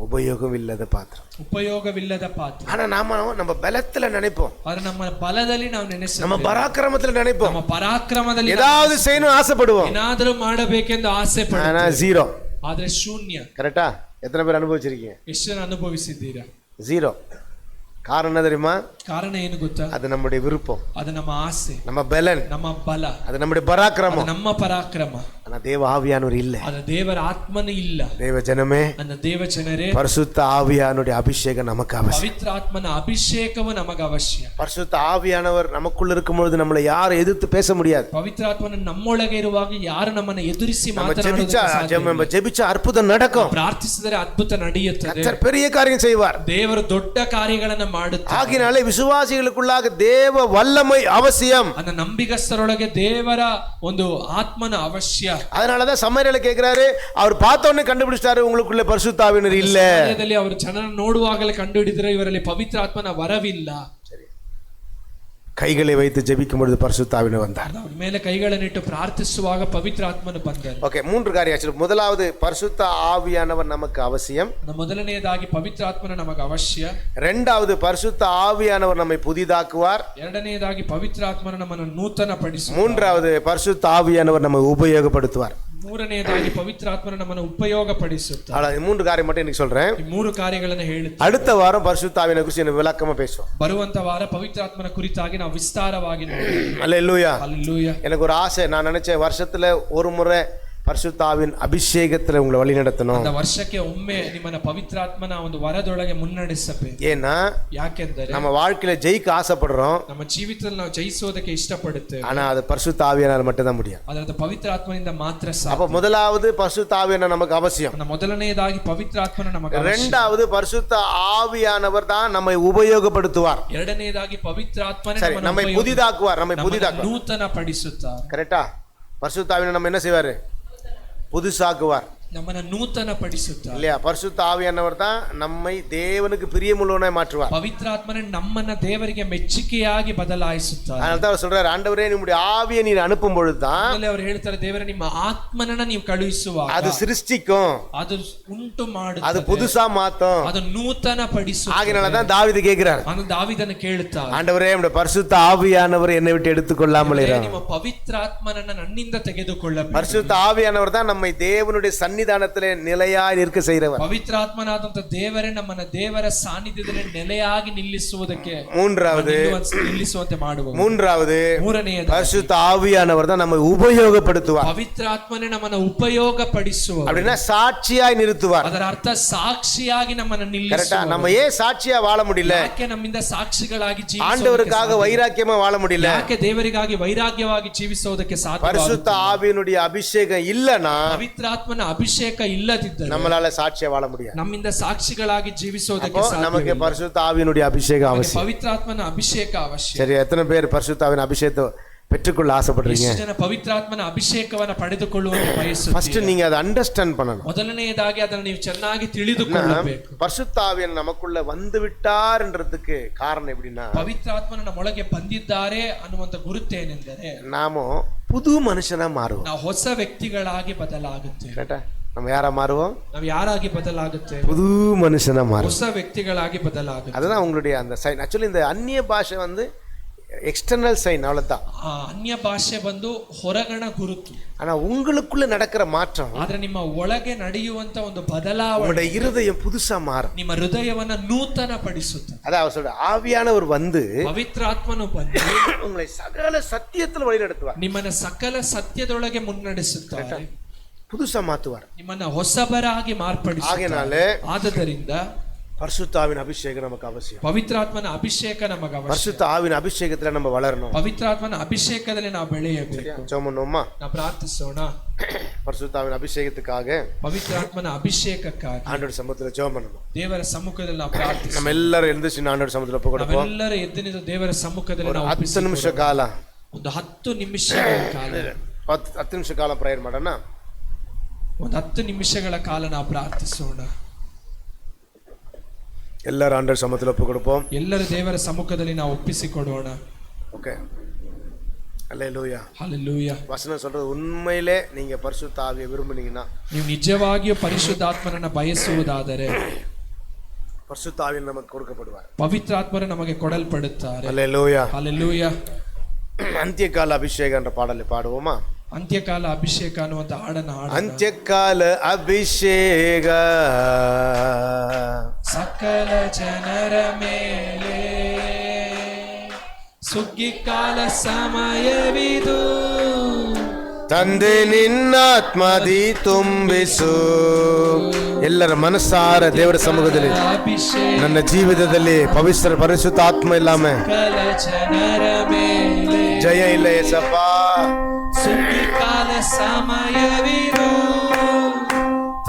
உபயோகம் இல்லாத பாத்திரம். ಉಪಯೋಗವಿಲ್ಲದ ಪಾತ್ರ. ஆனா நம்ம பலத்துல நினைப்போம், ಆದ್ರೆ ನಮ್ಮ ಬಲದಲ್ಲಿ ನಾವು ನೆನೆಸುತ್ತೇವೆ, நம்ம பராக்கிரமத்துல நினைப்போம், ನಮ್ಮ ಪರಾಕ್ರಮದಲ್ಲಿ ஏதாவது செய்யணும் ஆசைப்படுவோம், ಏನಾದರೂ ಮಾಡಬೇಕೆಂದು ಆಸೆ ஆனா ಪಡುತ್ತೇವೆ, ஜீரோ. ಆದ್ರೆ ಶೂನ್ಯ. கரெக்டா? எத்தனை பேர் அனுபவிச்சிருக்கீங்க? ಎಷ್ಟು ಜನ ಅನುಭವಿಸಿದ್ದೀರಾ? ஜீரோ. காரணம் என்ன தெரியுமா? ಕಾರಣ ಏನು ಗೊತ್ತಾ? அது நம்முடைய விருப்பம், ಅದು ನಮ್ಮ ಆಸೆ, நம்ம பலன், ನಮ್ಮ ಬಲ, அது நம்முடைய பராக்கிரமம். ಅದು ನಮ್ಮ ಪರಾಕ್ರಮ. ஆனா தேவ ஆவியானவர் இல்ல. ಅದು ದೇವರ ಆತ್ಮನೇ ಇಲ್ಲ. தேவ ஜனமே, ನನ್ನ ದೇವ ಜನರೇ, பரிசுத்த ஆவியானுடைய அபிஷேகம் நமக்கு அவசியம். ಪವಿತ್ರ ಆತ್ಮನ ಅಭಿಷೇಕವು ನಮಗೆ ಅವಶ್ಯ. பரிசுத்த ஆவியானவர் நமக்குள்ள இருக்கும்போது நம்மளை யாரும் எதிர்த்து பேச முடியாது. ಪವಿತ್ರ ಆತ್ಮನ ನಮ್ಮೊಳಗೆ ಇರುವಾಗ ಯಾರು ನಮ್ಮನ್ನು ಎದುರಿಸಿ நம்ம ಮಾತನಾಡುವುದಕ್ಕೆ ஜெபிச்சா அற்புதம் நடக்கும். ಪ್ರಾರ್ಥಿಸಿದರೆ ಅದ್ಭುತ ನಡೆಯುತ್ತದೆ. கர்த்தர் பெரிய காரியம் செய்வார். ದೇವರು ದೊಡ್ಡ ಕಾರ್ಯಗಳನ್ನು ಮಾಡುತ್ತಾರೆ. ஆகினாலே விசுவாசிகளுக்குள்ளாக தேவ வல்லமை அவசியம். அந்த ನಂಬಿಗಸ್ತರೊಳಗೆ ದೇವರ ಒಂದು ಆತ್ಮನ ಅವಶ್ಯ. அதனாலதான் சமரியல கேக்குறாரு, அவர் பார்த்த உடனே கண்டுபிடிச்சாரு உங்களுக்குள்ள பரிசுத்த ஆவியானவர் இல்ல. ಅವರು ಜನರನ್ನು ನೋಡುವಾಗಲೇ ಕಂಡುಹಿಡಿದರೆ ಇವರಲ್ಲಿ ಪವಿತ್ರ ಆತ್ಮನ ವರವಿಲ್ಲ. கைகளை வைத்து ஜெபிக்கும் பொழுது பரிசுத்த ஆவியானவர் வந்தார். ಅವರ ಮೇಲೆ ಕೈಗಳನ್ನಿಟ್ಟು ಪ್ರಾರ್ಥಿಸುವಾಗ ಪವಿತ್ರ ಆತ್ಮನು ಬಂದರು. ஓகே, மூன்று காரியம். முதலாவது பரிசுத்த ஆவியானவர் நமக்கு அவசியம். ಮೊದಲನೆಯದಾಗಿ ಪವಿತ್ರ ಆತ್ಮನ ನಮಗೆ ಅವಶ್ಯ. இரண்டாவது பரிசுத்த ஆவியானவர் நம்மை புதிதாக்குவார். ಎರಡನೆಯದಾಗಿ ಪವಿತ್ರ ಆತ್ಮನು ನಮ್ಮನ್ನು ನೂತನ ಪಡಿಸುತ್ತಾರೆ. மூன்றாவது பரிசுத்த ஆவியானவர் நம்மை உபயோகப்படுத்துவார். ಮೂರನೆಯದಾಗಿ ಪವಿತ್ರ ಆತ್ಮನು ನಮ್ಮನ್ನು ಉಪಯೋಗಪಡಿಸುತ್ತಾರೆ. அவ்வளவு மூன்று காரியம் மட்டும் இன்னைக்கு சொல்றேன். ಈ ಮೂರು ಕಾರ್ಯಗಳನ್ನು ಹೇಳುತ್ತೇನೆ. அடுத்த வாரம் பரிசுத்த ஆவியான குறித்து விளக்கமா பேசுவோம். ಬರುವಂತ ವಾರ ಪವಿತ್ರ ಆತ್ಮನ ಕುರಿತಾಗಿ ನಾವು ವಿಸ್ತಾರವಾಗಿ ನೋಡೋಣ. அல்லேலூயா. அல்லேலூயா. எனக்கு ஒரு ஆசை, நான் நினைச்சேன் வருஷத்துல ஒரு முறை பரிசுத்த ஆவியின் அபிஷேகத்துல உங்களை வழி நடத்தணும். அந்த ವರ್ಷಕ್ಕೆ ಒಮ್ಮೆ ನಿಮ್ಮನ್ನ ಪವಿತ್ರಾತ್ಮನ ಒಂದು ವರದೊಳಗೆ ಮುನ್ನಡೆಸಬೇಕು. ஏன்னா ಯಾಕೆಂದರೆ நம்ம வாழ்க்கையில ஜெயிக்க ஆசைப்படுறோம், ನಮ್ಮ ಜೀವಿತದಲ್ಲಿ ನಾವು ಜಯಿಸೋದಕ್ಕೆ ಇಷ್ಟಪಡುತ್ತೇವೆ. ஆனா அது பரிசுத்த ஆவியானவர் மட்டும் தான் முடியும். ಅದರ ಪವಿತ್ರ ಆತ್ಮನಿಂದ ಮಾತ್ರ ಸಾಧ್ಯ. அப்ப முதலாவது பரிசுத்த ஆவியான நமக்கு அவசியம். ಮೊದಲನೆಯದಾಗಿ ಪವಿತ್ರ ಆತ್ಮನ ನಮಗೆ ಅವಶ್ಯ. இரண்டாவது பரிசுத்த ஆவியானவர் தான் நம்மை உபயோகப்படுத்துவார். ಎರಡನೆಯದಾಗಿ ಪವಿತ್ರ ಆತ್ಮನೇ நம்மை புதிதாக்குவார், நம்மை புதிதாக்குவார், ನೂತನ ಪಡಿಸುತ್ತಾರೆ. கரெக்டா? பரிசுத்த ஆவியான நம்ம என்ன செய்வாரு? புதுசாக்குவார், ನಮ್ಮನ್ನ ನೂತನ ಪಡಿಸುತ್ತಾರೆ. இல்லையா? பரிசுத்த ஆவியானவர் தான் நம்மை தேவனுக்கு பிரியமுள்ளவனாய் மாற்றுவார். ಪವಿತ್ರಾತ್ಮನೇ ನಮ್ಮನ್ನ ದೇವರಿಗೆ ಮೆಚ್ಚುಗೆಯಾಗಿ ಬದಲಾಯಿಸುತ್ತಾರೆ. அதனால தான் அவர் சொல்றாரு, ஆண்டவரே உம்முடைய ஆவியை நீர் அனுப்பும் பொழுது தான் ಅವರು ಹೇಳ್ತಾರೆ, ದೇವರೇ ನಿಮ್ಮ ಆತ್ಮನನ್ನ ನೀವು ಕಳುಹಿಸುವಾಗ அது சிருஷ்டிக்கும், ಅದು ಉಂಟು ಮಾಡುತ್ತದೆ, அது புதுசா மாத்தும். ಅದು ನೂತನ ಪಡಿಸುತ್ತದೆ. ஆகையால தான் தாவீது கேக்குறார், ಅವನು ದಾವೀದನ ಕೇಳುತ್ತಾರೆ, ஆண்டவரே உம்முடைய பரிசுத்த ஆவியானவர் என்னை விட்டு எடுத்துக்கொள்ளாமல் இரு. ನಿಮ್ಮ ಪವಿತ್ರಾತ್ಮನನ್ನ ನನ್ನಿಂದ ತೆಗೆದುಕೊಳ್ಳಬೇಕು. பரிசுத்த ஆவியானவர் தான் நம்மை தேவனுடைய சன்னிதானத்திலே நிலையாய் நிற்க செய்கிறவர். ಪವಿತ್ರಾತ್ಮನಾದಂತ ದೇವರೇ ನಮ್ಮನ್ನ ದೇವರ ಸಾನ್ನಿಧ್ಯದಲ್ಲಿ ನೆಲೆಯಾಗಿ ನಿಲ್ಲಿಸುವುದಕ್ಕೆ ನಿಲ್ಲಿಸುವಂತೆ ಮಾಡುವ. மூன்றாவது பரிசுத்த ஆவியானவர் தான் நம்மை உபயோகப்படுத்துவார். ಪವಿತ್ರಾತ್ಮನೇ ನಮ್ಮನ್ನ ಉಪಯೋಗಪಡಿಸುವ, அப்படினா சாட்சியாய் நிறுத்துவார். ಅದರ ಅರ್ಥ ಸಾಕ್ಷಿಯಾಗಿ ನಮ್ಮನ್ನ ನಿಲ್ಲಿಸುವ. நம்ம ஏன் சாட்சியா வாழ முடியல? ಯಾಕೆ ನಮ್ಮಿಂದ ಸಾಕ್ಷಿಗಳಾಗಿ ಜೀವಿಸೋದಕ್ಕೆ, ஆண்டவருக்காக வைராக்கியமா வாழ முடியல? ಯಾಕೆ ದೇವರಿಗಾಗಿ ವೈರಾಗ್ಯವಾಗಿ ಜೀವಿಸೋದಕ್ಕೆ ಸಾಧ್ಯ? பரிசுத்த ஆவியினுடைய அபிஷேகம் இல்லனா, ಪವಿತ್ರಾತ್ಮನ ಅಭಿಷೇಕ ಇಲ್ಲದಿದ್ದರೆ நம்மளால சாட்சியா வாழ முடியாது. ನಮ್ಮಿಂದ ಸಾಕ್ಷಿಗಳಾಗಿ ಜೀವಿಸೋದಕ್ಕೆ ಸಾಧ್ಯ. நமக்கு பரிசுத்த ஆவியினுடைய அபிஷேகம் அவசியம். ಪವಿತ್ರಾತ್ಮನ ಅಭಿಷೇಕ ಅವಶ್ಯ. சரி, எத்தனை பேர் பரிசுத்த ஆவியின் அபிஷேகத்தை பெற்றுக்கொள்ள ஆசைப்படுறீங்க? ಎಷ್ಟು ಜನ ಪವಿತ್ರಾತ್ಮನ ಅಭಿಷೇಕವನ್ನು ಪಡೆದುಕೊಳ್ಳುವಂತೆ ಬಯಸುತ್ತೀರಾ? ಫಸ್ಟ್ நீங்க அதை அண்டர்ஸ்டாண்ட் பண்ணணும். ಮೊದಲನೆಯದಾಗಿ ಅದನ್ನು ನೀವು ಚೆನ್ನಾಗಿ ತಿಳಿದುಕೊಳ್ಳಬೇಕು. பரிசுத்த ஆவியன் நமக்குள்ள வந்து விட்டார்ன்றதுக்கு காரணம் எப்படின்னா, ಪವಿತ್ರಾತ್ಮನ ನಮ್ಮೊಳಗೆ ಬಂದಿದ್ದಾರೆ ಅನ್ನುವಂತ ಗುರುತೇನೆಂದರೆ நாம புது மனுஷனா மாறுவோம். ನಾವು ಹೊಸ ವ್ಯಕ್ತಿಗಳಾಗಿ ಬದಲಾಗುತ್ತೇವೆ. கரெக்ட்டா? நம்ம யாரா மாறுவோம்? ನಾವು ಯಾರಾಗಿ ಬದಲಾಗುತ್ತೇವೆ? புது மனுஷனா மாறுவோம். ಹೊಸ ವ್ಯಕ್ತಿಗಳಾಗಿ ಬದಲಾಗುತ್ತೇವೆ. அதுதான் உங்களுடைய அந்த சைன். ஆக்சுவலி இந்த அந்நிய பாஷை வந்து எக்ஸ்டர்னல் சைன், அவ்வளவுதான். ಅನ್ಯ ಭಾಷೆ ಬಂದು ಹೊರಗಣ ಗುರುತು. ஆனா உங்களுக்குள்ள நடக்கிற மாற்றம், ಆದ್ರೆ ನಿಮ್ಮ ಒಳಗೆ ನಡೆಯುವಂತ ಒಂದು ಬದಲಾವಣೆ, உங்களுடைய இருதயம் புதுசா மாறும். ನಿಮ್ಮ ಹೃದಯವನ್ನ ನೂತನ ಪಡಿಸುತ್ತದೆ. அதான் அவர் சொல்ற, ஆவியானவர் வந்து ಪವಿತ್ರಾತ್ಮನು ಬಂದು உங்களை சகல சத்தியத்துல வழி நடத்துவார். ನಿಮ್ಮನ್ನ ಸಕಲ ಸತ್ಯದೊಳಗೆ ಮುನ್ನಡೆಸುತ್ತಾರೆ, புதுசா மாத்துவார், ನಿಮ್ಮನ್ನ ಹೊಸಬರಾಗಿ ಮಾರ್ಪಡಿಸುತ್ತಾರೆ. ಆದ್ದರಿಂದ பரிசுத்த ஆவியின் அபிஷேகம் நமக்கு அவசியம். ಪವಿತ್ರಾತ್ಮನ ಅಭಿಷೇಕ ನಮಗೆ ಅವಶ್ಯ. பரிசுத்த ஆவியின் அபிஷேகத்துல நம்ம வளரணும். ಪವಿತ್ರಾತ್ಮನ ಅಭಿಷೇಕದಲ್ಲಿ ನಾವು ಬೆಳೆಯಬೇಕು. ஜெபம் பண்ணுவோமா? ನಾವು ಪ್ರಾರ್ಥಿಸೋಣ. பரிசுத்த ஆவியின் அபிஷேகத்துக்காக, ಪವಿತ್ರಾತ್ಮನ ಅಭಿಷೇಕಕ್ಕಾಗಿ ஆண்டவர் சமூகத்துல ஜெபம் பண்ணணும். ದೇವರ ಸಮ್ಮುಖದಲ್ಲಿ ನಾವು ಪ್ರಾರ್ಥಿಸೋಣ. நம்ம எல்லாரும் எழுந்திருச்சு ஆண்டவர் சமூகத்துல ஒப்பு கொடுப்போம். ನಾವೆಲ್ಲರೂ ಎದ್ದು ನಿಂತು ದೇವರ ಸಮ್ಮುಖದಲ್ಲಿ ನಾವು 10 ನಿಮಿಷ ಕಾಲ, ಒಂದು 10 ನಿಮಿಷಗಳ ಕಾಲ, 10 ನಿಮಿಷ ಕಾಲ ಪ್ರೇಯರ್ ಮಾಡೋಣ. ಒಂದು 10 ನಿಮಿಷಗಳ ಕಾಲ ನಾವು ಪ್ರಾರ್ಥಿಸೋಣ. ಎಲ್ಲರೂ ಆಂಡರ್ ಸಮ್ಮುಖದಲ್ಲಿ ಒಪ್ಪು ಕೊಡುಪೋம். ಎಲ್ಲರೂ ದೇವರ ಸಮ್ಮುಖದಲ್ಲಿ ನಾವು ಒಪ್ಪಿಸಿಕೊಡೋಣ. ஓகே, அல்லேலூயா, ஹல்லேலூயா. வசனம் சொல்றது உண்மையிலே நீங்க பரிசுத்த ஆவியை விரும்புனீங்கன்னா, ನೀವು ನಿಜವಾಗಿಯೂ ಪರಿಶುದ್ಧಾತ್ಮನನ್ನ ಬಯಸುವುದಾದರೆ பரிசுத்த ஆவியானவர் நமக்கு கொடுக்கப்படுவார். ಪವಿತ್ರಾತ್ಮರು ನಮಗೆ ಕೊಡಲ್ಪಡುತ್ತಾರೆ. அல்லேலூயா. ಹಲ್ಲೆಲೂಯಾ. ಅಂತ್ಯಕಾಲ ಅಭಿಷೇಕ என்ற பாடலை பாடுவோமா? ಅಂತ್ಯಕಾಲ ಅಭಿಷೇಕ ಅನ್ನುವಂತ ಹಾಡನ್ನು ಹಾಡೋಣ. ಅಂತ್ಯಕಾಲ ಅಭಿಷೇಕ ಸಕಲ ಜನರ ಮೇಲೆ ಸುಗ್ಗಿಕಾಲ ಸಮಯವಿದು, ತಂದೆ ನಿನ್ನಾತ್ಮದಿ ತುಂಬಿಸು. ಎಲ್ಲರ ಮನಸ್ಸಾರ ದೇವರ ಸಮ್ಮುಖದಲ್ಲಿ ನನ್ನ ಜೀವಿತದಲ್ಲಿ ಪವಿತ್ರ ಪರಿಶುದ್ಧ ಆತ್ಮ ಇಲ್ಲಾಮ ಜನರ ಮೇಲೆ ಜಯ ಇಲ್ಲ ಏಸಪ್ಪ. ಸುಗ್ಗಿಕಾಲ ಸಮಯವಿದು,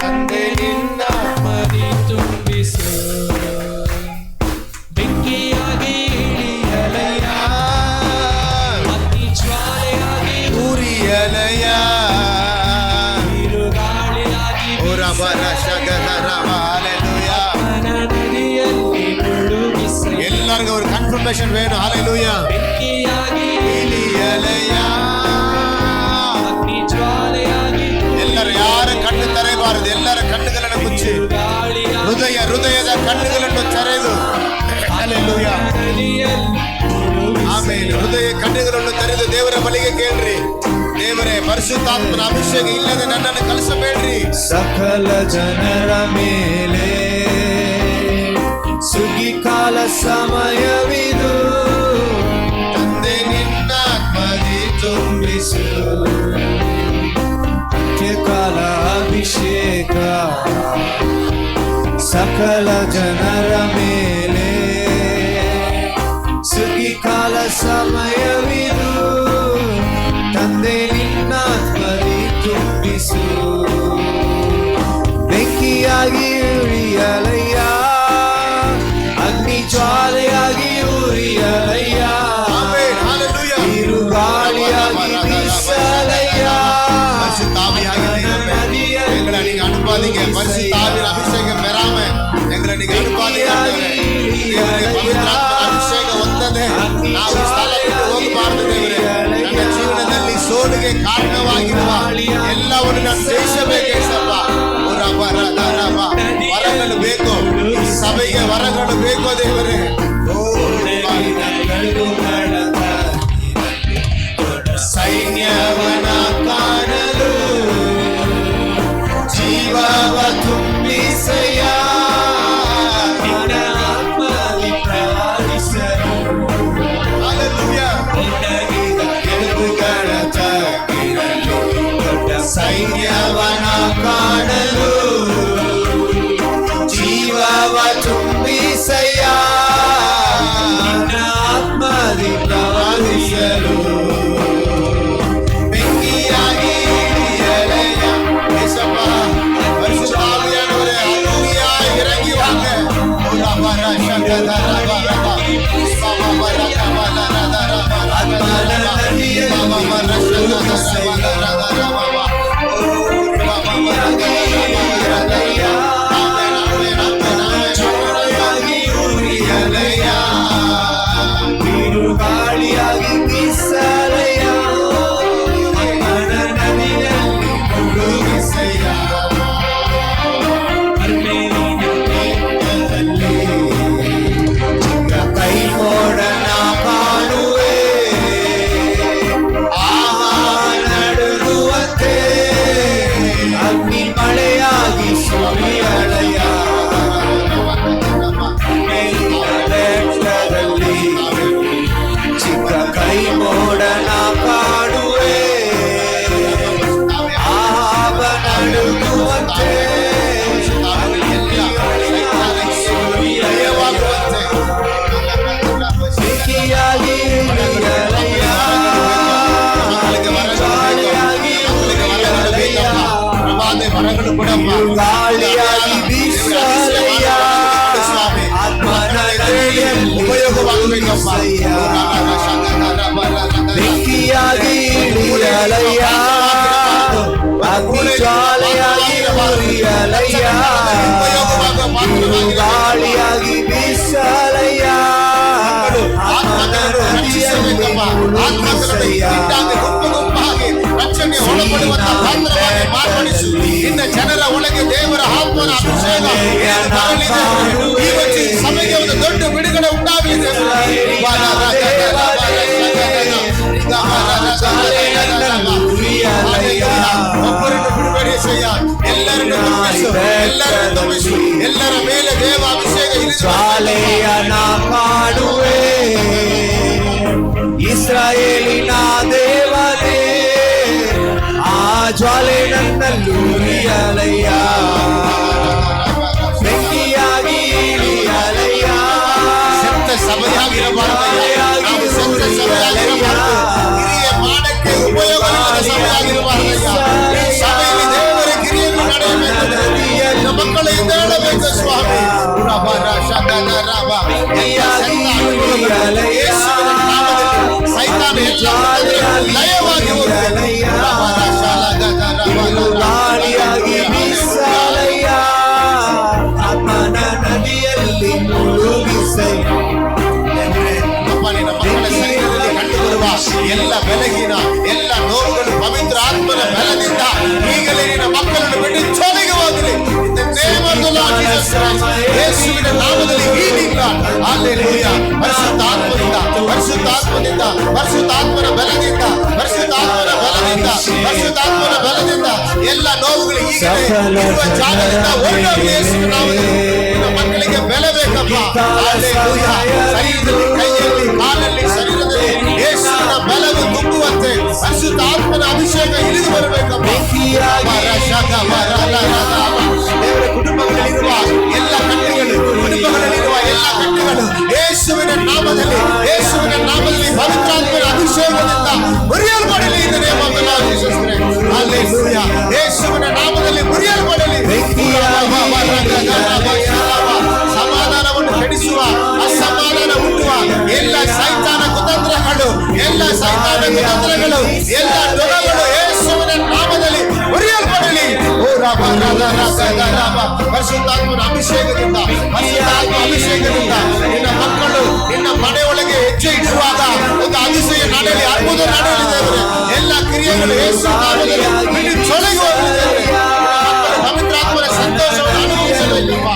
ತಂದೆ ನಿನ್ನಾತ್ಮದಿ ತುಂಬಿಸು. ಬೆಂಕಿಯಾಗಿ ಇಳಿಯಲಯ್ಯ, ಅಗ್ನಿ ಜ್ವಾಲೆಯಾಗಿ ಉರಿಯಲಯ, ಬಿರುಗಾಳಿಯಾಗಿ ನದಿಯಲ್ಲಿ ಮುಳುಗಿಸು. ಎಲ್ಲರಿಗೂ ஒரு கன்ஃபர்மேஷன் வேணும். ஹalleluya. ಬೆಂಕಿಯಾಗಿ ಇಳಿಯಲಯ, ಅಗ್ನಿ ಜ್ವಾಲೆಯಾಗಿ ಎಲ್ಲರೂ ಯಾರ ಕಣ್ಣು ತೆರೆಯಬಾರದು. ಎಲ್ಲರ ಕಣ್ಣುಗಳನ್ನು ಮುಚ್ಚಿ ಹೃದಯದ ಕಣ್ಣುಗಳನ್ನು ತೆರೆದು ಹಲ್ಲೆಲೂಯಾ ಆಮೆನ್. ಹೃದಯ ಕಣ್ಣುಗಳನ್ನು ತೆರೆದು ದೇವರ ಬಳಿಗೆ ಕೇಳ್ರಿ. ದೇವರೇ, ಪರಿಶುದ್ಧಾತ್ಮನ ಅಭಿಷೇಕ ಇಲ್ಲದೆ ನನ್ನನ್ನು ಕಳಿಸಬೇಡ್ರಿ. ಸಕಲ ಜನರ ಮೇಲೆ ಸುಗ್ಗಿಕಾಲ ಸಮಯವಿದು, ತಂದೆ ನಿನ್ನಾತ್ಮದಿ ತುಂಬಿಸು. ಅಂತ್ಯಕಾಲ ಅಭಿಷೇಕ ಸಕಲ ಜನರ ಮೇಲೆ ಸುಗ್ಗಿಕಾಲ ಸಮಯವಿದು, ತಂದೆ ನಿನ್ನಾತ್ಮದಿ ತುಂಬಿಸು. ಬೆಂಕಿಯಾಗಿ ಉರಿಯಲಯ್ಯ, ಅಗ್ನಿ ಜ್ವಾಲೆಯಾಗಿ ಉರಿಯಲಯ್ಯ, ಆಮೆನ್. ಹಲ್ಲೆಲೂಯಾ. ಬಿರುಗಾಳಿಯಾಗಿ ಬೀಸಲಯ್ಯ, பரிசுத்த ஆவியாகிய தெய்வமே, எங்களை நீங்க அனுப்பாதீங்க. பரிசுத்த ஆவியின் அபிஷேகம் பெறாம எங்களை நீங்க அனுப்பாதீங்க. ದೇವರೇ, ಪವಿತ್ರಾತ್ಮನ ಅಭಿಷೇಕ ಹೊಂದದೆ ನಾವು ಈ ಸ್ಥಳ ಬಿಟ್ಟು ಹೋಗಬಾರದು. ದೇವರೇ, ನನ್ನ ಜೀವನದಲ್ಲಿ ಸೋಲಿಗೆ ಕಾರಣವಾಗಿರುವ ಎಲ್ಲವನ್ನು ನಾನು ಜಯಿಸಬೇಕೇಸಪ್ಪ. ವರಗಳು ಬೇಕು, ಈ ಸಭೆಗೆ ವರಗಳು ಬೇಕು ದೇವರೇ. ಸೈನ್ಯವನ ಕಾಣಲು ಜೀವವ ತುಂಬಿಸಯ್ಯ, ನಿನ್ನ ಆತ್ಮದಿ ಪ್ರಾರ್ಥಿಸಲು ಹಲ್ಲೆಲೂಯಾ. ಒಣಗಿದ ಕೆಳಗುಗಳ ತಗ್ಗಿರಲು ದೊಡ್ಡ ಸೈನ್ಯವನ ಕಾಣಲು ಜೀವವ ತುಂಬಿಸಯ್ಯ, ನಿನ್ನ ಆತ್ಮದಿ ಪ್ರಾರ್ಥಿಸಲು ಬೆಂಕಿಯಾಗಿ ಇಳಿಯಲಯ್ಯ. ஏசப்பா, பரிசுத்த ஆவியானவரே, ஹல்லேலூயா, இறங்கி வாங்க. ಬಿರುಗಾಳಿಯಾಗಿ ಬೀಸಲಯ್ಯ, ನದಿಯಲ್ಲಿ ಮುಳುಗಿಸಯ್ಯ, ಚಿಕ್ಕ ಕೈ ಮೋಡನ ಕಾಣುವೆ, ನಡುಗುವಂತೆ ಅಗ್ನಿ ಮಳೆಯಾಗಿ ಸುರಿಯಲಯ್ಯ, ಬೆಟ್ಟದಲ್ಲಿ ಚಿಕ್ಕ ಕೈ ಮೋಡನ ಕಾಣುವೆ, ಆವ ನಡುಗುವಂತೆ ಬೆಂಕಿಯಾಗಿ ಇಳಿಯಲಯ್ಯ, ಜ್ವಾಲೆಯಾಗಿ ಉರಿಯಲಯ್ಯ, ಬಿರುಗಾಳಿಯಾಗಿ ಬೀಸಲಯ್ಯ, ಆತ್ಮನ ಕೈಯಲ್ಲಿ ಮುಳುಗಿಸಯ್ಯ, ಬೆಂಕಿಯಾಗಿ ಇಳಿಯಲಯ್ಯ, ಅಗ್ನಿ ಜ್ವಾಲೆಯಾಗಿ ಉರಿಯಲಯ್ಯ, ಬಿರುಗಾಳಿಯಾಗಿ ಬೀಸಲಯ್ಯ, ಆತ್ಮನ ಕೈಯಲ್ಲಿ ಮುಳುಗಿಸಯ್ಯ, ರಕ್ಷಣೆ ಒಳಪಡುವಂತ ಪಾತ್ರವಾಗಿ ಮಾರ್ಪಡಿಸು. ನಿನ್ನ ಜನರ ಒಳಗೆ ದೇವರ ಆತ್ಮನ ಅಭಿಷೇಕ ಬರಲಿದೆ. ಸಭೆಗೆ ಒಂದು ದೊಡ್ಡ ಬಿಡುಗಡೆ ಉಂಟಾಗಲಿ ಒಬ್ಬರನ್ನು ಬಿಡಬೇಡಿ ಸಯ್ಯ, ಎಲ್ಲರನ್ನು ತುಂಬಿಸು, ಎಲ್ಲರನ್ನು ತುಂಬಿಸು, ಎಲ್ಲರ ಮೇಲೆ ದೇವ ಅಭಿಷೇಕ ಜ್ವಾಲೆಯ ನಾ ಕಾಣುವೆ, ಇಸ್ರಾಯೇಲಿನ ದೇವನೇ, ಆ ಜ್ವಾಲೆ ನನ್ನಲ್ಲೂ ಉರಿಯಲಯ್ಯ, ಬೆಂಕಿಯಾಗಿ ಇಳಿಯಲಯ್ಯ, ಸತ್ತ ಸಭೆಯಾಗಿರಬಾರದಯ್ಯ, ನಾವು ಸತ್ತ ಸಭೆಯಾಗಿರಬಾರದು, ಕಿರಿಯ ಮಾಡಕ್ಕೆ ಉಪಯೋಗವಿಲ್ಲದ ಸಭೆಯಾಗಿರಬಾರದಯ್ಯ. ಈ ಸಭೆಯಲ್ಲಿ ದೇವರ ಕಿರಿಯನ್ನು ನಡೆಯಬೇಕು, ನಮ್ಮ ಮಕ್ಕಳಿಂದ ಹೇಳಬೇಕು ಸ್ವಾಮಿ. ಸೈತಾನ ಲಯವಾಗಿ ಗಾಳಿಯಾಗಿ ಬೀಸಲಯ್ಯ, ಆತ್ಮನ ನದಿಯಲ್ಲಿ ಮುಳುಗಿಸಯ್ಯ. ಮಕ್ಕಳ ಶರೀರದಲ್ಲಿ ಕಂಡುಬರುವ ಎಲ್ಲ ಬೆಳಗಿನ ಎಲ್ಲ ನೋವುಗಳು ಪವಿತ್ರ ಆತ್ಮನ ಬಲದಿಂದ ಈಗಲೇ ನಿನ್ನ ಮಕ್ಕಳನ್ನು ಬಿಟ್ಟು ಚೊಲಗೆ ಹೋಗಲಿ. ಯೇಸುವಿನ ನಾಮದಲ್ಲಿ ಹೀಲಿಂಗ್ ಹಲ್ಲೆಲೂಯಾ. ಪರಿಶುದ್ಧಾತ್ಮದಿಂದ ಪರಿಶುದ್ಧಾತ್ಮದಿಂದ ಪರಿಶುದ್ಧಾತ್ಮನ ಬಲದಿಂದ ಪರಿಶುದ್ಧಾತ್ಮನ ಬಲದಿಂದ ಪರಿಶುದ್ಧಾತ್ಮನ ಬಲದಿಂದ ಎಲ್ಲ ನೋವುಗಳು ಈಗಲೇ ಇರುವ ಜಾಗದಿಂದ ಹೊರಟೋಗಲಿ. ಯೇಸುವಿನ ನಾಮದಲ್ಲಿ ನಿನ್ನ ಮಕ್ಕಳಿಗೆ ಬೆಲೆ ಬೇಕಪ್ಪ. ಹಲ್ಲೆಲೂಯಾ. ಶರೀರದಲ್ಲಿ, ಕೈಯಲ್ಲಿ, ಕಾಲಲ್ಲಿ, ಶರೀರದಲ್ಲಿ ಯೇಸುವಿನ ಬಲವು ತುಂಬುವಂತೆ ಪರಿಶುದ್ಧಾತ್ಮನ ಅಭಿಷೇಕ ಇಳಿದು ಬರಬೇಕಪ್ಪ. ದೇವರ ಕುಟುಂಬಗಳಲ್ಲಿರುವ ಎಲ್ಲ ಕಟ್ಟುಗಳು, ಕುಟುಂಬಗಳಲ್ಲಿರುವ ಎಲ್ಲ ಕಟ್ಟುಗಳು ಯೇಸುವಿನ ನಾಮದಲ್ಲಿ ಯೇಸುವಿನ ನಾಮದಲ್ಲಿ ಪವಿತ್ರಾತ್ಮನ ಅಭಿಷೇಕದಿಂದ ಮುರಿಯಲ್ಪಡಲಿ. in the name of the Lord Jesus Christ. Hallelujah. ಯೇಸುವಿನ ನಾಮದಲ್ಲಿ ಮುರಿಯಲ್ಪಡಲಿ. ಸಮಾಧಾನವನ್ನು ಕೆಡಿಸುವ, ಅಸಮಾಧಾನ ಹುಟ್ಟುವ ಎಲ್ಲ ಸೈತಾನ ಕುತಂತ್ರಗಳು, ಎಲ್ಲ ಸೈತಾನ ಕುತಂತ್ರಗಳು, ಎಲ್ಲ ದೊರೆಗಳು ಯೇಸುವಿನ ನಾಮದಲ್ಲಿ ಮುರಿಯಲ್ಪಡಲಿ. ಪರಿಶುದ್ಧಾತ್ಮನ ಅಭಿಷೇಕದಿಂದ ಪರಿಶುದ್ಧಾತ್ಮ ಅಭಿಷೇಕದಿಂದ ನಿನ್ನ ಮಕ್ಕಳು ನಿನ್ನ ಮನೆಯೊಳಗೆ ಹೆಜ್ಜೆ ಇಡುವಾಗ ಒಂದು ಅತಿಶಯ ನಡೆಯಲಿ, ಅದ್ಭುತ ನಡೆಯಲಿ ದೇವರೇ. ಎಲ್ಲ ಕ್ರಿಯೆಗಳು ಯೇಸು ನಾಮದಲ್ಲಿ ಬಿಟ್ಟು ತೊಲಗಿ ಹೋಗಲಿ ದೇವರೇ. ಮಕ್ಕಳು ಪವಿತ್ರಾತ್ಮನ ಸಂತೋಷವನ್ನು ಅನುಭವಿಸಬೇಕಪ್ಪ.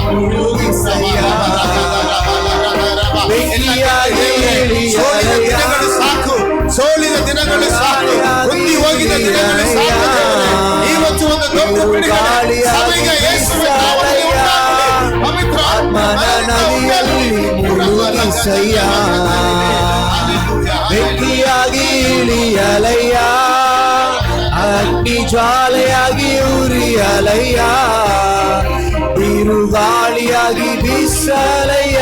ಸೋಲಿದ ದಿನಗಳು ಸಾಕು, ಸೋಲಿದ ದಿನಗಳು ಸಾಕು, ಕುಂದಿ ಹೋಗಿದ ದಿನಗಳು ಸಾಕು ದೇವರೇ. ಇವತ್ತು ಒಂದು ದೊಡ್ಡ ಬಿಡುಗಡೆ ಸಭೆಗೆ ಯೇಸುವಿನ ನಾಮದಲ್ಲಿ ಉಂಟಾಗಲಿ. ಪವಿತ್ರ ಆತ್ಮನ ನದಿಯಲ್ಲಿ ಮುಳುಗಿಸಯ್ಯ, ಬೆಂಕಿಯಾಗಿ ಇಳಿಯಲಯ್ಯ, ಅಗ್ನಿ ಜ್ವಾಲೆಯಾಗಿ ಉರಿಯಲಯ್ಯ, ಬಿರುಗಾಳಿಯಾಗಿ ಬೀಸಲಯ್ಯ,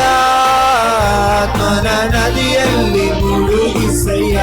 ಆತ್ಮನ ನದಿಯಲ್ಲಿ ಮುಳುಗಿಸಯ್ಯ.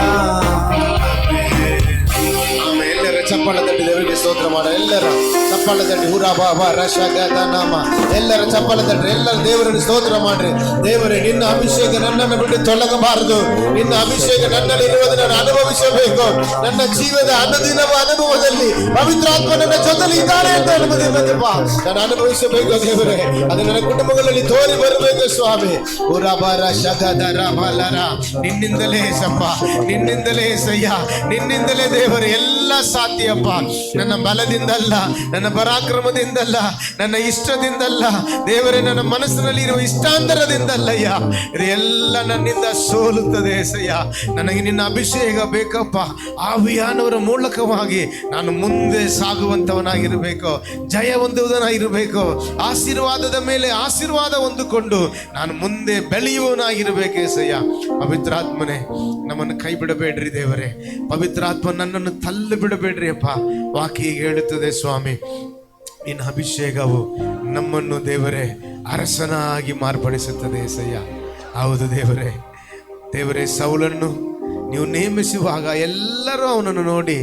ಎಲ್ಲರ ಚಪ್ಪಾಳ ತಟ್ಟಿ ದೇವರಿಗೆ ಸ್ತೋತ್ರ ಮಾಡ. ಎಲ್ಲರ ಚಪ್ಪಾಳ ತಟ್ಟಿ ಹುರಾ ಬಾಬಾ ರಶಗದ ನಾಮ. ಎಲ್ಲರ ಚಪ್ಪಾಳ ತಟ್ಟಿ, ಎಲ್ಲರ ದೇವರನ್ನು ಸ್ತೋತ್ರ ಮಾಡ್ರಿ. ದೇವರೇ, ನಿನ್ನ ಅಭಿಷೇಕ ನನ್ನನ್ನು ಬಿಟ್ಟು ತೊಲಗಬಾರದು. ನಿನ್ನ ಅಭಿಷೇಕ ನನ್ನಲ್ಲಿ ಇರುವುದನ್ನು ನಾನು ಅನುಭವಿಸಬೇಕು. ನನ್ನ ಜೀವದ ಅನುದಿನವ ಅನುಭವದಲ್ಲಿ ಪವಿತ್ರಾತ್ಮ ನನ್ನ ಜೊತೆಲಿ ಇದ್ದಾನೆ ಅಂತ ಅನುಭವಿಸಬೇಕಪ್ಪ. ನಾನು ಅನುಭವಿಸಬೇಕು ದೇವರೇ. ಅದು ನನ್ನ ಕುಟುಂಬಗಳಲ್ಲಿ ತೋರಿ ಬರಬೇಕು ಸ್ವಾಮಿ. ಹುರಾಬಾರ ಶಗದ ರಾಬಾಲರ. ನಿನ್ನಿಂದಲೇ ಸಪ್ಪ, ನಿನ್ನಿಂದಲೇ ಸಯ್ಯ, ನಿನ್ನಿಂದಲೇ ದೇವರೇ ಎಲ್ಲ ಸಾಧ್ಯಪ್ಪ. ನನ್ನ ಬಲದಿಂದಲ್ಲ, ನನ್ನ ಪರಾಕ್ರಮದಿಂದಲ್ಲ, ನನ್ನ ಇಷ್ಟದಿಂದಲ್ಲ ದೇವರೇ, ನನ್ನ ಮನಸ್ಸಿನಲ್ಲಿ ಇರುವ ಇಷ್ಟಾಂತರದಿಂದಲ್ಲಯ್ಯ. ಇದೆಲ್ಲ ನನ್ನಿಂದ ಸೋಲುತ್ತದೆ ಸಯ್ಯ. ನನಗೆ ನಿನ್ನ ಅಭಿಷೇಕ ಬೇಕಪ್ಪ. ಆವಿಯಾನವರ ಮೂಲಕವಾಗಿ ನಾನು ಮುಂದೆ ಸಾಗುವಂತವನಾಗಿರಬೇಕು, ಜಯ ಹೊಂದುವುದನಾಗಿರಬೇಕು, ಆಶೀರ್ವಾದದ ಮೇಲೆ ಆಶೀರ್ವಾದ ಹೊಂದಿಕೊಂಡು ನಾನು ಮುಂದೆ ಬೆಳೆಯುವನಾಗಿರಬೇಕೇ ಸಯ್ಯ. ಪವಿತ್ರಾತ್ಮನೇ, ನಮ್ಮನ್ನು ಕೈ ಬಿಡಬೇಡ್ರಿ ದೇವರೇ. ಪವಿತ್ರಾತ್ಮ ನನ್ನನ್ನು ತಳ್ಳಿ ಬಿಡಬೇಡ್ರಿ ಅಪ್ಪ. ವಾಕ್ಯ ಹೀಗೆ ಹೇಳುತ್ತದೆ ಸ್ವಾಮಿ, ನಿನ್ನ ಅಭಿಷೇಕವು ನಮ್ಮನ್ನು ದೇವರೇ ಅರಸನಾಗಿ ಮಾರ್ಪಡಿಸುತ್ತದೆ ಸಯ್ಯ. ಹೌದು ದೇವರೇ. ದೇವರೇ, ಸೌಲನ್ನು ನೀವು ನೇಮಿಸುವಾಗ ಎಲ್ಲರೂ ಅವನನ್ನು ನೋಡಿ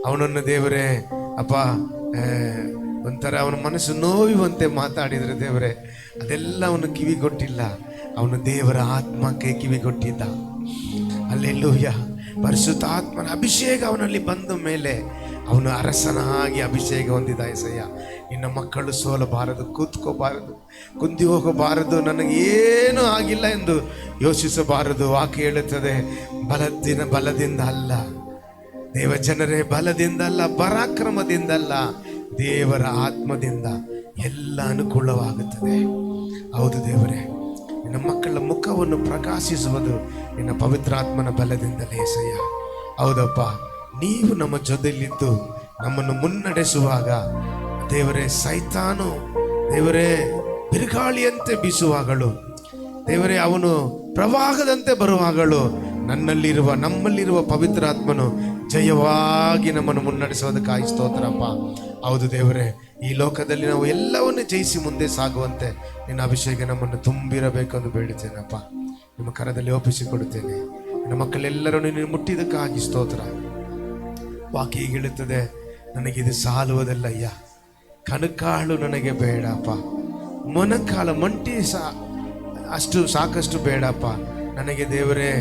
ಅವನನ್ನು ದೇವರೇ ಅಪ್ಪ ಒಂಥರ ಅವನ ಮನಸ್ಸು ನೋಯುವಂತೆ ಮಾತಾಡಿದರೆ ದೇವರೇ, ಅದೆಲ್ಲ ಅವನು ಕಿವಿ ಕೊಟ್ಟಿಲ್ಲ, ಅವನು ದೇವರ ಆತ್ಮಕ್ಕೆ ಕಿವಿ ಕೊಟ್ಟಿದ್ದ. ಅಲ್ಲೆಲ್ಲೂಯ್ಯ. ಪರಿಶುದ್ಧಾತ್ಮನ ಅಭಿಷೇಕ ಅವನಲ್ಲಿ ಬಂದ ಮೇಲೆ ಅವನು ಅರಸನಾಗಿ ಅಭಿಷೇಕ ಹೊಂದಿದ ಎಸಯ್ಯ. ನಿನ್ನ ಮಕ್ಕಳು ಸೋಲಬಾರದು, ಕೂತ್ಕೋಬಾರದು, ಕುಂದಿ ಹೋಗಬಾರದು, ನನಗೇನು ಆಗಿಲ್ಲ ಎಂದು ಯೋಚಿಸಬಾರದು. ವಾಕ್ಯ ಹೇಳುತ್ತದೆ, ಬಲದಿಂದ ಅಲ್ಲ ದೇವ ಜನರೇ, ಬಲದಿಂದಲ್ಲ, ಪರಾಕ್ರಮದಿಂದಲ್ಲ, ದೇವರ ಆತ್ಮದಿಂದ ಎಲ್ಲ ಅನುಕೂಲವಾಗುತ್ತದೆ. ಹೌದು ದೇವರೇ, ನಿನ್ನ ಮಕ್ಕಳ ಮುಖವನ್ನು ಪ್ರಕಾಶಿಸುವುದು ನಿನ್ನ ಪವಿತ್ರಾತ್ಮನ ಬಲದಿಂದಲೇ ಏಸಯ್ಯ. ಹೌದಪ್ಪ, ನೀವು ನಮ್ಮ ಜೊತೆಯಲ್ಲಿದ್ದು ನಮ್ಮನ್ನು ಮುನ್ನಡೆಸುವಾಗ ದೇವರೇ, ಸೈತಾನು ದೇವರೇ ಬಿರುಗಾಳಿಯಂತೆ ಬೀಸುವಾಗಲೂ, ದೇವರೇ ಅವನು ಪ್ರವಾಹದಂತೆ ಬರುವಾಗಲೂ ನಮ್ಮಲ್ಲಿರುವ ಪವಿತ್ರಾತ್ಮನು ಜಯವಾಗಿ ನಮ್ಮನ್ನು ಮುನ್ನಡೆಸೋದಕ್ಕಾಗಿ ಸ್ತೋತ್ರಪ್ಪ. ಹೌದು ದೇವರೇ, ಈ ಲೋಕದಲ್ಲಿ ನಾವು ಎಲ್ಲವನ್ನೂ ಜಯಿಸಿ ಮುಂದೆ ಸಾಗುವಂತೆ ನಿನ್ನ ಅಭಿಷೇಕ ನಮ್ಮನ್ನು ತುಂಬಿರಬೇಕೆಂದು ಬೇಡುತ್ತೇನಪ್ಪ. ನಿಮ್ಮ ಕರದಲ್ಲಿ ಒಪ್ಪಿಸಿಕೊಡುತ್ತೇನೆ. ನನ್ನ ಮಕ್ಕಳೆಲ್ಲರನ್ನು ನೀನು ಮುಟ್ಟಿದ್ದಕ್ಕಾಗಿ ಸ್ತೋತ್ರ. ವಾಕ್ಯ ಹೀಗೆ ಹೇಳುತ್ತದೆ, ನನಗಿದು ಸಾಲುವುದಲ್ಲಯ್ಯ, ಕಣಕಾಳು ನನಗೆ ಬೇಡಪ್ಪ, ಮೊನಕಾಲ ಮಂಟಿ ಅಷ್ಟು ಸಾಕಷ್ಟು ಬೇಡಪ್ಪ. ನನಗೆ ದೇವರೇ,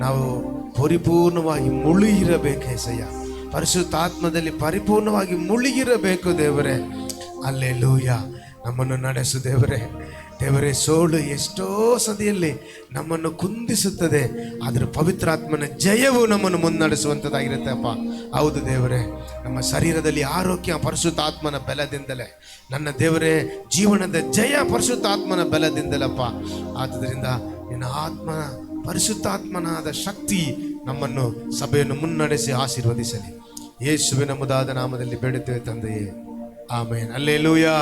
ನಾವು ಪರಿಪೂರ್ಣವಾಗಿ ಮುಳುಗಿರಬೇಕೇಸಯ್ಯ, ಪರಿಶುದ್ಧಾತ್ಮದಲ್ಲಿ ಪರಿಪೂರ್ಣವಾಗಿ ಮುಳುಗಿರಬೇಕು ದೇವರೇ. ಅಲ್ಲೆಲೂಯ, ನಮ್ಮನ್ನು ನಡೆಸು ದೇವರೇ. ದೇವರೇ, ಸೋಲು ಎಷ್ಟೋ ಸದಿಯಲ್ಲಿ ನಮ್ಮನ್ನು ಕುಂದಿಸುತ್ತದೆ, ಆದರೆ ಪವಿತ್ರಾತ್ಮನ ಜಯವು ನಮ್ಮನ್ನು ಮುನ್ನಡೆಸುವಂಥದ್ದಾಗಿರುತ್ತೆ ಅಪ್ಪ. ಹೌದು ದೇವರೇ, ನಮ್ಮ ಶರೀರದಲ್ಲಿ ಆರೋಗ್ಯ ಪರಿಶುದ್ಧಾತ್ಮನ ಬಲದಿಂದಲೇ, ನನ್ನ ದೇವರೇ ಜೀವನದ ಜಯ ಪರಿಶುದ್ಧಾತ್ಮನ ಬಲದಿಂದಲಪ್ಪ. ಆದ್ದರಿಂದ ನಿನ್ನ ಪರಿಶುದ್ಧಾತ್ಮನಾದ ಶಕ್ತಿ ನಮ್ಮನ್ನು, ಸಭೆಯನ್ನು ಮುನ್ನಡೆಸಿ ಆಶೀರ್ವದಿಸಲಿ. ಯೇಸುವಿನ ಮುದಾದ ನಾಮದಲ್ಲಿ ಬೇಡುತ್ತೇವೆ ತಂದೆಯೇ, ಆಮೇನ್. ಹಲ್ಲೆಲೂಯಾ.